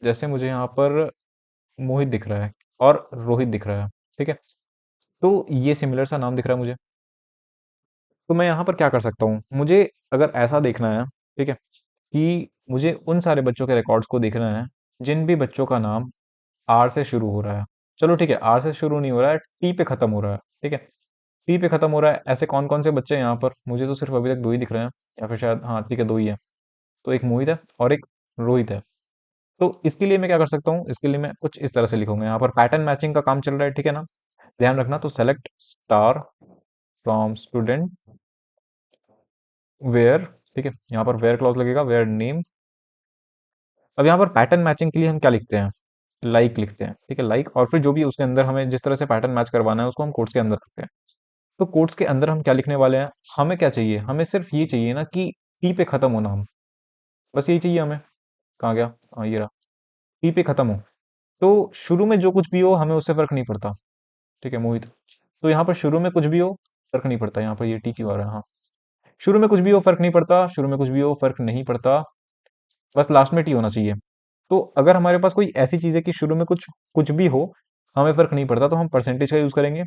जैसे मुझे यहाँ पर मोहित दिख रहा है और रोहित दिख रहा है, ठीक है, तो ये सिमिलर सा नाम दिख रहा है मुझे। तो मैं यहाँ पर क्या कर सकता हूँ, मुझे अगर ऐसा देखना है, ठीक है, कि मुझे उन सारे बच्चों के रिकॉर्ड्स को देखना है जिन भी बच्चों का नाम आर से शुरू हो रहा है। चलो ठीक है, आर से शुरू नहीं हो रहा है, टी पे खत्म हो रहा है, ठीक है, टी पे खत्म हो रहा है। ऐसे कौन कौन से बच्चे हैं यहाँ पर? मुझे तो सिर्फ अभी तक दो ही दिख रहे हैं, या फिर शायद, हाँ ठीक है, दो ही है। तो एक मोहित है और एक रोहित है। तो इसके लिए मैं क्या कर सकता हूँ, इसके लिए मैं कुछ इस तरह से लिखूंगा, यहाँ पर पैटर्न मैचिंग का काम चल रहा है, ठीक है ना, ध्यान रखना। तो select star from student where, ठीक है, यहाँ पर वेयर क्लॉज लगेगा, वेयर नेम। अब यहाँ पर पैटर्न मैचिंग के लिए हम क्या लिखते हैं, लाइक लिखते हैं, ठीक है, लाइक, और फिर जो भी उसके अंदर हमें जिस तरह से पैटर्न मैच करवाना है उसको हम कोट्स के अंदर रखते हैं। तो कोट्स के अंदर हम क्या लिखने वाले हैं, हमें क्या चाहिए, हमें सिर्फ ये चाहिए ना कि टी पे खत्म होना, हम बस यही चाहिए हमें। कहाँ गया, हाँ ये रहा, टी पे खत्म हो। तो शुरू में जो कुछ भी हो हमें उससे फर्क नहीं पड़ता, ठीक है मोहित। तो यहाँ पर शुरू में कुछ भी हो फर्क नहीं पड़ता, यहाँ पर ये टी क्यों आ रहा है, हाँ, शुरू में कुछ भी हो फर्क नहीं पड़ता, शुरू में कुछ भी हो फर्क नहीं पड़ता, बस लास्ट में टी होना चाहिए। तो अगर हमारे पास कोई ऐसी चीज़ है कि शुरू में कुछ कुछ भी हो, हमें फ़र्क नहीं पड़ता, तो हम परसेंटेज का यूज़ करेंगे।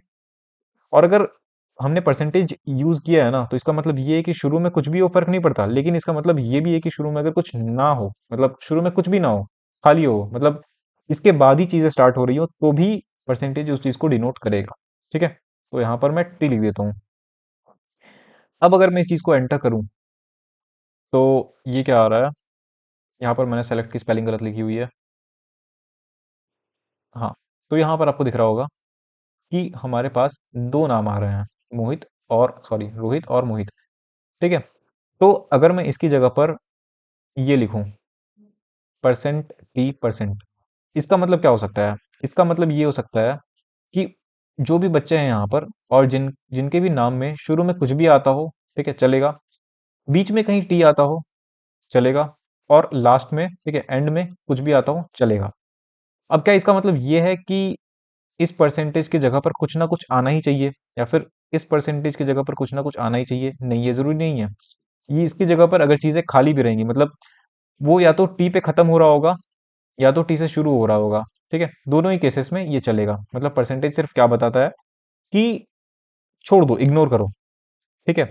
और अगर हमने परसेंटेज यूज़ किया है ना, तो इसका मतलब ये है कि शुरू में कुछ भी हो फ़र्क नहीं पड़ता, लेकिन इसका मतलब ये भी है कि शुरू में अगर कुछ ना हो, मतलब शुरू में कुछ भी ना हो, खाली हो, मतलब इसके बाद ही चीज़ें स्टार्ट हो रही हो, तो भी परसेंटेज उस चीज़ को डिनोट करेगा, ठीक है। तो यहाँ पर मैं टी लिख देता हूँ। अब अगर मैं इस चीज़ को एंटर करूँ, तो ये क्या आ रहा है, यहाँ पर मैंने सेलेक्ट की स्पेलिंग गलत लिखी हुई है, हाँ। तो यहाँ पर आपको दिख रहा होगा कि हमारे पास दो नाम आ रहे हैं, मोहित और सॉरी रोहित और मोहित, ठीक है। तो अगर मैं इसकी जगह पर ये लिखूं, परसेंट टी परसेंट, इसका मतलब क्या हो सकता है? इसका मतलब ये हो सकता है कि जो भी बच्चे हैं यहाँ पर, और जिनके भी नाम में शुरू में कुछ भी आता हो, ठीक है, चलेगा, बीच में कहीं टी आता हो, चलेगा, और लास्ट में, ठीक है, एंड में कुछ भी आता हो, चलेगा। अब क्या इसका मतलब ये है कि इस परसेंटेज की जगह पर कुछ ना कुछ आना ही चाहिए, या फिर इस परसेंटेज की जगह पर कुछ ना कुछ आना ही चाहिए? नहीं, ये जरूरी नहीं है। ये इसकी जगह पर अगर चीजें खाली भी रहेंगी, मतलब वो या तो टी पे खत्म हो रहा होगा या तो टी से शुरू हो रहा होगा, ठीक है, दोनों ही केसेस में ये चलेगा। मतलब परसेंटेज सिर्फ क्या बताता है कि छोड़ दो, इग्नोर करो, ठीक है।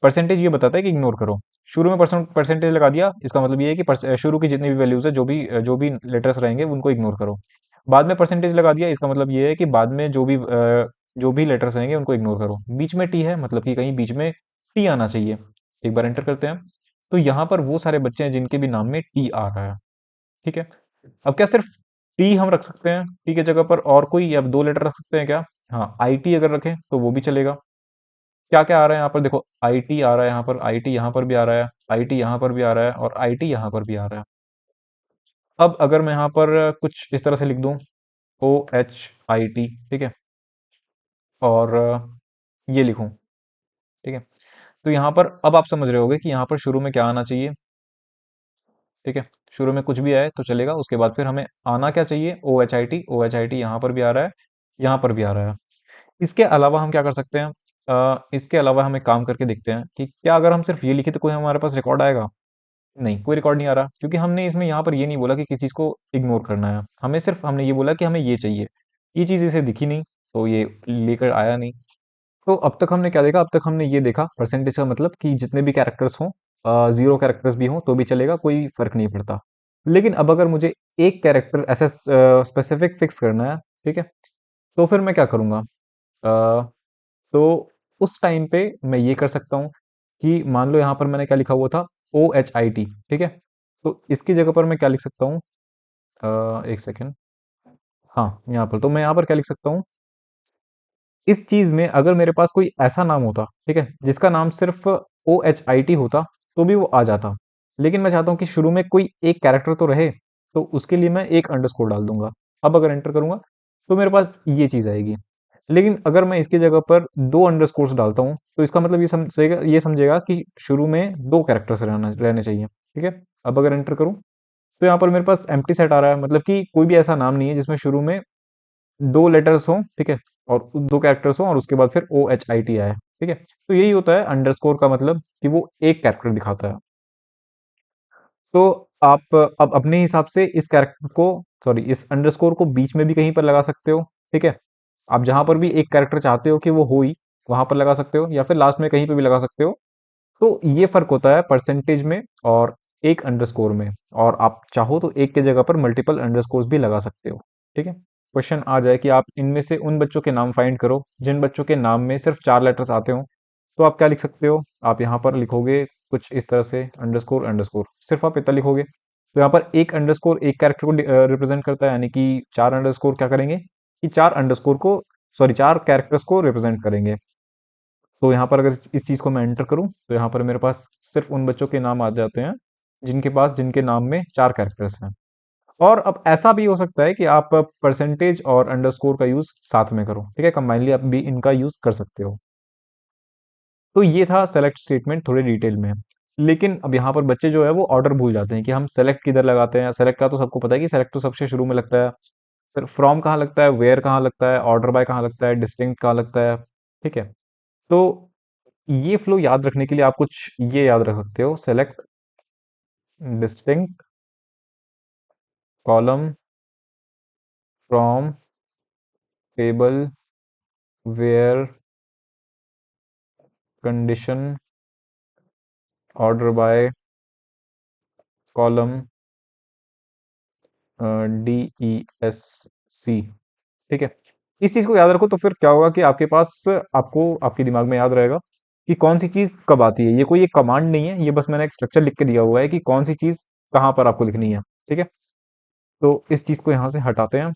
परसेंटेज ये बताता है कि इग्नोर करो। शुरू में परसेंटेज लगा दिया, इसका मतलब ये है कि शुरू की जितनी भी वैल्यूज है, जो भी लेटर्स रहेंगे उनको इग्नोर करो। बाद में परसेंटेज लगा दिया, इसका मतलब ये है कि बाद में जो भी जो भी लेटर्स रहेंगे उनको इग्नोर करो। बीच में टी है मतलब कि कहीं बीच में टी आना चाहिए। एक बार एंटर करते हैं, तो यहाँ पर वो सारे बच्चे हैं जिनके भी नाम में टी आ रहा है। ठीक है, अब क्या सिर्फ टी हम रख सकते हैं टी की जगह पर, और कोई अब दो लेटर रख सकते हैं क्या? हाँ, आई टी अगर रखें तो वो भी चलेगा। क्या क्या आ रहा है यहाँ पर देखो, आई टी आ रहा है यहाँ पर, आई टी यहाँ पर भी आ रहा है, आई टी यहाँ पर भी आ रहा है, और आई टी यहाँ पर भी आ रहा है। अब अगर मैं यहाँ पर कुछ इस तरह से लिख दूं, ओ एच आई टी, ठीक है, और ये लिखूं, ठीक है, तो यहाँ पर अब आप समझ रहे होगे कि यहाँ पर शुरू में क्या आना चाहिए। ठीक है, शुरू में कुछ भी आए तो चलेगा, उसके बाद फिर हमें आना क्या चाहिए, O H I T. O H I T यहाँ पर भी आ रहा है, यहाँ पर भी आ रहा है। इसके अलावा हम क्या कर सकते हैं, इसके अलावा हम एक काम करके देखते हैं कि क्या अगर हम सिर्फ ये लिखे तो कोई हमारे पास रिकॉर्ड आएगा? नहीं, कोई रिकॉर्ड नहीं आ रहा, क्योंकि हमने इसमें यहाँ पर ये नहीं बोला कि किस चीज़ को इग्नोर करना है, हमें सिर्फ हमने ये बोला कि हमें ये चाहिए। ये चीज़ इसे दिखी नहीं, तो ये लेकर आया नहीं। तो अब तक हमने क्या देखा, अब तक हमने ये देखा परसेंटेज का मतलब कि जितने भी कैरेक्टर्स हों, जीरो कैरेक्टर्स भी हों तो भी चलेगा, कोई फर्क नहीं पड़ता। लेकिन अब अगर मुझे एक कैरेक्टर ऐसा स्पेसिफिक फिक्स करना है, ठीक है, तो फिर मैं क्या करूँगा? अ, तो उस टाइम पे मैं ये कर सकता हूँ कि मान लो यहाँ पर मैंने क्या लिखा हुआ था, ओ एच आई टी, ठीक है, तो इसकी जगह पर मैं क्या लिख सकता हूँ, एक सेकेंड, हाँ यहाँ पर, तो मैं यहाँ पर क्या लिख सकता हूँ, इस चीज में अगर मेरे पास कोई ऐसा नाम होता, ठीक है, जिसका नाम सिर्फ ओ एच आई टी होता, तो भी वो आ जाता। लेकिन मैं चाहता हूँ कि शुरू में कोई एक कैरेक्टर तो रहे, तो उसके लिए मैं एक अंडरस्कोर डाल दूंगा। अब अगर एंटर करूंगा तो मेरे पास ये चीज आएगी। लेकिन अगर मैं इसकी जगह पर दो अंडरस्कोर्स डालता हूँ, तो इसका मतलब ये समझेगा कि शुरू में दो कैरेक्टर्स रहना रहने चाहिए। ठीक है, अब अगर एंटर करूँ तो यहाँ पर मेरे पास एम्प्टी सेट आ रहा है, मतलब कि कोई भी ऐसा नाम नहीं है जिसमें शुरू में दो लेटर्स हों, ठीक है, और दो कैरेक्टर्स हों और उसके बाद फिर ओ एच आई टी आए। ठीक है, तो यही होता है अंडरस्कोर का मतलब, कि वो एक कैरेक्टर दिखाता है। तो आप अब अपने हिसाब से इस कैरेक्टर को, सॉरी, इस अंडरस्कोर को बीच में भी कहीं पर लगा सकते हो। ठीक है, आप जहां पर भी एक कैरेक्टर चाहते हो कि वो हो ही, वहां पर लगा सकते हो, या फिर लास्ट में कहीं पर भी लगा सकते हो। तो ये फर्क होता है परसेंटेज में और एक अंडरस्कोर में, और आप चाहो तो एक की जगह पर मल्टीपल अंडरस्कोर्स भी लगा सकते हो। ठीक है, क्वेश्चन आ जाए कि आप इनमें से उन बच्चों के नाम फाइंड करो जिन बच्चों के नाम में सिर्फ चार लेटर्स आते हो। तो आप क्या लिख सकते हो, आप यहाँ पर लिखोगे कुछ इस तरह से, अंडरस्कोर अंडरस्कोर, सिर्फ आप इतना लिखोगे। तो यहाँ पर एक अंडरस्कोर एक कैरेक्टर को रिप्रेजेंट करता है, यानी कि चार अंडरस्कोर क्या करेंगे, कि चार अंडरस्कोर को, सॉरी, चार कैरेक्टर्स को रिप्रेजेंट करेंगे। तो यहाँ पर अगर इस चीज़ को मैं एंटर करूँ तो यहाँ पर मेरे पास सिर्फ उन बच्चों के नाम आ जाते हैं जिनके नाम में चार कैरेक्टर्स हैं। और अब ऐसा भी हो सकता है कि आप परसेंटेज और अंडरस्कोर का यूज साथ में करो, ठीक है, कंबाइनली आप भी इनका यूज कर सकते हो। तो ये था सेलेक्ट स्टेटमेंट थोड़े डिटेल में। लेकिन अब यहाँ पर बच्चे जो है वो ऑर्डर भूल जाते हैं कि हम सेलेक्ट किधर लगाते हैं। सेलेक्ट का तो सबको पता है कि सेलेक्ट तो सबसे शुरू में लगता है, फिर फ्रॉम कहाँ लगता है, वेयर कहाँ लगता है, ऑर्डर बाय कहाँ लगता है, डिस्टिंक्ट कहाँ लगता है। ठीक है, तो ये फ्लो याद रखने के लिए आप कुछ ये याद रख सकते हो, select, distinct, column, from, table, where, condition, order by, column, D E S C. ठीक है, इस चीज को याद रखो तो फिर क्या होगा कि आपके पास, आपको आपके दिमाग में याद रहेगा कि कौन सी चीज कब आती है। ये कोई एक कमांड नहीं है, ये बस मैंने एक स्ट्रक्चर लिख के दिया हुआ है कि कौन सी चीज कहाँ पर आपको लिखनी है। ठीक है, तो इस चीज को यहाँ से हटाते हैं।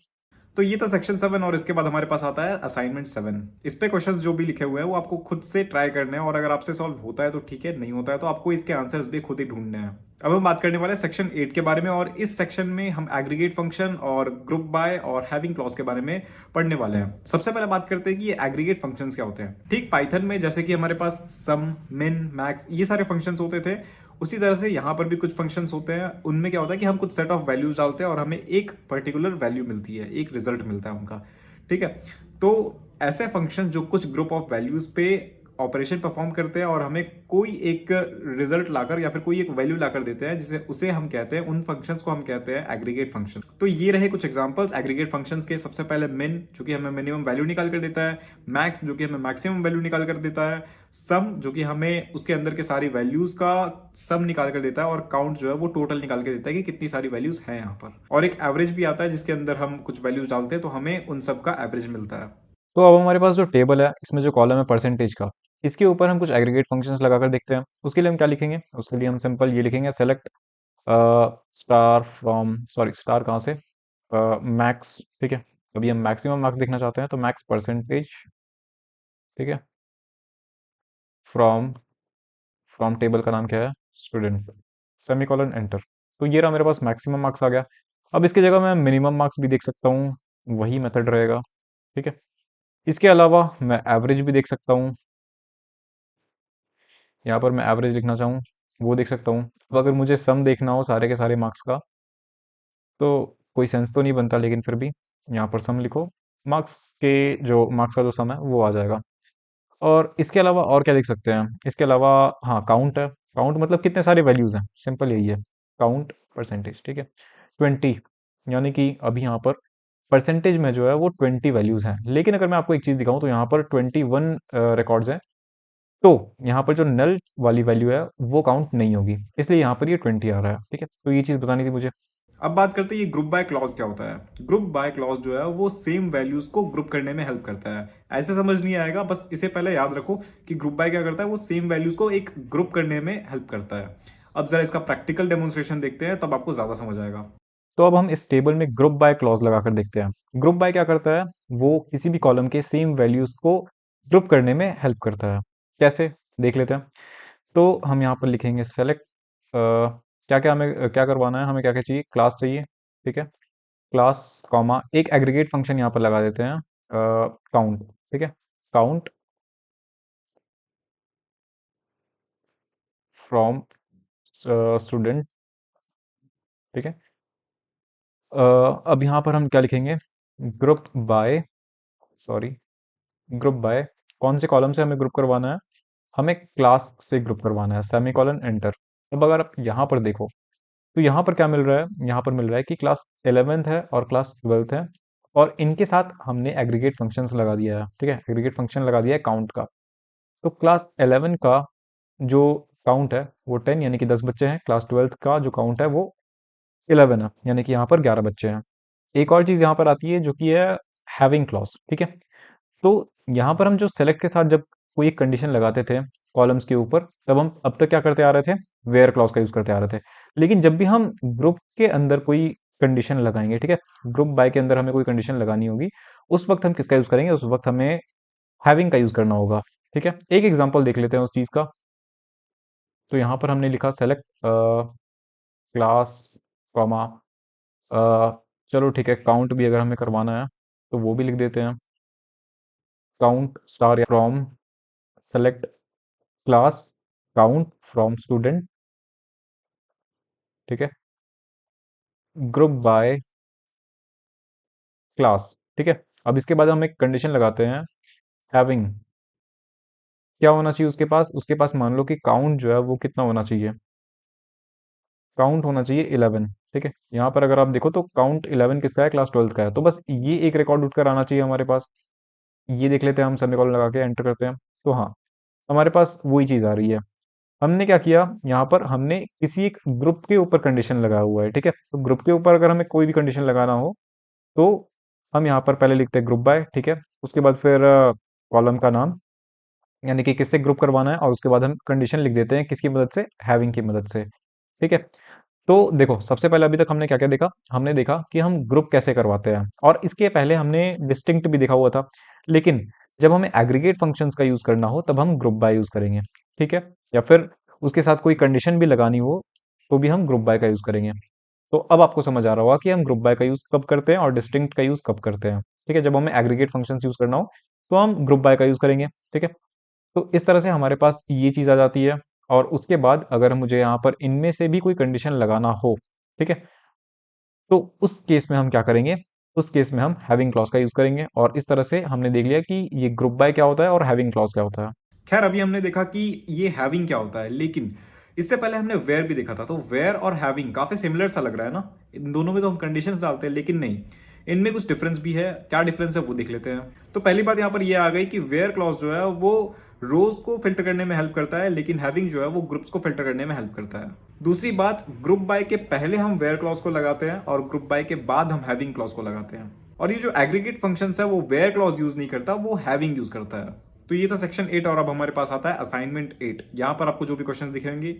तो ये था सेक्शन 7, और इसके बाद हमारे पास आता है असाइनमेंट 7। इस पे क्वेश्चंस जो भी लिखे हुए हैं वो आपको खुद से ट्राई करने हैं, और अगर आपसे सॉल्व होता है तो ठीक है, नहीं होता है तो आपको इसके आंसर्स भी खुद ही ढूंढने हैं। अब हम बात करने वाले हैं सेक्शन 8 के बारे में, और इस सेक्शन में हम एग्रीगेट फंक्शन और ग्रुप बाय और हैविंग क्लॉज के बारे में पढ़ने वाले हैं। सबसे पहले बात करते हैं कि ये एग्रीगेट फंक्शंस क्या होते हैं। ठीक पाइथन में जैसे कि हमारे पास सम, मिन, मैक्स, ये सारे फंक्शंस होते थे, उसी तरह से यहाँ पर भी कुछ फंक्शंस होते हैं। उनमें क्या होता है कि हम कुछ सेट ऑफ वैल्यूज डालते हैं और हमें एक पर्टिकुलर वैल्यू मिलती है, एक रिजल्ट मिलता है उनका। ठीक है, तो ऐसे फंक्शन जो कुछ ग्रुप ऑफ वैल्यूज पे ऑपरेशन परफॉर्म करते हैं और हमें कोई एक रिजल्ट लाकर या फिर कोई एक वैल्यू लाकर देते हैं, जिसे उसे हम कहते हैं, उन फंक्शंस को हम कहते हैं एग्रीगेट फंक्शन। तो ये रहे कुछ एग्जांपल्स एग्रीगेट फंक्शंस के। सबसे पहले मिन, जो कि हमें मिनिमम वैल्यू निकाल कर देता है, मैक्स जो कि हमें मैक्सिमम वैल्यू निकाल कर देता है, सम जो कि हमें उसके अंदर के सारी वैल्यूज का सम निकाल कर देता है, और काउंट जो है वो टोटल निकाल के देता है कि कितनी सारी वैल्यूज हैं यहाँ पर। और एक एवरेज भी आता है जिसके अंदर हम कुछ वैल्यूज डालते हैं तो हमें उन सब का एवरेज मिलता है। तो अब हमारे पास जो टेबल है, इसमें जो कॉलम है परसेंटेज का, इसके ऊपर हम कुछ एग्रीगेट फंक्शंस लगाकर देखते हैं। उसके लिए हम क्या लिखेंगे? उसके लिए हम सिंपल ये लिखेंगे, select star from, sorry star कहाँ से, मैक्स, ठीक है। अभी हम मैक्सिमम मार्क्स देखना चाहते हैं, तो मैक्स परसेंटेज, ठीक है, फ्रॉम, फ्रॉम टेबल का नाम क्या है? Student, semicolon enter. तो ये रहा मेरे पास मैक्सिमम मार्क्स आ गया। अब इसकी जगह मैं मिनिमम मार्क्स भी देख सकता हूँ, वही मेथड रहेगा, ठीक है। इसके अलावा मैं एवरेज भी देख सकता हूँ, यहाँ पर मैं एवरेज लिखना चाहूँ वो देख सकता हूँ। अब अगर मुझे सम देखना हो सारे के सारे मार्क्स का, तो कोई सेंस तो नहीं बनता, लेकिन फिर भी यहाँ पर सम लिखो, मार्क्स के जो मार्क्स का जो सम है वो आ जाएगा। और इसके अलावा और क्या देख सकते हैं? इसके अलावा हाँ, काउंट है। काउंट मतलब कितने सारे वैल्यूज हैं, सिंपल यही है, काउंट परसेंटेज, ठीक है। 20, यानी कि अभी यहाँ पर परसेंटेज में जो है वो 20 वैल्यूज हैं, लेकिन अगर मैं आपको एक चीज दिखाऊं तो यहाँ पर 21 रिकॉर्ड्स हैं। तो यहाँ पर जो नल वाली वैल्यू है वो काउंट नहीं होगी, इसलिए यहाँ पर ये 20 आ रहा है, ठीक है। तो ये चीज बतानी थी मुझे। अब बात करते हैं ये ग्रुप बाय क्लॉज क्या होता है। ग्रुप बाय क्लॉज जो है वो सेम वैल्यूज को ग्रुप करने में हेल्प करता है। ऐसे समझ नहीं आएगा, बस इसे पहले याद रखो कि ग्रुप बाय क्या करता है, वो सेम वैल्यूज को एक ग्रुप करने में हेल्प करता है। अब जरा इसका प्रैक्टिकल डेमोन्स्ट्रेशन देखते हैं, तब आपको ज्यादा समझ आएगा। तो अब हम इस टेबल में ग्रुप बाय क्लॉज लगाकर देखते हैं। ग्रुप बाय क्या करता है? वो किसी भी कॉलम के सेम वैल्यूज को ग्रुप करने में हेल्प करता है। कैसे, देख लेते हैं। तो हम यहाँ पर लिखेंगे सेलेक्ट, क्या क्या हमें क्या करवाना है, हमें क्या क्या चाहिए, क्लास चाहिए, ठीक है। क्लास कॉमा एक एग्रीगेट फंक्शन यहाँ पर लगा देते हैं, काउंट, ठीक है। काउंट फ्रॉम स्टूडेंट, ठीक है। अब यहाँ पर हम क्या लिखेंगे? Group by, sorry, group by कौन से कॉलम से हमें ग्रुप करवाना है? हमें क्लास से ग्रुप करवाना है, सेमीकोलन एंटर। अब अगर आप यहाँ पर देखो, तो यहाँ पर क्या मिल रहा है? यहाँ पर मिल रहा है कि क्लास 11th है और क्लास 12th है, और इनके साथ हमने एग्रीगेट फंक्शंस लगा दिया है, ठीक है। एग्रीगेट फंक्शन लगा दिया है काउंट का। तो क्लास 11 का जो काउंट है वो 10, यानी कि 10 बच्चे हैं। क्लास 12th का जो काउंट है वो 11 है, यानी कि यहाँ पर 11 बच्चे हैं। एक और चीज़ यहाँ पर आती है जो कि है हैविंग क्लॉज, ठीक है। तो यहाँ पर हम जो सेलेक्ट के साथ जब कोई एक कंडीशन लगाते थे कॉलम्स के ऊपर, तब हम अब तक क्या करते आ रहे थे? वेयर क्लॉज का यूज करते आ रहे थे। लेकिन जब भी हम ग्रुप के अंदर कोई कंडीशन लगाएंगे, ठीक है, ग्रुप बाय के अंदर हमें कोई कंडीशन लगानी होगी, उस वक्त हम किसका यूज करेंगे? उस वक्त हमें हैविंग का यूज करना होगा, ठीक है। एक एग्जांपल देख लेते हैं उस चीज का। तो यहाँ पर हमने लिखा सेलेक्ट क्लास कॉमा, चलो ठीक है, काउंट भी अगर हमें करवाना है तो वो भी लिख देते हैं, count star from, select class count from student, ठीक है, ग्रुप बाय क्लास, ठीक है। अब इसके बाद हम एक कंडीशन लगाते हैं, हैविंग, क्या होना चाहिए उसके पास? उसके पास मान लो कि काउंट जो है वो कितना होना चाहिए? काउंट होना चाहिए 11, ठीक है। यहाँ पर अगर आप देखो तो काउंट 11 किसका है? क्लास 12 का है। तो बस ये एक रिकॉर्ड उठकर आना चाहिए हमारे पास। ये देख लेते हैं, हम सेमीकोलन लगा के एंटर करते हैं, तो हाँ, हमारे पास वही चीज़ आ रही है। हमने क्या किया? यहाँ पर हमने किसी एक ग्रुप के ऊपर कंडीशन लगाया हुआ है, ठीक है। तो ग्रुप के ऊपर अगर हमें कोई भी कंडीशन लगाना हो, तो हम यहाँ पर पहले लिखते हैं ग्रुप बाय, ठीक है। उसके बाद फिर कॉलम का नाम, यानी कि किससे ग्रुप करवाना है, और उसके बाद हम कंडीशन लिख देते हैं किसकी मदद से? हैविंग की मदद से, ठीक है। तो देखो, सबसे पहले अभी तक हमने क्या क्या देखा? हमने देखा कि हम ग्रुप कैसे करवाते हैं, और इसके पहले हमने डिस्टिंक्ट भी देखा हुआ था। लेकिन जब हमें एग्रीगेट फंक्शंस का यूज करना हो, तब हम ग्रुप बाय यूज करेंगे, ठीक है। या फिर उसके साथ कोई कंडीशन भी लगानी हो, तो भी हम ग्रुप बाय का यूज करेंगे। तो अब आपको समझ आ रहा होगा कि हम ग्रुप बाय का यूज कब करते हैं और डिस्टिंक्ट का यूज कब करते हैं, ठीक है। जब हमें एग्रीगेट फंक्शंस यूज करना हो, तो हम ग्रुप बाय का यूज करेंगे, ठीक है। तो इस तरह से हमारे पास ये चीज़ आ जाती है। और उसके बाद अगर मुझे यहाँ पर इनमें से भी कोई कंडीशन लगाना हो, ठीक है, तो उस केस में हम क्या करेंगे? उस केस में हम हैविंग क्लॉज का यूज करेंगे। और इस तरह से हमने देख लिया कि ये ग्रुप बाय क्या होता है और हैविंग क्लॉज क्या होता है। खैर, अभी हमने देखा कि ये हैविंग क्या होता है, लेकिन इससे पहले हमने वेयर भी देखा था। तो वेयर और हैविंग काफी सिमिलर सा लग रहा है ना। इन दोनों में तो हम कंडीशंस डालते हैं, लेकिन नहीं, इनमें कुछ डिफरेंस भी है। क्या डिफरेंस है वो देख लेते हैं। तो पहली बात यहाँ पर ये आ गई कि वेयर क्लॉज जो है वो रोज को फिल्टर करने में हेल्प करता है, लेकिन हैविंग जो है वो ग्रुप्स को फिल्टर करने में हेल्प करता है। दूसरी बात, ग्रुप बाय के पहले हम वेयर क्लॉज को लगाते हैं और ग्रुप बाय के बाद हम हैविंग क्लॉज को लगाते हैं। और ये जो एग्रीगेट फंक्शंस है वो वेयर क्लॉज यूज नहीं करता, वो हैविंग यूज करता है। तो ये था सेक्शन 8। और अब हमारे पास आता है असाइनमेंट 8। यहाँ पर आपको जो भी क्वेश्चन दिखेंगे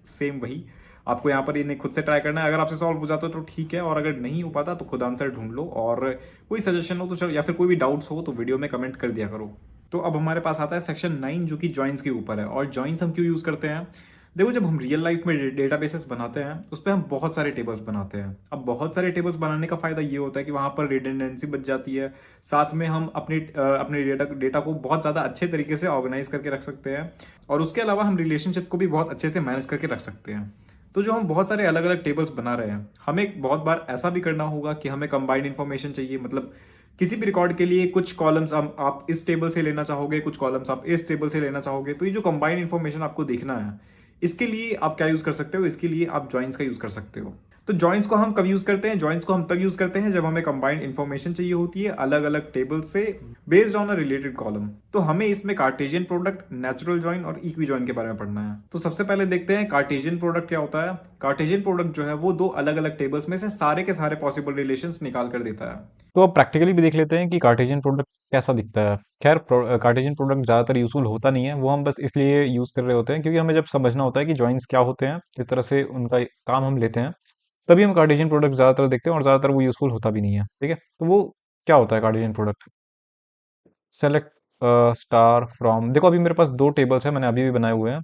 सेम वही, आपको यहाँ पर इन्हें खुद से ट्राई करना है। अगर आपसे सॉल्व हो जाता है तो ठीक है, और अगर नहीं हो पाता तो खुद आंसर ढूंढ लो। और कोई सजेशन हो तो चलो, या फिर कोई भी डाउट्स हो तो वीडियो में कमेंट कर दिया करो। तो अब हमारे पास आता है सेक्शन 9 जो कि जॉइंस के ऊपर है। और जॉइंस हम क्यों यूज करते हैं? देखो, जब हम रियल लाइफ में डेटाबेसेस बनाते हैं उस पर हम बहुत सारे टेबल्स बनाते हैं। अब बहुत सारे टेबल्स बनाने का फायदा ये होता है कि वहां पर रिडंडेंसी बच जाती है। साथ में हम अपने डेटा को बहुत ज़्यादा अच्छे तरीके से ऑर्गेनाइज करके रख सकते हैं। और उसके अलावा हम रिलेशनशिप को भी बहुत अच्छे से मैनेज करके रख सकते हैं। तो जो हम बहुत सारे अलग अलग टेबल्स बना रहे हैं, हमें बहुत बार ऐसा भी करना होगा कि हमें कंबाइंड इन्फॉर्मेशन चाहिए। मतलब किसी भी रिकॉर्ड के लिए कुछ कॉलम्स आप इस टेबल से लेना चाहोगे, कुछ कॉलम्स आप इस टेबल से लेना चाहोगे। तो ये जो कंबाइंड इन्फॉर्मेशन आपको देखना है, इसके लिए आप क्या यूज कर सकते हो? इसके लिए आप जॉइंस का यूज कर सकते हो। तो जॉइंस को हम कब यूज करते हैं? जॉइंस को हम तब यूज करते हैं जब हमें कंबाइंड इन्फॉर्मेशन चाहिए होती है अलग अलग टेबल से, based on a related column. तो हमें इसमें कार्टेशियन प्रोडक्ट, नेचुरल जॉइन और इक्वी जॉइन के बारे में पढ़ना है। तो सबसे पहले देखते हैं कार्टेशियन प्रोडक्ट क्या होता है। कार्टेशियन प्रोडक्ट जो है वो दो अलग अलग टेबल्स में से सारे के सारे पॉसिबल रिलेशंस निकाल कर देता है। तो अब प्रैक्टिकली भी देख लेते हैं कि कार्टेशियन प्रोडक्ट कैसा दिखता है। खैर, कार्टेशियन प्रोडक्ट ज़्यादातर यूजफुल होता नहीं है, वो हम बस इसलिए यूज़ कर रहे होते हैं क्योंकि हमें जब समझना होता है कि जॉइंस क्या होते हैं, इस तरह से उनका काम हम लेते हैं, तभी हम कार्टेशियन प्रोडक्ट ज़्यादातर देखते हैं, और ज़्यादातर वो यूजफुल होता भी नहीं है। ठीक है, तो वो क्या होता है Cartesian product? Select star from, देखो अभी मेरे पास दो टेबल्स हैं, मैंने अभी भी बनाए हुए हैं।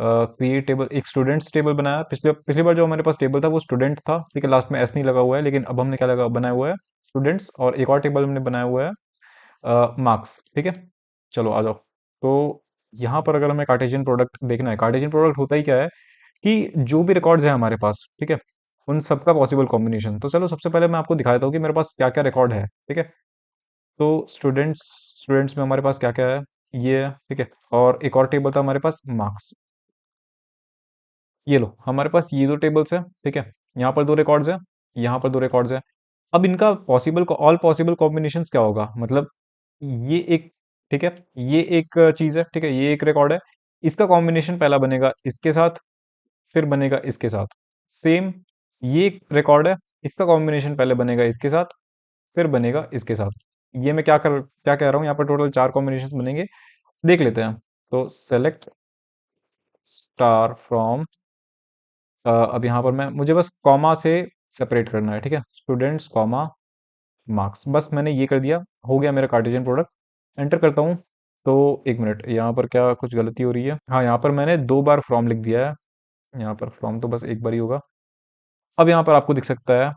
क्रिएट टेबल, एक स्टूडेंट्स टेबल बनाया। पिछले पिछली बार जो हमारे पास टेबल था वो स्टूडेंट था, ठीक है, लास्ट में एस नहीं लगा हुआ है, लेकिन अब हमने क्या लगा बनाया हुआ है? स्टूडेंट्स। और एक और टेबल हमने बनाया हुआ है मार्क्स। ठीक है, चलो आ जाओ। तो यहाँ पर अगर हमें कार्टेशियन प्रोडक्ट देखना है, कार्टेशियन प्रोडक्ट होता ही क्या है कि जो भी रिकॉर्ड्स हैं हमारे पास, ठीक है, उन सबका पॉसिबल कॉम्बिनेशन। तो चलो सबसे पहले मैं आपको दिखा देता हूँ कि मेरे पास क्या क्या रिकॉर्ड है। ठीक है, तो स्टूडेंट्स, स्टूडेंट्स में हमारे पास क्या क्या है, ये है, ठीक है। और एक और टेबल था हमारे पास मार्क्स। ये लो, हमारे पास ये दो टेबल्स है, ठीक है। यहाँ पर दो रिकॉर्ड्स है, यहाँ पर दो रिकॉर्ड्स है। अब इनका पॉसिबल, ऑल पॉसिबल कॉम्बिनेशंस क्या होगा? मतलब ये एक, ठीक है, ये एक चीज है, ठीक है, ये एक रिकॉर्ड है। इसका कॉम्बिनेशन पहला बनेगा इसके साथ, फिर बनेगा इसके साथ। सेम, ये एक रिकॉर्ड है, इसका कॉम्बिनेशन पहले बनेगा इसके साथ, फिर बनेगा इसके साथ। ये मैं क्या कह रहा हूँ, यहाँ पर टोटल चार कॉम्बिनेशन बनेंगे। देख लेते हैं। तो सेलेक्ट स्टार फ्रॉम, अब यहाँ पर मैं, मुझे बस कॉमा से सेपरेट करना है, ठीक है, स्टूडेंट्स कॉमा मार्क्स, बस मैंने ये कर दिया, हो गया मेरा कार्टेशियन प्रोडक्ट। एंटर करता हूँ। तो एक मिनट, यहाँ पर क्या कुछ गलती हो रही है? हाँ, यहाँ पर मैंने दो बार फ्रॉम लिख दिया है, यहाँ पर फ्रॉम तो बस एक बार ही होगा। अब यहाँ पर आपको दिख सकता है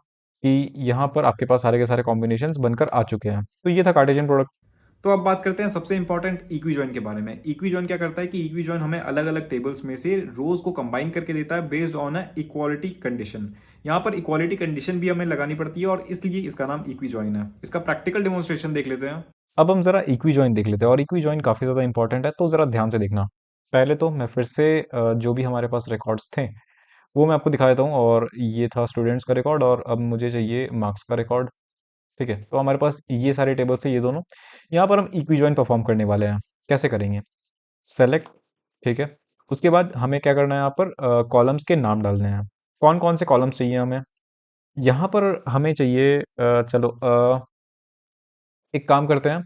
कि यहाँ पर आपके पास सारे के सारे कॉम्बिनेशंस बनकर आ चुके हैं। तो ये था कार्टेशियन प्रोडक्ट। तो अब बात करते हैं सबसे इंपॉर्टेंट इक्वी जॉइन के बारे में। इक्वी जॉइन क्या करता है कि इक्वी जॉइन हमें अलग अलग टेबल्स में से रोज को कंबाइन करके देता है based on a equality condition. यहाँ पर इक्वालिटी कंडीशन भी हमें लगानी पड़ती है और इसलिए इसका नाम इक्वी जॉइन है। इसका प्रैक्टिकल डेमोन्स्ट्रेशन देख लेते हैं। अब हम जरा इक्वी जॉइन देख लेते हैं, और इक्वी जॉइन काफ़ी ज़्यादा इंपॉर्टेंट है, तो ज़रा ध्यान से देखना। पहले तो मैं फिर से जो भी हमारे पास रिकॉर्ड्स थे वो मैं आपको दिखा देता हूँ। और ये था स्टूडेंट्स का रिकॉर्ड, और अब मुझे चाहिए मार्क्स का रिकॉर्ड। ठीक है, तो हमारे पास ये सारे टेबल्स है, ये दोनों। यहाँ पर हम इक्वी जॉइन परफॉर्म करने वाले हैं। कैसे करेंगे? सेलेक्ट, ठीक है। उसके बाद हमें क्या करना है, यहाँ पर कॉलम्स के नाम डालने हैं। कौन कौन से कॉलम्स चाहिए हमें? यहाँ पर हमें चाहिए, चलो एक काम करते हैं,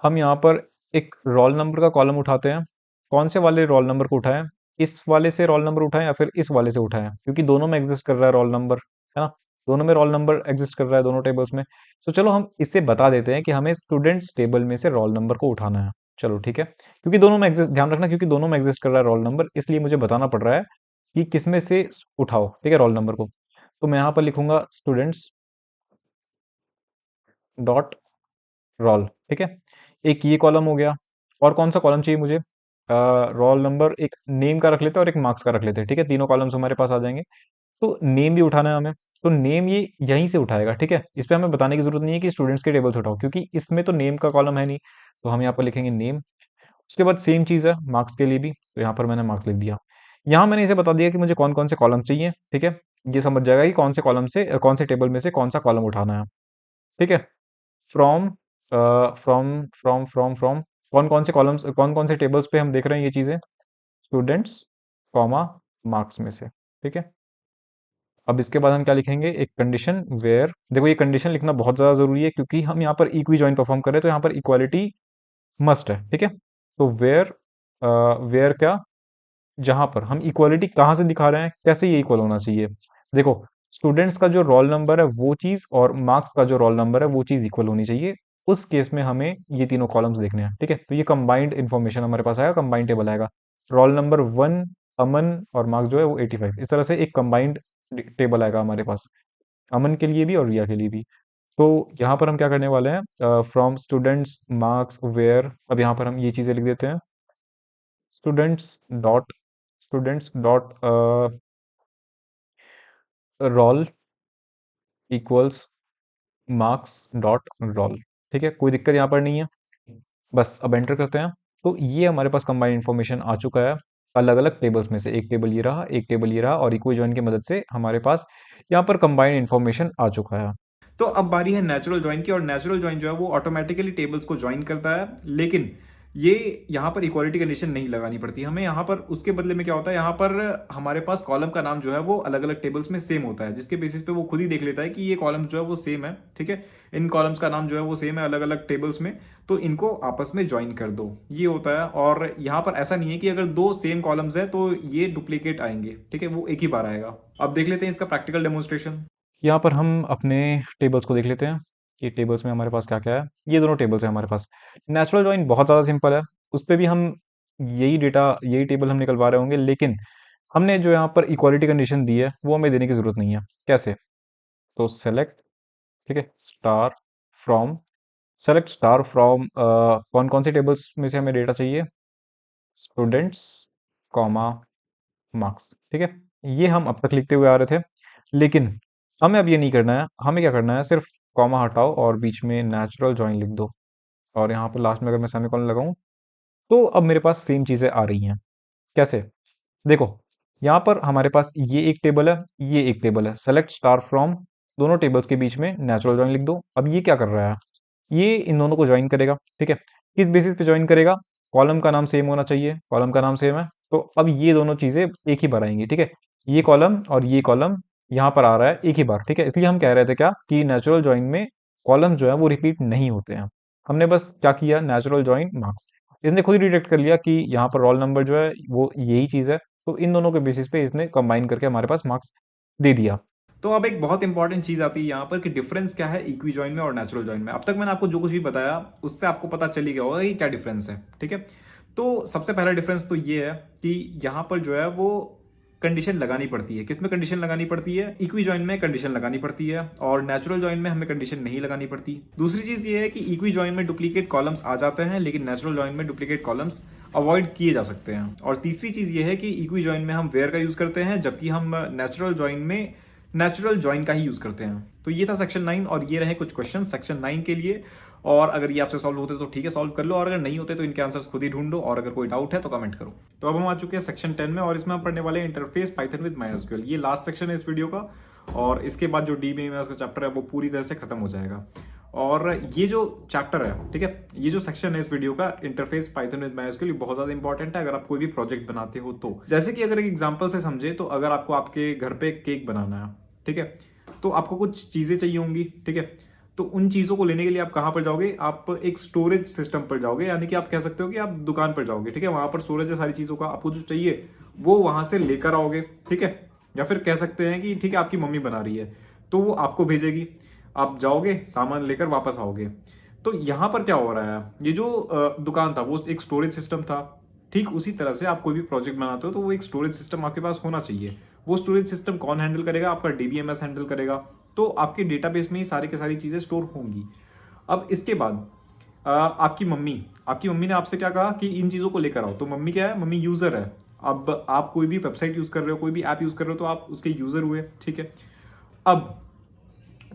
हम यहाँ पर एक रोल नंबर का कॉलम उठाते हैं। कौन से वाले रोल नंबर को उठाएं? इस वाले से रोल नंबर उठाएं या फिर इस वाले से उठाएं, क्योंकि दोनों में एग्जिस्ट कर रहा है रोल नंबर, है ना? दोनों में रोल नंबर एग्जिस्ट कर रहा है, दोनों टेबल्स में। तो चलो हम इससे बता देते हैं कि हमें स्टूडेंट्स टेबल में से रोल नंबर को उठाना है। चलो ठीक है, क्योंकि दोनों में एग्जिस्ट, ध्यान रखना, क्योंकि दोनों में एग्जिस्ट कर रहा है रोल नंबर, इसलिए मुझे बताना पड़ रहा है कि किस में से उठाओ, ठीक है, रोल नंबर को। तो मैं यहाँ पर लिखूंगा स्टूडेंट्स डॉट रोल, ठीक है। एक ये कॉलम हो गया। और कौन सा कॉलम चाहिए मुझे? रोल नंबर, एक नेम का रख लेते हैं और एक मार्क्स का रख लेते हैं, ठीक है, तीनों कॉलम्स हमारे पास आ जाएंगे। तो नेम भी उठाना है हमें। तो नेम ये यहीं से उठाएगा, ठीक है, इस पे हमें बताने की जरूरत नहीं है कि स्टूडेंट्स के टेबल से उठाओ, क्योंकि इसमें तो नेम का कॉलम है नहीं। तो हम यहाँ पर लिखेंगे नेम। उसके बाद सेम चीज़ है मार्क्स के लिए भी, तो यहाँ पर मैंने मार्क्स लिख दिया। यहाँ मैंने इसे बता दिया कि मुझे कौन कौन से कॉलम चाहिए, ठीक है। ये समझ जाएगा कि कौन से कॉलम से, कौन से टेबल में से कौन सा कॉलम उठाना है, ठीक है। फ्रॉम, फ्रॉम कौन कौन से कॉलम्स, कौन कौन से टेबल्स पे हम देख रहे हैं ये चीज़ें? स्टूडेंट्स कॉमा मार्क्स में से, ठीक है। अब इसके बाद हम क्या लिखेंगे, एक कंडीशन वेयर, देखो ये कंडीशन लिखना बहुत ज़्यादा ज़रूरी है क्योंकि हम यहाँ पर इक्वी जॉइन परफॉर्म कर रहे हैं, तो यहाँ पर इक्वालिटी मस्ट है, ठीक है। तो वेयर, वेयर क्या, जहां पर हम इक्वालिटी कहाँ से दिखा रहे हैं, कैसे ये इक्वल होना चाहिए। देखो, स्टूडेंट्स का जो रोल नंबर है वो चीज और मार्क्स का जो रोल नंबर है वो चीज इक्वल होनी चाहिए। उस केस में हमें ये तीनों कॉलम्स देखने हैं, ठीक है। तो ये कंबाइंड इन्फॉर्मेशन हमारे पास आएगा, कंबाइंड टेबल आएगा। रोल नंबर 1, अमन और मार्क्स जो है वो 85, इस तरह से एक कंबाइंड टेबल आएगा हमारे पास, अमन के लिए भी और रिया के लिए भी। तो यहाँ पर हम क्या करने वाले हैं, फ्रॉम स्टूडेंट्स मार्क्स वेयर, अब यहाँ पर हम ये चीजें लिख देते हैं, students dot, students dot roll equals marks dot roll, ठीक है। कोई दिक्कत यहाँ पर नहीं है, बस अब एंटर करते हैं। तो ये हमारे पास कंबाइंड इन्फॉर्मेशन आ चुका है अलग अलग टेबल्स में से, एक टेबल ये रहा, एक टेबल ये रहा, और इक्वी जॉइन की मदद से हमारे पास यहाँ पर कंबाइंड इन्फॉर्मेशन आ चुका है। तो अब बारी है नेचुरल ज्वाइन की, और नेचुरल ज्वाइन जो है वो ऑटोमेटिकली टेबल्स को ज्वाइन करता है, लेकिन ये यहाँ पर इक्वालिटी कंडीशन नहीं लगानी पड़ती हमें। यहाँ पर उसके बदले में क्या होता है, यहाँ पर हमारे पास कॉलम का नाम जो है वो अलग अलग टेबल्स में सेम होता है, जिसके बेसिस पे वो खुद ही देख लेता है कि ये कॉलम जो है वो सेम है, ठीक है। इन कॉलम्स का नाम जो है वो सेम है अलग अलग टेबल्स में, तो इनको आपस में ज्वाइन कर दो, ये होता है। और यहाँ पर ऐसा नहीं है कि अगर दो सेम कॉलम्स है तो ये डुप्लीकेट आएंगे, ठीक है, वो एक ही बार आएगा। अब देख लेते हैं इसका प्रैक्टिकल डेमोन्स्ट्रेशन। यहाँ पर हम अपने टेबल्स को देख लेते हैं कि टेबल्स में हमारे पास क्या क्या है। ये दोनों टेबल्स हैं हमारे पास। नेचुरल जॉइन बहुत ज़्यादा सिंपल है, उस पर भी हम यही डेटा, यही टेबल हम निकलवा रहे होंगे, लेकिन हमने जो यहाँ पर इक्वालिटी कंडीशन दी है वो हमें देने की ज़रूरत नहीं है। कैसे, तो सेलेक्ट, ठीक है, star from, select star from, कौन कौन सी टेबल्स में से हमें डेटा चाहिए, स्टूडेंट्स कॉमा मार्क्स, ठीक है। ये हम अब तक लिखते हुए आ रहे थे, लेकिन हमें अब ये नहीं करना है। हमें क्या करना है, सिर्फ कॉमा हटाओ और बीच में नेचुरल जॉइन लिख दो, और यहाँ पर लास्ट में अगर मैं सेमीकोलन लगाऊं तो अब मेरे पास सेम चीज़ें आ रही हैं। कैसे, देखो, यहाँ पर हमारे पास ये एक टेबल है, ये एक टेबल है, सेलेक्ट स्टार फ्रॉम, दोनों टेबल्स के बीच में नेचुरल जॉइन लिख दो। अब ये क्या कर रहा है, ये इन दोनों को ज्वाइन करेगा, ठीक है। किस बेसिस पे ज्वाइन करेगा, कॉलम का नाम सेम होना चाहिए, कॉलम का नाम सेम है, तो अब ये दोनों चीजें एक ही बार आएंगी, ठीक है। ये कॉलम और ये कॉलम यहाँ पर आ रहा है एक ही बार, ठीक है। इसलिए हम कह रहे थे क्या कि नेचुरल ज्वाइन में कॉलम जो है वो रिपीट नहीं होते हैं। हमने बस क्या किया, नेचुरल ज्वाइन मार्क्स, इसने खुद ही डिटेक्ट कर लिया कि यहाँ पर रोल नंबर जो है वो यही चीज है, तो इन दोनों के बेसिस पे इसने कंबाइन करके हमारे पास मार्क्स दे दिया। तो अब एक बहुत इंपॉर्टेंट चीज आती है यहाँ पर कि डिफरेंस क्या है इक्वी जॉइन में और नेचुरल जॉइन में। अब तक मैंने आपको जो कुछ भी बताया उससे आपको पता चल ही गया होगा कि क्या डिफरेंस है, ठीक है। तो सबसे पहला डिफरेंस तो ये है कि यहाँ पर जो है वो कंडीशन लगानी पड़ती है। किसमें कंडीशन लगानी पड़ती है, इक्वी जॉइन में कंडीशन लगानी पड़ती है, और नेचुरल जॉइन में हमें कंडीशन नहीं लगानी पड़ती। दूसरी चीज ये है कि इक्वी जॉइन में डुप्लीकेट कॉलम्स आ जाते हैं, लेकिन नेचुरल जॉइन में डुप्लीकेट कॉलम्स अवॉइड किए जा सकते हैं। और तीसरी चीज ये है कि इक्वी जॉइन में हम वेयर का यूज करते हैं, जबकि हम नेचुरल जॉइन में नेचुरल ज्वाइन का ही यूज करते हैं। तो ये था सेक्शन 9, और ये रहे कुछ क्वेश्चन सेक्शन 9 के लिए। और अगर ये आपसे सॉल्व होते तो ठीक है, सॉल्व कर लो, और अगर नहीं होते तो इनके आंसर्स खुद ही ढूंढो, और अगर कोई डाउट है तो कमेंट करो। तो अब हम आ चुके हैं सेक्शन 10 में, और इसमें हम पढ़ने वाले हैं इंटरफेस पाइथन विद माइस्क्यूएल। ये लास्ट सेक्शन है इस वीडियो का, और इसके बाद जो डीबीएमएस का चैप्टर है वो पूरी तरह से खत्म हो जाएगा। और ये जो चैप्टर है, ठीक है, ये जो सेक्शन है इस वीडियो का इंटरफेस पाइथन विद माइस्क्यूएल, ये बहुत ज्यादा इंपॉर्टेंट है अगर आप कोई भी प्रोजेक्ट बनाते हो तो। जैसे कि अगर एक एग्जांपल से समझे तो अगर आपको आपके घर पे केक बनाना है, ठीक है, तो आपको कुछ चीज़ें चाहिए होंगी, ठीक है। तो उन चीज़ों को लेने के लिए आप कहाँ पर जाओगे, आप एक स्टोरेज सिस्टम पर जाओगे, यानी कि आप कह सकते हो कि आप दुकान पर जाओगे, ठीक है। वहाँ पर स्टोरेज है सारी चीज़ों का, आपको जो चाहिए वो वहाँ से लेकर आओगे, ठीक है। या फिर कह सकते हैं कि ठीक है आपकी मम्मी बना रही है तो वो आपको भेजेगी, आप जाओगे सामान लेकर वापस आओगे। तो यहाँ पर क्या हो रहा है, ये जो दुकान था वो एक स्टोरेज सिस्टम था, ठीक उसी तरह से आप कोई भी प्रोजेक्ट बनाते हो तो वो एक स्टोरेज सिस्टम आपके पास होना चाहिए। वो स्टोरेज सिस्टम कौन हैंडल करेगा, आपका डीबीएमएस हैंडल करेगा। तो आपके डेटाबेस में ही सारी की सारी चीज़ें स्टोर होंगी। अब इसके बाद आपकी मम्मी ने आपसे क्या कहा कि इन चीज़ों को लेकर आओ। तो मम्मी क्या है, मम्मी यूज़र है। अब आप कोई भी वेबसाइट यूज़ कर रहे हो, कोई भी ऐप यूज़ कर रहे हो, तो आप उसके यूज़र हुए, ठीक है। अब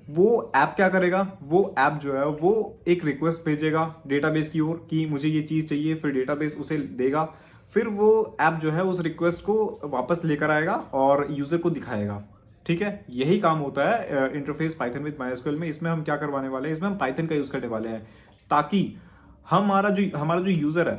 वो ऐप क्या करेगा, वो ऐप जो है वो एक रिक्वेस्ट भेजेगा डेटाबेस की ओर कि मुझे ये चीज़ चाहिए, फिर डेटाबेस उसे देगा, फिर वो ऐप जो है उस रिक्वेस्ट को वापस लेकर आएगा और यूज़र को दिखाएगा, ठीक है। यही काम होता है इंटरफेस पाइथन विद माइस्क्यूएल में। इसमें हम क्या करवाने वाले हैं, इसमें हम पाइथन का यूज़ करने वाले हैं, ताकि हमारा जो यूज़र है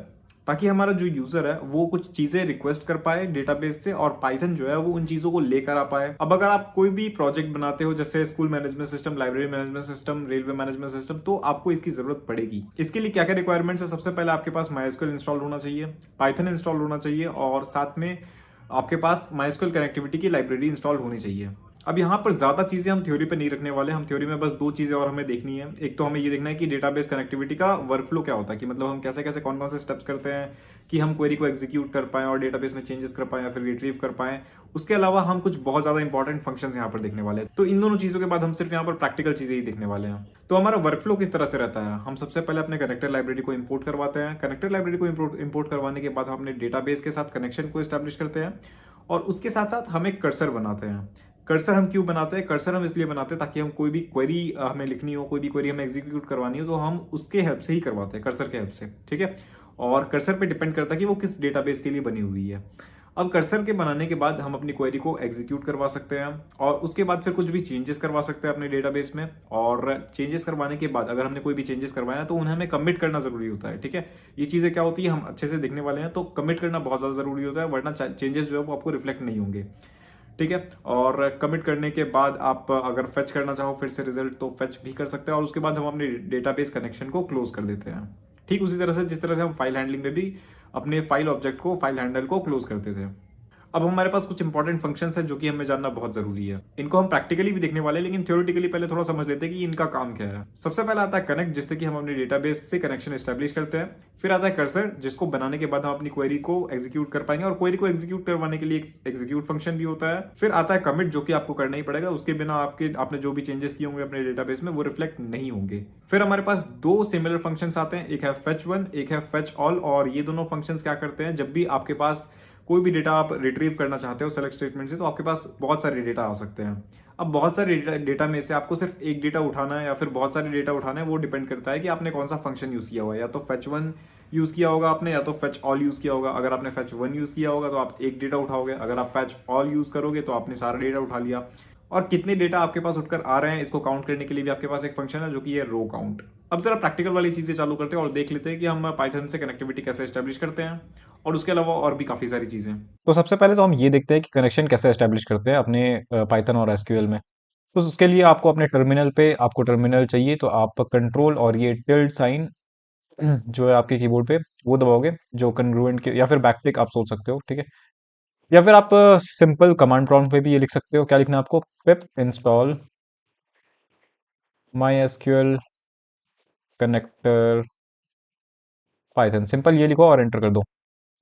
ताकि हमारा जो यूजर है वो कुछ चीजें रिक्वेस्ट कर पाए डेटाबेस से और पाइथन जो है वो उन चीजों को लेकर आ पाए। अब अगर आप कोई भी प्रोजेक्ट बनाते हो जैसे school management system, library management system, railway management system, तो आपको इसकी जरूरत पड़ेगी। इसके लिए क्या क्या रिक्वायरमेंट्स है? सबसे पहले आपके पास MySQL इंस्टॉल होना चाहिए, पाइथन इंस्टॉल होना चाहिए और साथ में आपके पास MySQL कनेक्टिविटी की लाइब्रेरी इंस्टॉल होनी चाहिए। अब यहाँ पर ज्यादा चीजें हम थ्योरी पे नहीं रखने वाले, हम थ्योरी में बस दो चीजें और हमें देखनी है। एक तो हमें ये देखना है कि डेटाबेस कनेक्टिविटी का वर्कफ्लो क्या होता है, कि मतलब हम कैसे कैसे कौन कौन से स्टेप्स करते हैं कि हम क्वेरी को एग्जीक्यूट कर पाएं और डेटाबेस में चेंजेस कर पाएं या फिर रिट्रीव कर पाएं। उसके अलावा हम कुछ बहुत ज्यादा इंपॉर्टेंट फंक्शंस यहाँ पर देखने वाले हैं। तो इन दोनों चीजों के बाद हम सिर्फ यहाँ पर प्रैक्टिकल चीजें ही देखने वाले हैं। तो हमारा वर्कफ्लो किस तरह से रहता है? हम सबसे पहले अपने कनेक्टर लाइब्रेरी को इंपोर्ट करवाते हैं। कनेक्टर लाइब्रेरी को इंपोर्ट करवाने के बाद हम अपने डेटाबेस के साथ कनेक्शन को स्टैब्लिश करते हैं और उसके साथ साथ हम एक कर्सर बनाते हैं। कर्सर हम क्यों बनाते हैं? कर्सर हम इसलिए बनाते हैं ताकि हम कोई भी क्वेरी हमें लिखनी हो, कोई भी क्वेरी हमें एग्जीक्यूट करवानी हो, तो हम उसके हेल्प से ही करवाते हैं, कर्सर के हेल्प से। ठीक है। और कर्सर पे डिपेंड करता है कि वो किस डेटाबेस के लिए बनी हुई है। अब कर्सर के बनाने के बाद हम अपनी क्वेरी को एग्जीक्यूट करवा सकते हैं और उसके बाद फिर कुछ भी चेंजेस करवा सकते हैं अपने डेटाबेस में। और चेंजेस करवाने के बाद अगर हमने कोई भी चेंजेस करवाया तो उन्हें हमें कमिट करना जरूरी होता है। ठीक है। ये चीजें क्या होती है हम अच्छे से देखने वाले हैं, तो कमिट करना बहुत ज्यादा जरूरी होता है, वरना चेंजेस जो है वो आपको रिफ्लेक्ट नहीं होंगे। ठीक है। और कमिट करने के बाद आप अगर फेच करना चाहो फिर से रिजल्ट, तो फेच भी कर सकते हैं और उसके बाद हम अपने डेटाबेस कनेक्शन को क्लोज कर देते हैं। ठीक उसी तरह से जिस तरह से हम फाइल हैंडलिंग में भी अपने फाइल ऑब्जेक्ट को, फाइल हैंडल को क्लोज करते थे। अब हमारे पास कुछ इंपॉर्टेंट फंक्शंस हैं जो कि हमें जानना बहुत जरूरी है। इनको हम प्रैक्टिकली भी देखने वाले हैं, लेकिन थ्योरेटिकली पहले थोड़ा समझ लेते हैं कि इनका काम क्या है। सबसे पहले आता है कनेक्ट, जिससे कि हम अपने डेटाबेस से कनेक्शन एस्टेब्लिश करते हैं। फिर आता है कर्सर, जिसको बनाने के बाद हम अपनी क्वेरी को एग्जीक्यूट कर पाएंगे और क्वेरी को एग्जीक्यूट करवाने के लिए एक एग्जीक्यूट फंक्शन भी होता है। फिर आता है कमिट, जो कि आपको करना ही पड़ेगा, उसके बिना आपने जो भी चेंजेस किए होंगे अपने डेटाबेस में वो रिफ्लेक्ट नहीं होंगे। फिर हमारे पास दो सिमिलर फंक्शंस आते हैं, एक है फेच वन, एक है फेच ऑल। और ये दोनों फंक्शंस क्या करते हैं? जब भी आपके पास कोई भी डेटा आप रिट्रीव करना चाहते हो सेलेक्ट स्टेटमेंट से, तो आपके पास बहुत सारे डेटा आ सकते हैं। अब बहुत सारे डेटा में से आपको सिर्फ एक डेटा उठाना है या फिर बहुत सारे डेटा उठाना है, वो डिपेंड करता है कि आपने कौन सा फंक्शन यूज किया हुआ है। या तो फेच वन यूज किया होगा आपने, या तो फेच ऑल यूज किया होगा। अगर आपने फेच वन यूज किया होगा तो आप एक डेटा उठाओगे, अगर आप फेच ऑल यूज करोगे तो आपने सारा डेटा उठा लिया। और कितने डेटा आपके पास उठकर आ रहे हैं इसको काउंट करने के लिए भी आपके पास एक फंक्शन है जो कि है रो काउंट। अब जरा प्रैक्टिकल वाली चीजें चालू करते हैं और देख लेते हैं कि हम पाइथन से कनेक्टिविटी कैसे एस्टेब्लिश करते हैं और उसके अलावा और भी काफी सारी चीजें। तो सबसे पहले तो हम ये देखते हैं कि कनेक्शन कैसे एस्टेब्लिश करते हैं अपने पाइथन और एसक्यूएल में। तो उसके लिए आपको अपने टर्मिनल पे, आपको टर्मिनल चाहिए तो आप कंट्रोल और ये टिल्ड साइन जो है आपके कीबोर्ड पे, वो दबाओगे, जो कन्ग्रुएंट के, या फिर बैकटिक आप सोच सकते हो। ठीक है। या फिर आप सिंपल कमांड प्रॉम्प्ट पे भी ये लिख सकते हो। क्या लिखना है आपको? पिप install my SQL connector Python, simple ये लिखो और एंटर कर दो।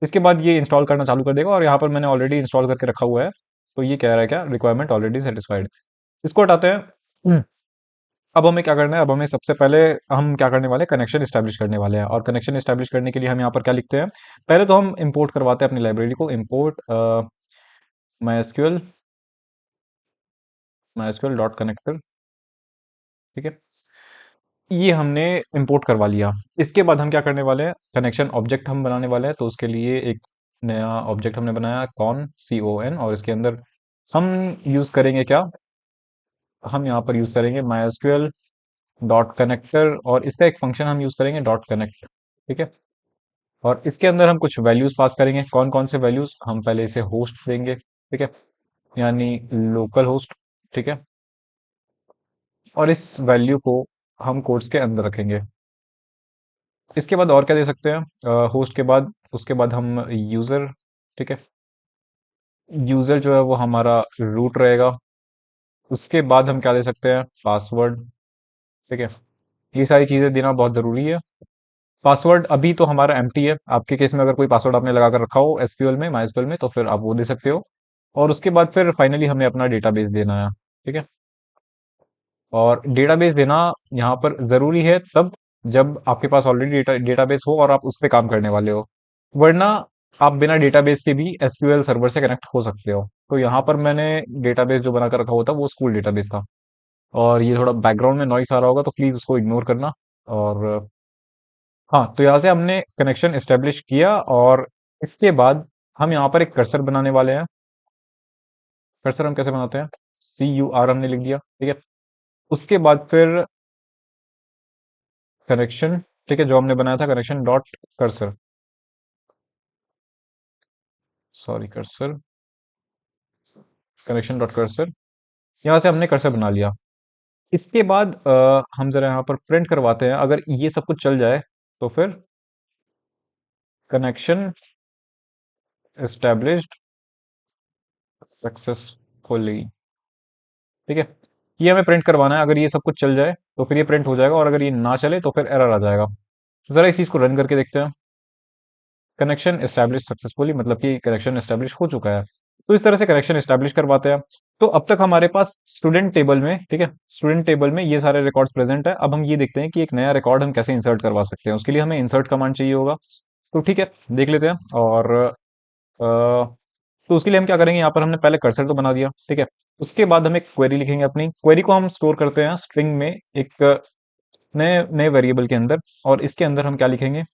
इसके बाद ये इंस्टॉल करना चालू कर देगा और यहाँ पर मैंने ऑलरेडी इंस्टॉल करके रखा हुआ है। तो ये कह रहा है क्या? Requirement already satisfied. इसको हटाते हैं। अब हमें क्या करना है? अब हमें सबसे पहले हम क्या करने वाले हैं? कनेक्शन एस्टैब्लिश करने वाले हैं। और कनेक्शन एस्टैब्लिश करने के लिए हम यहाँ पर क्या लिखते हैं? पहले तो हम इंपोर्ट करवाते हैं अपनी लाइब्रेरी को। Import my SQL dot connector. ठीक है। ये हमने इंपोर्ट करवा लिया। इसके बाद हम क्या करने वाले हैं? कनेक्शन ऑब्जेक्ट हम बनाने वाले हैं। तो उसके लिए एक नया ऑब्जेक्ट हमने बनाया, CON, और इसके अंदर हम यूज करेंगे क्या? हम यहाँ पर यूज करेंगे MySQL डॉट कनेक्टर और इसका एक फंक्शन हम यूज करेंगे डॉट कनेक्ट। ठीक है। और इसके अंदर हम कुछ वैल्यूज पास करेंगे। कौन कौन से वैल्यूज? हम पहले इसे होस्ट देंगे। ठीक है। यानी लोकल होस्ट। ठीक है। और इस वैल्यू को हम कोड्स के अंदर रखेंगे। इसके बाद और क्या दे सकते हैं? होस्ट के बाद, उसके बाद हम यूजर। ठीक है। यूजर जो है वो हमारा रूट रहेगा। उसके बाद हम क्या दे सकते हैं? पासवर्ड। ठीक है। ये सारी चीजें देना बहुत जरूरी है। पासवर्ड अभी तो हमारा एम्प्टी है। आपके केस में अगर कोई पासवर्ड आपने लगा कर रखा हो एसक्यूएल में, माइस्क्यूएल में, तो फिर आप वो दे सकते हो। और उसके बाद फिर फाइनली हमें अपना डेटाबेस देना है। ठीक है। और डेटाबेस देना यहाँ पर ज़रूरी है तब जब आपके पास ऑलरेडी डेटाबेस हो और आप उस पे काम करने वाले हो। वरना आप बिना डेटाबेस के भी एसक्यूएल सर्वर से कनेक्ट हो सकते हो। तो यहाँ पर मैंने डेटाबेस जो बना कर रखा हुआ था वो स्कूल डेटाबेस था। और ये थोड़ा बैकग्राउंड में नॉइस आ रहा होगा तो प्लीज़ उसको इग्नोर करना। और हाँ, तो यहाँ से हमने कनेक्शन एस्टेब्लिश किया और इसके बाद हम यहाँ पर एक कर्सर बनाने वाले हैं। कर्सर हम कैसे बनाते हैं? CUR हमने लिख दिया। ठीक है। उसके बाद फिर कनेक्शन। ठीक है, जो हमने बनाया था connection dot cursor. Sorry, cursor, connection dot cursor, यहाँ से हमने कर्सर बना लिया। इसके बाद हम जरा यहाँ पर प्रिंट करवाते हैं, अगर ये सब कुछ चल जाए तो फिर कनेक्शन एस्टेब्लिश्ड सक्सेसफुली। ठीक है, ये हमें प्रिंट करवाना है। अगर ये सब कुछ चल जाए तो फिर ये प्रिंट हो जाएगा, और अगर ये ना चले तो फिर एरर आ जाएगा। जरा इस चीज को रन करके देखते हैं। कनेक्शन एस्टैब्लिश सक्सेसफुली, मतलब कि कनेक्शन एस्टैब्लिश हो चुका है। तो इस तरह से कनेक्शन एस्टैब्लिश करवाते हैं। तो अब तक हमारे पास स्टूडेंट टेबल में, ठीक है, स्टूडेंट टेबल में ये सारे रिकॉर्ड्स प्रेजेंट है। अब हम ये देखते हैं कि एक नया रिकॉर्ड हम कैसे इंसर्ट करवा सकते हैं। उसके लिए हमें इंसर्ट कमांड चाहिए होगा। तो ठीक है, देख लेते हैं। और तो उसके लिए हम क्या करेंगे, यहाँ पर हमने पहले कर्सर तो बना दिया, ठीक है। उसके बाद हम एक क्वेरी लिखेंगे। अपनी क्वेरी को हम स्टोर करते हैं स्ट्रिंग में, एक नए नए वेरिएबल के अंदर। और इसके अंदर हम क्या लिखेंगे,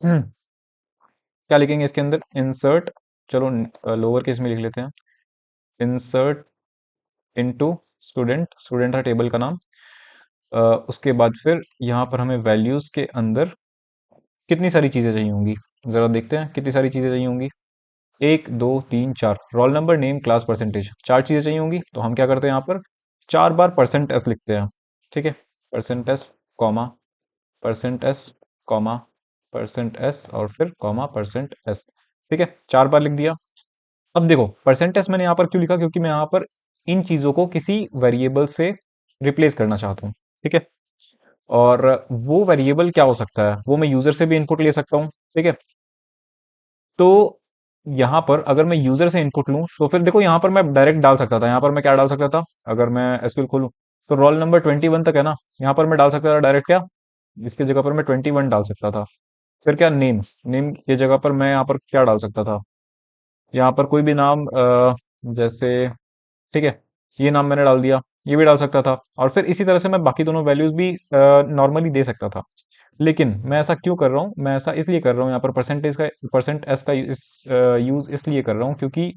क्या लिखेंगे इसके अंदर, इंसर्ट, चलो लोअर केस में लिख लेते हैं, इंसर्ट इनटू स्टूडेंट, स्टूडेंट है टेबल का नाम। अ, उसके बाद फिर यहाँ पर हमें वैल्यूज के अंदर कितनी सारी चीजें चाहिए होंगी, जरा देखते हैं कितनी सारी चीजें चाहिए होंगी। एक, दो, तीन, चार, roll number, name, class, percentage, चार चीजें चाहिए होंगी। तो हम क्या करते हैं, यहाँ पर चार बार परसेंट एस लिखते हैं। ठीक है, percent S, comma, percent S, comma, percent S, और फिर कॉमा, परसेंट एस। ठीक है, चार बार लिख दिया। अब देखो, परसेंट एस मैंने यहाँ पर क्यों लिखा, क्योंकि मैं यहाँ पर इन चीजों को किसी वेरिएबल से रिप्लेस करना चाहता हूँ। ठीक है, और वो वेरिएबल क्या हो सकता है, वो मैं यूजर से भी इनपुट ले सकता हूँ। ठीक है, तो यहाँ पर अगर मैं यूजर से इनपुट लूँ तो फिर देखो, यहाँ पर मैं डायरेक्ट डाल सकता था। यहाँ पर मैं क्या डाल सकता था, अगर मैं एसक्यूएल खोलूँ तो रोल नंबर 21 तक है ना, यहाँ पर मैं डाल सकता था डायरेक्ट, क्या, इसकी जगह पर मैं 21 डाल सकता था। फिर क्या, नेम, नेम की जगह पर मैं यहाँ पर क्या डाल सकता था, यहाँ पर कोई भी नाम, जैसे, ठीक है, ये नाम मैंने डाल दिया, ये भी डाल सकता था। और फिर इसी तरह से मैं बाकी दोनों वैल्यूज भी नॉर्मली दे सकता था। लेकिन मैं ऐसा क्यों कर रहा हूँ, मैं ऐसा इसलिए कर रहा हूँ, यहाँ पर परसेंटेज का, परसेंट एस का यूज इसलिए कर रहा हूँ क्योंकि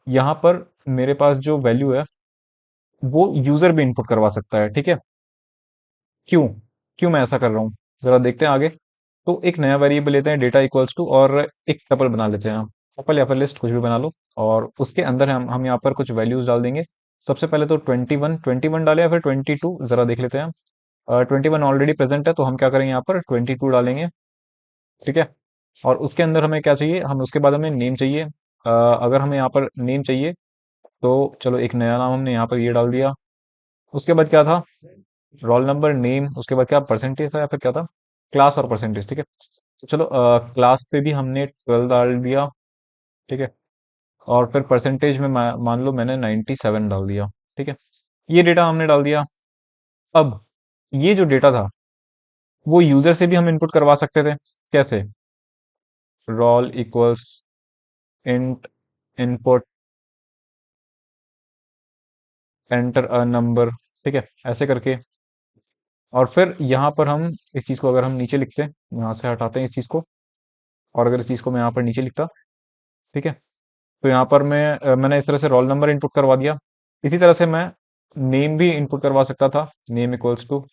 यहाँ पर मेरे पास जो वैल्यू है वो यूजर भी इनपुट करवा सकता है। ठीक है, क्यों, क्यों मैं ऐसा कर रहा हूँ, जरा देखते हैं आगे। तो एक नया वेरिएबल लेते हैं, डेटा इक्वल्स टू, और एक टपल बना लेते हैं। टपल या फिर लिस्ट, कुछ भी बना लो। और उसके अंदर हम यहाँ पर कुछ वैल्यूज डाल देंगे। सबसे पहले तो 21, 21 डाले या फिर 22, जरा देख लेते हैं। 21 ऑलरेडी प्रेजेंट है, तो हम क्या करेंगे, यहाँ पर 22 डालेंगे। ठीक है, और उसके अंदर हमें क्या चाहिए, हम उसके बाद हमें नेम चाहिए। अगर हमें यहाँ पर नेम चाहिए तो चलो एक नया नाम हमने यहाँ पर ये डाल दिया। उसके बाद क्या था, रोल नंबर, नेम, उसके बाद क्या, परसेंटेज था या फिर क्या था, क्लास और परसेंटेज। ठीक है, तो चलो क्लास पे भी हमने 12 डाल दिया। ठीक है, और फिर परसेंटेज में मान लो मैंने 97 डाल दिया। ठीक है, ये डेटा हमने डाल दिया। अब ये जो डेटा था वो यूजर से भी हम इनपुट करवा सकते थे। कैसे, roll equals int input enter a number. ठीक है, ऐसे करके। और फिर यहाँ पर हम इस चीज को अगर हम नीचे लिखते हैं, यहाँ से हटाते हैं इस चीज को, और अगर इस चीज को मैं यहाँ पर नीचे लिखता, ठीक है, तो यहाँ पर मैंने इस तरह से रोल नंबर इनपुट करवा दिया। इसी तरह से मैं नेम भी इनपुट करवा सकता था, name equals to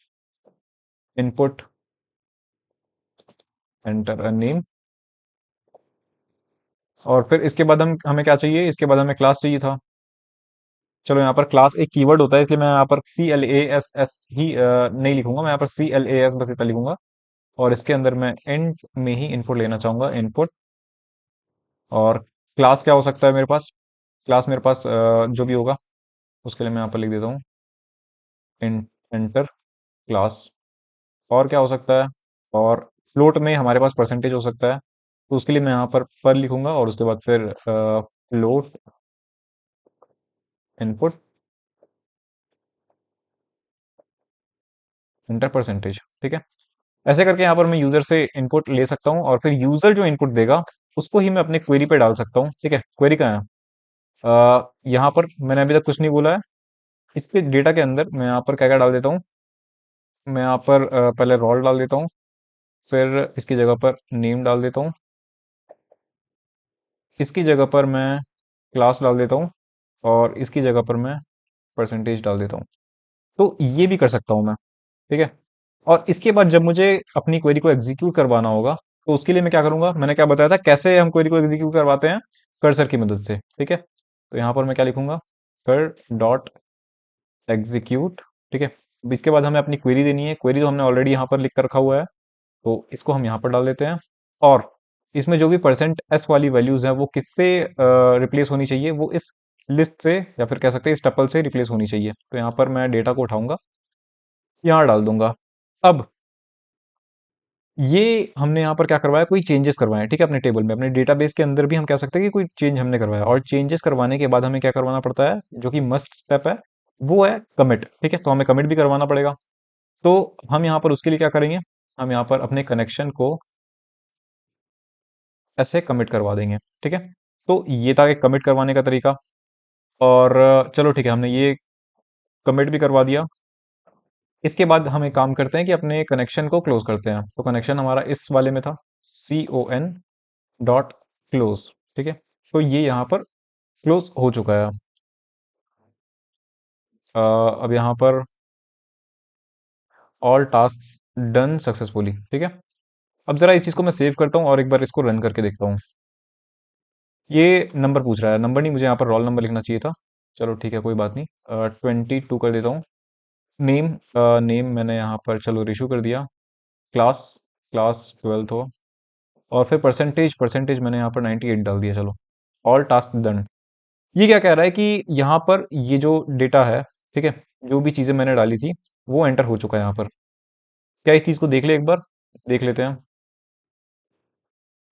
input enter a name. और फिर इसके बाद हमें क्या चाहिए, इसके बाद हमें क्लास चाहिए था। चलो, यहाँ पर क्लास एक कीवर्ड होता है, इसलिए मैं यहाँ पर CLASS ही नहीं लिखूंगा, मैं यहाँ पर CLAS बस इतना लिखूंगा। और इसके अंदर मैं इंट में ही इनपुट लेना चाहूंगा, इनपुट। और क्लास क्या हो सकता है मेरे पास, क्लास मेरे पास जो भी होगा उसके लिए मैं यहाँ पर लिख देता हूँ एंटर क्लास। और क्या हो सकता है, और फ्लोट में हमारे पास परसेंटेज हो सकता है, तो उसके लिए मैं यहाँ पर लिखूंगा, और उसके बाद फिर फ्लोट इनपुट इंटर परसेंटेज। ठीक है, ऐसे करके यहाँ पर मैं यूजर से इनपुट ले सकता हूँ, और फिर यूजर जो इनपुट देगा उसको ही मैं अपने क्वेरी पे डाल सकता हूँ। ठीक है, क्वेरी कहाँ है, यहाँ पर मैंने अभी तक कुछ नहीं बोला है। इसके डेटा के अंदर मैं यहाँ पर क्या क्या डाल देता हूँ, मैं यहाँ पर पहले रोल डाल देता हूँ, फिर इसकी जगह पर नेम डाल देता हूँ, इसकी जगह पर मैं क्लास डाल देता हूँ, और इसकी जगह पर मैं परसेंटेज डाल देता हूँ। तो ये भी कर सकता हूँ मैं। ठीक है, और इसके बाद जब मुझे अपनी क्वेरी को एग्जीक्यूट करवाना होगा, तो उसके लिए मैं क्या करूंगा, मैंने क्या बताया था कैसे हम क्वेरी को एग्जीक्यूट करवाते हैं। कर्सर की मदद से, ठीक है। तो यहाँ पर मैं क्या लिखूंगा, कर डॉट एग्जीक्यूट, ठीक है। अब इसके बाद हमें अपनी क्वेरी देनी है, क्वेरी तो हमने ऑलरेडी यहाँ पर लिख कर रखा हुआ है, तो इसको हम यहाँ पर डाल देते हैं। और इसमें जो भी परसेंट एस वाली वैल्यूज है वो किससे रिप्लेस होनी चाहिए, वो इस लिस्ट से या फिर कह सकते हैं इस टपल से रिप्लेस होनी चाहिए। तो यहाँ पर मैं डेटा को उठाऊंगा, यहाँ डाल दूंगा। अब ये हमने यहाँ पर क्या करवाया, कोई चेंजेस करवाए हैं, ठीक है, अपने टेबल में, अपने डेटाबेस के अंदर भी हम कह सकते हैं कि कोई चेंज हमने करवाया। और चेंजेस करवाने के बाद हमें क्या करवाना पड़ता है, जो कि मस्ट स्टेप है, वो है कमिट, ठीक है। तो हमें कमिट भी करवाना पड़ेगा। तो हम यहाँ पर उसके लिए क्या करेंगे, हम यहाँ पर अपने कनेक्शन को ऐसे कमिट करवा देंगे, ठीक है। तो ये था एक कमिट करवाने का तरीका। और चलो ठीक है, हमने ये कमिट भी करवा दिया। इसके बाद हम एक काम करते हैं कि अपने कनेक्शन को क्लोज करते हैं। तो कनेक्शन हमारा इस वाले में था, con.close, ठीक है। तो ये यहाँ पर क्लोज हो चुका है। अब यहाँ पर ऑल टास्क डन सक्सेसफुली, ठीक है। अब जरा इस चीज़ को मैं सेव करता हूँ और एक बार इसको रन करके देखता हूँ। ये नंबर पूछ रहा है, नंबर नहीं, मुझे यहाँ पर रोल नंबर लिखना चाहिए था। चलो ठीक है, कोई बात नहीं, 22 कर देता हूँ। नेम, नेम मैंने यहाँ पर चलो रिशू कर दिया। क्लास, क्लास 12th हो। और फिर परसेंटेज, परसेंटेज मैंने यहाँ पर 98 डाल दिया। चलो, ऑल टास्क डन। ये क्या कह रहा है कि यहाँ पर ये जो डेटा है, ठीक है, जो भी चीज़ें मैंने डाली थी वो एंटर हो चुका है यहाँ पर। क्या इस चीज़ को देख ले एक बार, देख लेते हैं।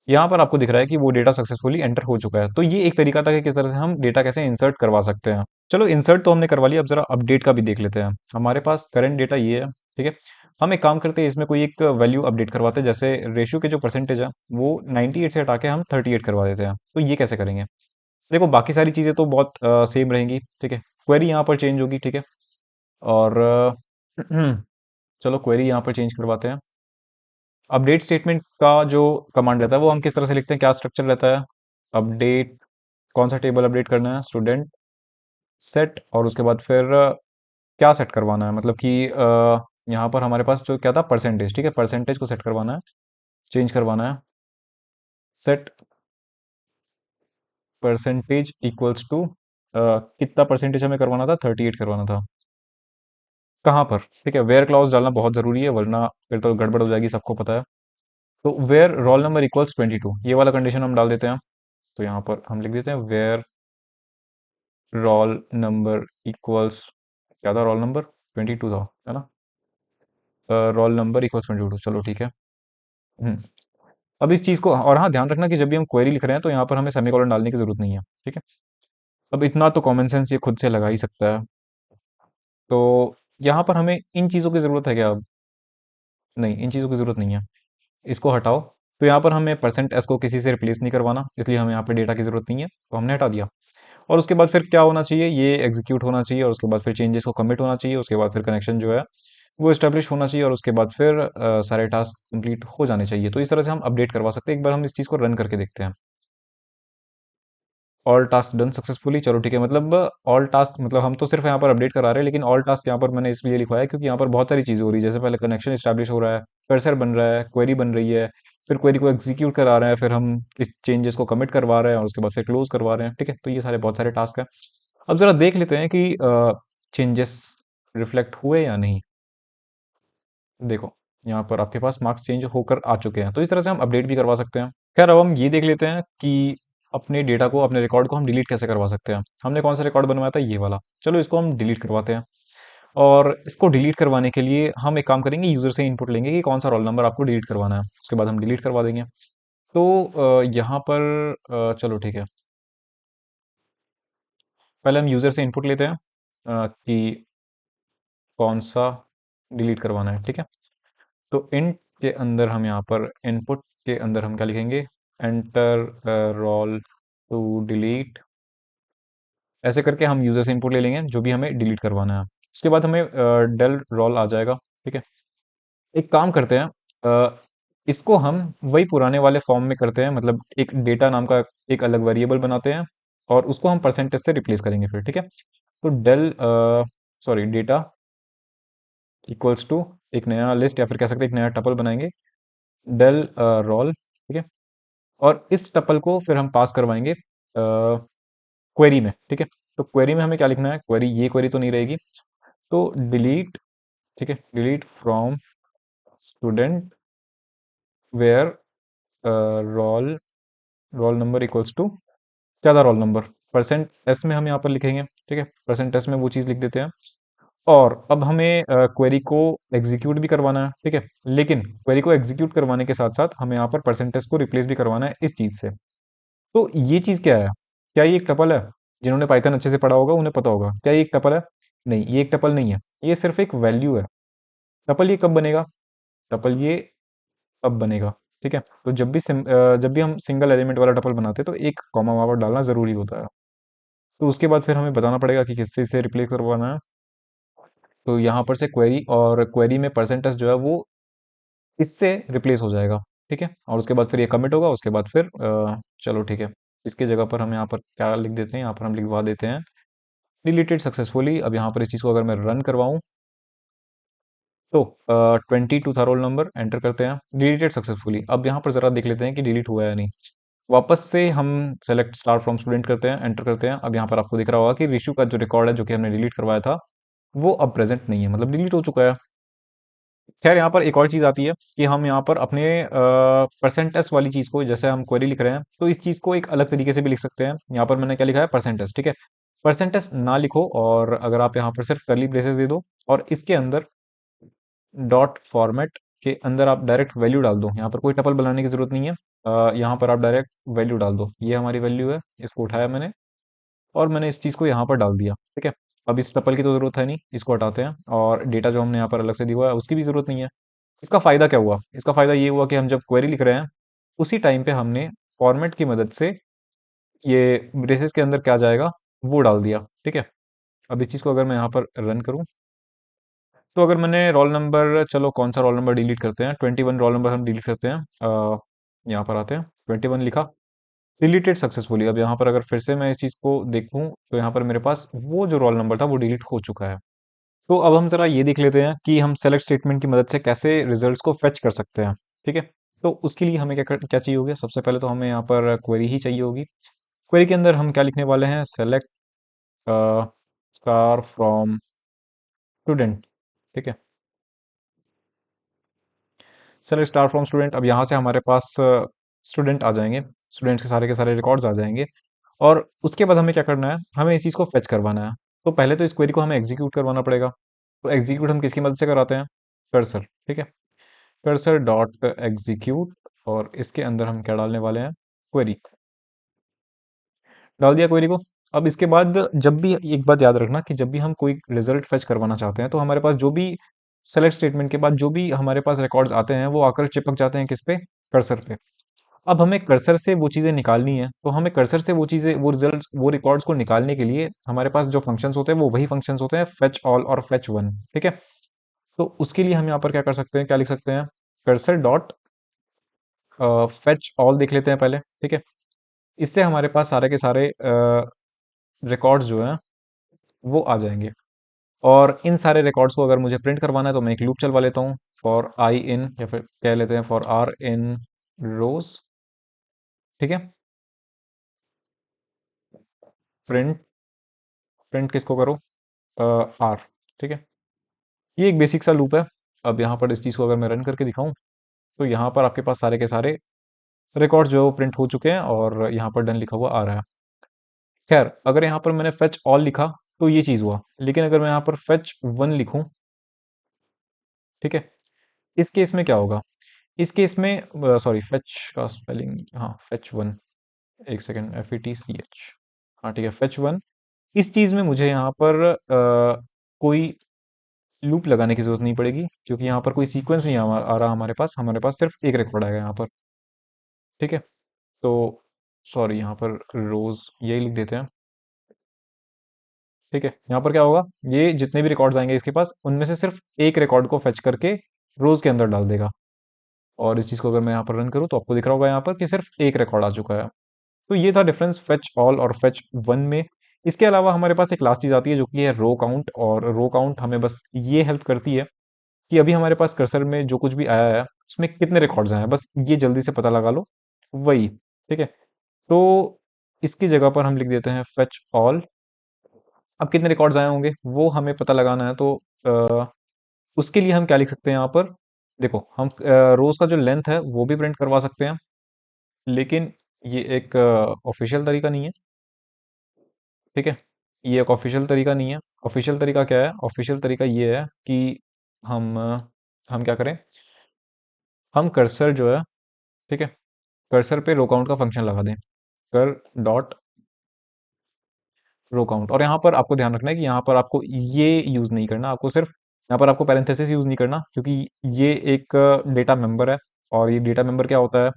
यहाँ पर आपको दिख रहा है कि वो डेटा सक्सेसफुली एंटर हो चुका है। तो ये एक तरीका था कि किस तरह से हम डेटा कैसे इंसर्ट करवा सकते हैं। चलो, इंसर्ट तो हमने करवा लिया, अब जरा अपडेट का भी देख लेते हैं। हमारे पास करंट डेटा ये है, ठीक है। हम एक काम करते हैं, इसमें कोई एक वैल्यू अपडेट करवाते हैं। जैसे रेशियो के जो परसेंटेज है वो 98 से हटा के हम 38 करवा देते हैं। तो ये कैसे करेंगे, देखो बाकी सारी चीज़ें तो बहुत सेम रहेंगी, ठीक है। क्वेरी यहाँ पर चेंज होगी, ठीक है। और चलो क्वेरी यहाँ पर चेंज करवाते हैं। अपडेट स्टेटमेंट का जो कमांड रहता है वो हम किस तरह से लिखते हैं, क्या स्ट्रक्चर रहता है। अपडेट, कौन सा टेबल अपडेट करना है, स्टूडेंट सेट, और उसके बाद फिर क्या सेट करवाना है, मतलब कि यहाँ पर हमारे पास जो क्या था, परसेंटेज, ठीक है, परसेंटेज को सेट करवाना है, चेंज करवाना है। सेट परसेंटेज इक्वल्स टू, कितना परसेंटेज हमें करवाना था, 38 करवाना था। कहाँ पर, ठीक है, वेयर क्लॉज डालना बहुत ज़रूरी है, वरना फिर तो गड़बड़ हो जाएगी, सबको पता है। तो वेयर रोल नंबर इक्वल्स 22, ये वाला कंडीशन हम डाल देते हैं। तो यहाँ पर हम लिख देते हैं वेयर रोल नंबर इक्वल्स, क्या था रोल नंबर, 22 था, है ना। रोल नंबर इक्वल्स 22, चलो ठीक है। हम्म। अब इस चीज़ को, और हाँ ध्यान रखना कि जब भी हम क्वेरी लिख रहे हैं तो यहाँ पर हमें सेमीकोलन डालने की जरूरत नहीं है, ठीक है। अब इतना तो कॉमन सेंस ये खुद से लगा ही सकता है। तो यहाँ पर हमें इन चीज़ों की ज़रूरत है क्या अब, नहीं, इन चीज़ों की ज़रूरत नहीं है, इसको हटाओ। तो यहाँ पर हमें परसेंट एस को किसी से रिप्लेस नहीं करवाना, इसलिए हमें यहाँ पे डेटा की ज़रूरत नहीं है, तो हमने हटा दिया। और उसके बाद फिर क्या होना चाहिए, ये एग्जीक्यूट होना चाहिए, और उसके बाद फिर चेंजेस को कमिट होना चाहिए, उसके बाद फिर कनेक्शन जो है वो इस्टेब्लिश होना चाहिए, और उसके बाद फिर सारे टास्क कंप्लीट हो जाने चाहिए। तो इस तरह से हम अपडेट करवा सकते हैं। एक बार हम इस चीज़ को रन करके देखते हैं। ऑल टास्क डन सक्सेसफुली, चलो ठीक है, मतलब ऑल टास्क, मतलब हम तो सिर्फ यहाँ पर अपडेट करा रहे हैं, लेकिन ऑल टास्क यहाँ पर मैंने इसलिए लिखवाया है क्योंकि यहाँ पर बहुत सारी चीज़ें हो रही है। जैसे पहले कनेक्शन इस्टेब्लिश हो रहा है, कर्सर बन रहा है, क्वेरी बन रही है, फिर क्वेरी को एग्जीक्यूट करा रहे हैं, फिर हम इस चेंजेस को कमिट करवा रहे हैं, और उसके बाद फिर क्लोज करवा रहे हैं, ठीक है। तो ये सारे बहुत सारे टास्क हैं। अब जरा देख लेते हैं कि चेंजेस रिफ्लेक्ट हुए या नहीं। देखो, यहाँ पर आपके पास मार्क्स चेंज होकर आ चुके हैं। तो इस तरह से हम अपडेट भी करवा सकते हैं। खैर, अब हम ये देख लेते हैं कि अपने डेटा को, अपने रिकॉर्ड को हम डिलीट कैसे करवा सकते हैं। हमने कौन सा रिकॉर्ड बनवाया था, ये वाला, चलो इसको हम डिलीट करवाते हैं। और इसको डिलीट करवाने के लिए हम एक काम करेंगे, यूजर से इनपुट लेंगे कि कौन सा रोल नंबर आपको डिलीट करवाना है, उसके बाद हम डिलीट करवा देंगे। तो यहाँ पर चलो ठीक है, पहले हम यूजर से इनपुट लेते हैं कि कौन सा डिलीट करवाना है, ठीक है। तो इंट के अंदर हम यहाँ पर इनपुट के अंदर हम क्या लिखेंगे, एंटर रोल टू डिलीट, ऐसे करके हम यूजर से इनपुट ले लेंगे जो भी हमें डिलीट करवाना है। उसके बाद हमें डेल रोल आ जाएगा, ठीक है। एक काम करते हैं, इसको हम वही पुराने वाले फॉर्म में करते हैं, मतलब एक डेटा नाम का एक अलग वेरिएबल बनाते हैं, और उसको हम परसेंटेज से रिप्लेस करेंगे फिर, ठीक है। तो del, sorry, data equals to एक नया लिस्ट, या फिर कह सकते हैं एक नया टपल बनाएंगे, डेल रोल, ठीक है। और इस टपल को फिर हम पास करवाएंगे क्वेरी में, ठीक है। तो क्वेरी में हमें क्या लिखना है, क्वेरी, ये क्वेरी तो नहीं रहेगी, तो डिलीट, ठीक है, delete from student where roll roll number equals to, क्या था रोल नंबर, परसेंट एस में हम यहाँ पर लिखेंगे, ठीक है, परसेंट एस में वो चीज़ लिख देते हैं। और अब हमें क्वेरी को एग्जीक्यूट भी करवाना है, ठीक है, लेकिन क्वेरी को एग्जीक्यूट करवाने के साथ साथ हमें यहाँ पर परसेंटेज को रिप्लेस भी करवाना है इस चीज़ से। तो ये चीज़ क्या है, क्या ये एक टपल है? जिन्होंने पाइथन अच्छे से पढ़ा होगा उन्हें पता होगा, क्या ये एक टपल है? नहीं, ये एक टपल नहीं है, ये सिर्फ एक वैल्यू है। टपल ये कब बनेगा? टपल ये अब बनेगा, ठीक है। तो जब भी हम सिंगल एलिमेंट वाला टपल बनाते हैं तो एक कॉमा वहाँ पर डालना ज़रूरी होता है। तो उसके बाद फिर हमें बताना पड़ेगा कि किससे इसे रिप्लेस करवाना है। तो यहाँ पर से क्वेरी, और क्वेरी में परसेंटेज जो है वो इससे रिप्लेस हो जाएगा, ठीक है। और उसके बाद फिर ये कमिट होगा, उसके बाद फिर चलो ठीक है, इसके जगह पर हम यहाँ पर क्या लिख देते हैं, यहाँ पर हम लिखवा देते हैं डिलीटेड सक्सेसफुली। अब यहाँ पर इस चीज़ को अगर मैं रन करवाऊँ तो 22 था रोल नंबर, एंटर करते हैं, डिलीटेड सक्सेसफुली। अब यहाँ पर ज़रा देख लेते हैं कि डिलीट हुआ है या नहीं। वापस से हम सेलेक्ट स्टार फ्रॉम स्टूडेंट करते हैं, एंटर करते हैं। अब यहाँ पर आपको दिख रहा होगा कि रिशु का जो रिकॉर्ड है जो कि हमने डिलीट करवाया था वो अब प्रेजेंट नहीं है, मतलब डिलीट हो चुका है। खैर यहाँ पर एक और चीज़ आती है कि हम यहाँ पर अपने परसेंटेज वाली चीज़ को, जैसे हम क्वेरी लिख रहे हैं तो इस चीज़ को एक अलग तरीके से भी लिख सकते हैं। यहाँ पर मैंने क्या लिखा है, परसेंटेज, ठीक है। परसेंटेज ना लिखो, और अगर आप यहाँ पर सिर्फ कर्ली ब्रेसेस दे दो और इसके अंदर डॉट फॉर्मेट के अंदर आप डायरेक्ट वैल्यू डाल दो, यहाँ पर कोई टपल बनाने की जरूरत नहीं है। यहाँ पर आप डायरेक्ट वैल्यू डाल दो, ये हमारी वैल्यू है, इसको उठाया मैंने और मैंने इस चीज़ को यहाँ पर डाल दिया, ठीक है। अब इस टपल की तो ज़रूरत है नहीं, इसको हटाते हैं, और डेटा जो हमने यहाँ पर अलग से दिया हुआ है उसकी भी ज़रूरत नहीं है। इसका फ़ायदा क्या हुआ, इसका फ़ायदा ये हुआ कि हम जब क्वेरी लिख रहे हैं उसी टाइम पे हमने फॉर्मेट की मदद से ये ब्रेसेस के अंदर क्या जाएगा वो डाल दिया, ठीक है। अब इस चीज़ को अगर मैं यहाँ पर रन करूँ तो अगर मैंने रोल नंबर, चलो कौन सा रोल नंबर डिलीट करते हैं, 21 रोल नंबर हम डिलीट करते हैं। यहाँ पर आते हैं, 21 लिखा, डिलीटेड सक्सेसफुली। अब यहाँ पर अगर फिर से मैं इस चीज़ को देखूँ तो यहाँ पर मेरे पास वो जो रोल नंबर था वो डिलीट हो चुका है। तो अब हम ज़रा ये देख लेते हैं कि हम सेलेक्ट स्टेटमेंट की मदद से कैसे रिजल्ट्स को फेच कर सकते हैं, ठीक है। तो उसके लिए हमें क्या चाहिए होगा, सबसे पहले तो हमें यहाँ पर क्वेरी ही चाहिए होगी। क्वेरी के अंदर हम क्या लिखने वाले हैं, सेलेक्ट स्टार फ्रॉम स्टूडेंट, ठीक है, सेलेक्ट स्टार फ्रॉम स्टूडेंट। अब यहाँ से हमारे पास स्टूडेंट आ जाएंगे, स्टूडेंट्स के सारे रिकॉर्ड्स आ जाएंगे। और उसके बाद हमें क्या करना है, हमें इस चीज़ को फेच करवाना है। तो पहले तो इस क्वेरी को हमें एग्जीक्यूट करवाना पड़ेगा। तो एग्जीक्यूट हम किसकी मदद से कराते हैं, कर्सर, ठीक है, कर्सर डॉट एग्जीक्यूट। और इसके अंदर हम क्या डालने वाले हैं, क्वेरी, डाल दिया क्वेरी को। अब इसके बाद जब भी, एक बात याद रखना कि जब भी हम कोई रिजल्ट फेच करवाना चाहते हैं तो हमारे पास जो भी सेलेक्ट स्टेटमेंट के बाद जो भी हमारे पास रिकॉर्ड्स आते हैं वो आकर चिपक जाते हैं किस पे, कर्सर पे। अब हमें कर्सर से वो चीज़ें निकालनी है, तो हमें कर्सर से वो चीज़ें, वो रिजल्ट, वो रिकॉर्ड्स को निकालने के लिए हमारे पास जो फंक्शंस होते हैं वो वही फंक्शंस होते हैं, फेच ऑल और फेच वन, ठीक है। तो उसके लिए हम यहाँ पर क्या कर सकते हैं, क्या लिख सकते हैं, कर्सर डॉट फेच ऑल देख लेते हैं पहले, ठीक है। इससे हमारे पास सारे के सारे रिकॉर्ड्स जो हैं वो आ जाएंगे। और इन सारे रिकॉर्ड्स को अगर मुझे प्रिंट करवाना है तो मैं एक लूप चलवा लेता हूँ, फॉर आई इन, या फिर कह लेते हैं फॉर आर इन रोज, ठीक है। प्रिंट, प्रिंट किसको करो, आर, ठीक है। ये एक बेसिक सा लूप है। अब यहाँ पर इस चीज़ को अगर मैं रन करके दिखाऊं तो यहाँ पर आपके पास सारे के सारे रिकॉर्ड जो है वो प्रिंट हो चुके हैं और यहाँ पर डन लिखा हुआ आ रहा है। खैर अगर यहाँ पर मैंने फेच ऑल लिखा तो ये चीज़ हुआ, लेकिन अगर मैं यहाँ पर फेच वन लिखूं, ठीक है, इस केस में क्या होगा, इस केस में, सॉरी, फेच का स्पेलिंग, हाँ फेच वन, एक सेकेंड, FETCH, हाँ ठीक है, फेच वन। इस चीज़ में मुझे यहाँ पर कोई लूप लगाने की ज़रूरत नहीं पड़ेगी क्योंकि यहाँ पर कोई सीक्वेंस नहीं आ रहा हमारे पास सिर्फ एक रिकॉर्ड आएगा यहाँ पर, ठीक है। तो सॉरी, यहाँ पर रोज यही लिख देते हैं, ठीक है। यहाँ पर क्या होगा, ये जितने भी रिकॉर्ड्स आएंगे इसके पास उनमें से सिर्फ एक रिकॉर्ड को फेच करके रोज के अंदर डाल देगा। और इस चीज़ को अगर मैं यहाँ पर रन करूँ तो आपको दिख रहा होगा यहाँ पर कि सिर्फ एक रिकॉर्ड आ चुका है। तो ये था डिफरेंस फेच ऑल और फेच वन में। इसके अलावा हमारे पास एक लास्ट चीज़ आती है जो कि है रो काउंट, और रो काउंट हमें बस ये हेल्प करती है कि अभी हमारे पास कर्सर में जो कुछ भी आया है उसमें कितने रिकॉर्ड्स आए हैं, बस ये जल्दी से पता लगा लो, वही, ठीक है। तो इसकी जगह पर हम लिख देते हैं फेच ऑल। अब कितने रिकॉर्ड्स आए होंगे वो हमें पता लगाना है, तो उसके लिए हम क्या लिख सकते हैं यहाँ पर। देखो हम रोज का जो लेंथ है वो भी प्रिंट करवा सकते हैं, लेकिन ये एक ऑफिशियल तरीका नहीं है। ठीक है, ये एक ऑफिशियल तरीका नहीं है। ऑफिशियल तरीका क्या है? ऑफिशियल तरीका ये है कि हम क्या करें, हम कर्सर जो है, ठीक है, कर्सर पे रो काउंट का फंक्शन लगा दें, कर डॉट रो काउंट। और यहाँ पर आपको ध्यान रखना है कि यहाँ पर आपको ये यूज़ नहीं करना, आपको सिर्फ यहाँ पर आपको पैरेंथेसिस यूज़ नहीं करना, क्योंकि ये एक डेटा मेंबर है। और ये डेटा मेंबर क्या होता है,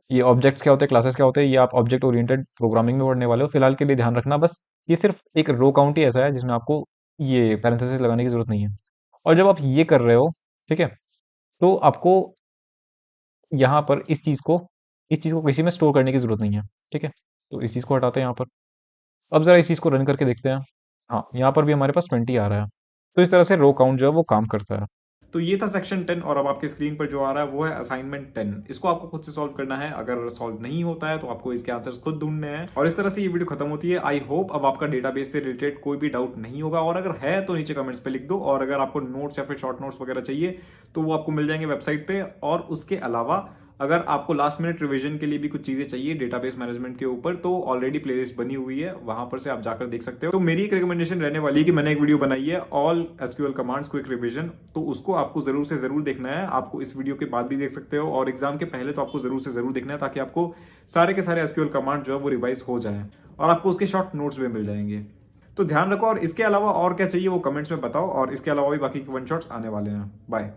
ये ऑब्जेक्ट्स क्या होते हैं, क्लासेस क्या होते हैं, ये आप ऑब्जेक्ट ओरिएंटेड प्रोग्रामिंग में पढ़ने वाले हो। फिलहाल के लिए ध्यान रखना बस, ये सिर्फ एक रो काउंट ही ऐसा है जिसमें आपको ये पैरेंथेसिस लगाने की जरूरत नहीं है। और जब आप ये कर रहे हो, ठीक है, तो आपको यहाँ पर इस चीज़ को किसी में स्टोर करने की जरूरत नहीं है। ठीक है, तो इस चीज़ को हटाते हैं यहाँ पर। अब ज़रा इस चीज़ को रन करके देखते हैं। हाँ, यहाँ पर भी हमारे पास 20 आ रहा है। तो इस तरह से रो काउंट जो है वो काम करता है। तो ये था सेक्शन 10 और अब आपके स्क्रीन पर जो आ रहा है वो है असाइनमेंट 10। इसको आपको खुद से सॉल्व करना है। अगर सॉल्व नहीं होता है तो आपको इसके आंसर्स खुद ढूंढने हैं। और इस तरह से ये वीडियो खत्म होती है। आई होप अब आपका डेटाबेस से रिलेटेड कोई भी डाउट नहीं होगा, और अगर है तो नीचे कमेंट्स पे लिख दो। और अगर आपको नोट्स या फिर शॉर्ट नोट्स वगैरह चाहिए तो वो आपको मिल जाएंगे वेबसाइट पे। और उसके अलावा अगर आपको लास्ट मिनट रिवीजन के लिए भी कुछ चीजें चाहिए डेटाबेस मैनेजमेंट के ऊपर, तो ऑलरेडी प्लेलिस्ट बनी हुई है, वहां पर से आप जाकर देख सकते हो। तो मेरी एक रिकमेंडेशन रहने वाली है कि मैंने एक वीडियो बनाई है all SQL commands quick revision, तो उसको आपको जरूर से जरूर देखना है। आपको इस वीडियो के बाद भी देख सकते हो, और एग्जाम के पहले तो आपको जरूर से जरूर देखना है, ताकि आपको सारे के सारे एसक्यूएल कमांड जो है वो रिवाइज हो जाए और आपको उसके शॉर्ट नोट्स भी मिल जाएंगे। तो ध्यान रखो, और इसके अलावा और क्या चाहिए वो कमेंट्स में बताओ, और इसके अलावा भी बाकी के वन शॉट्स आने वाले हैं। बाय।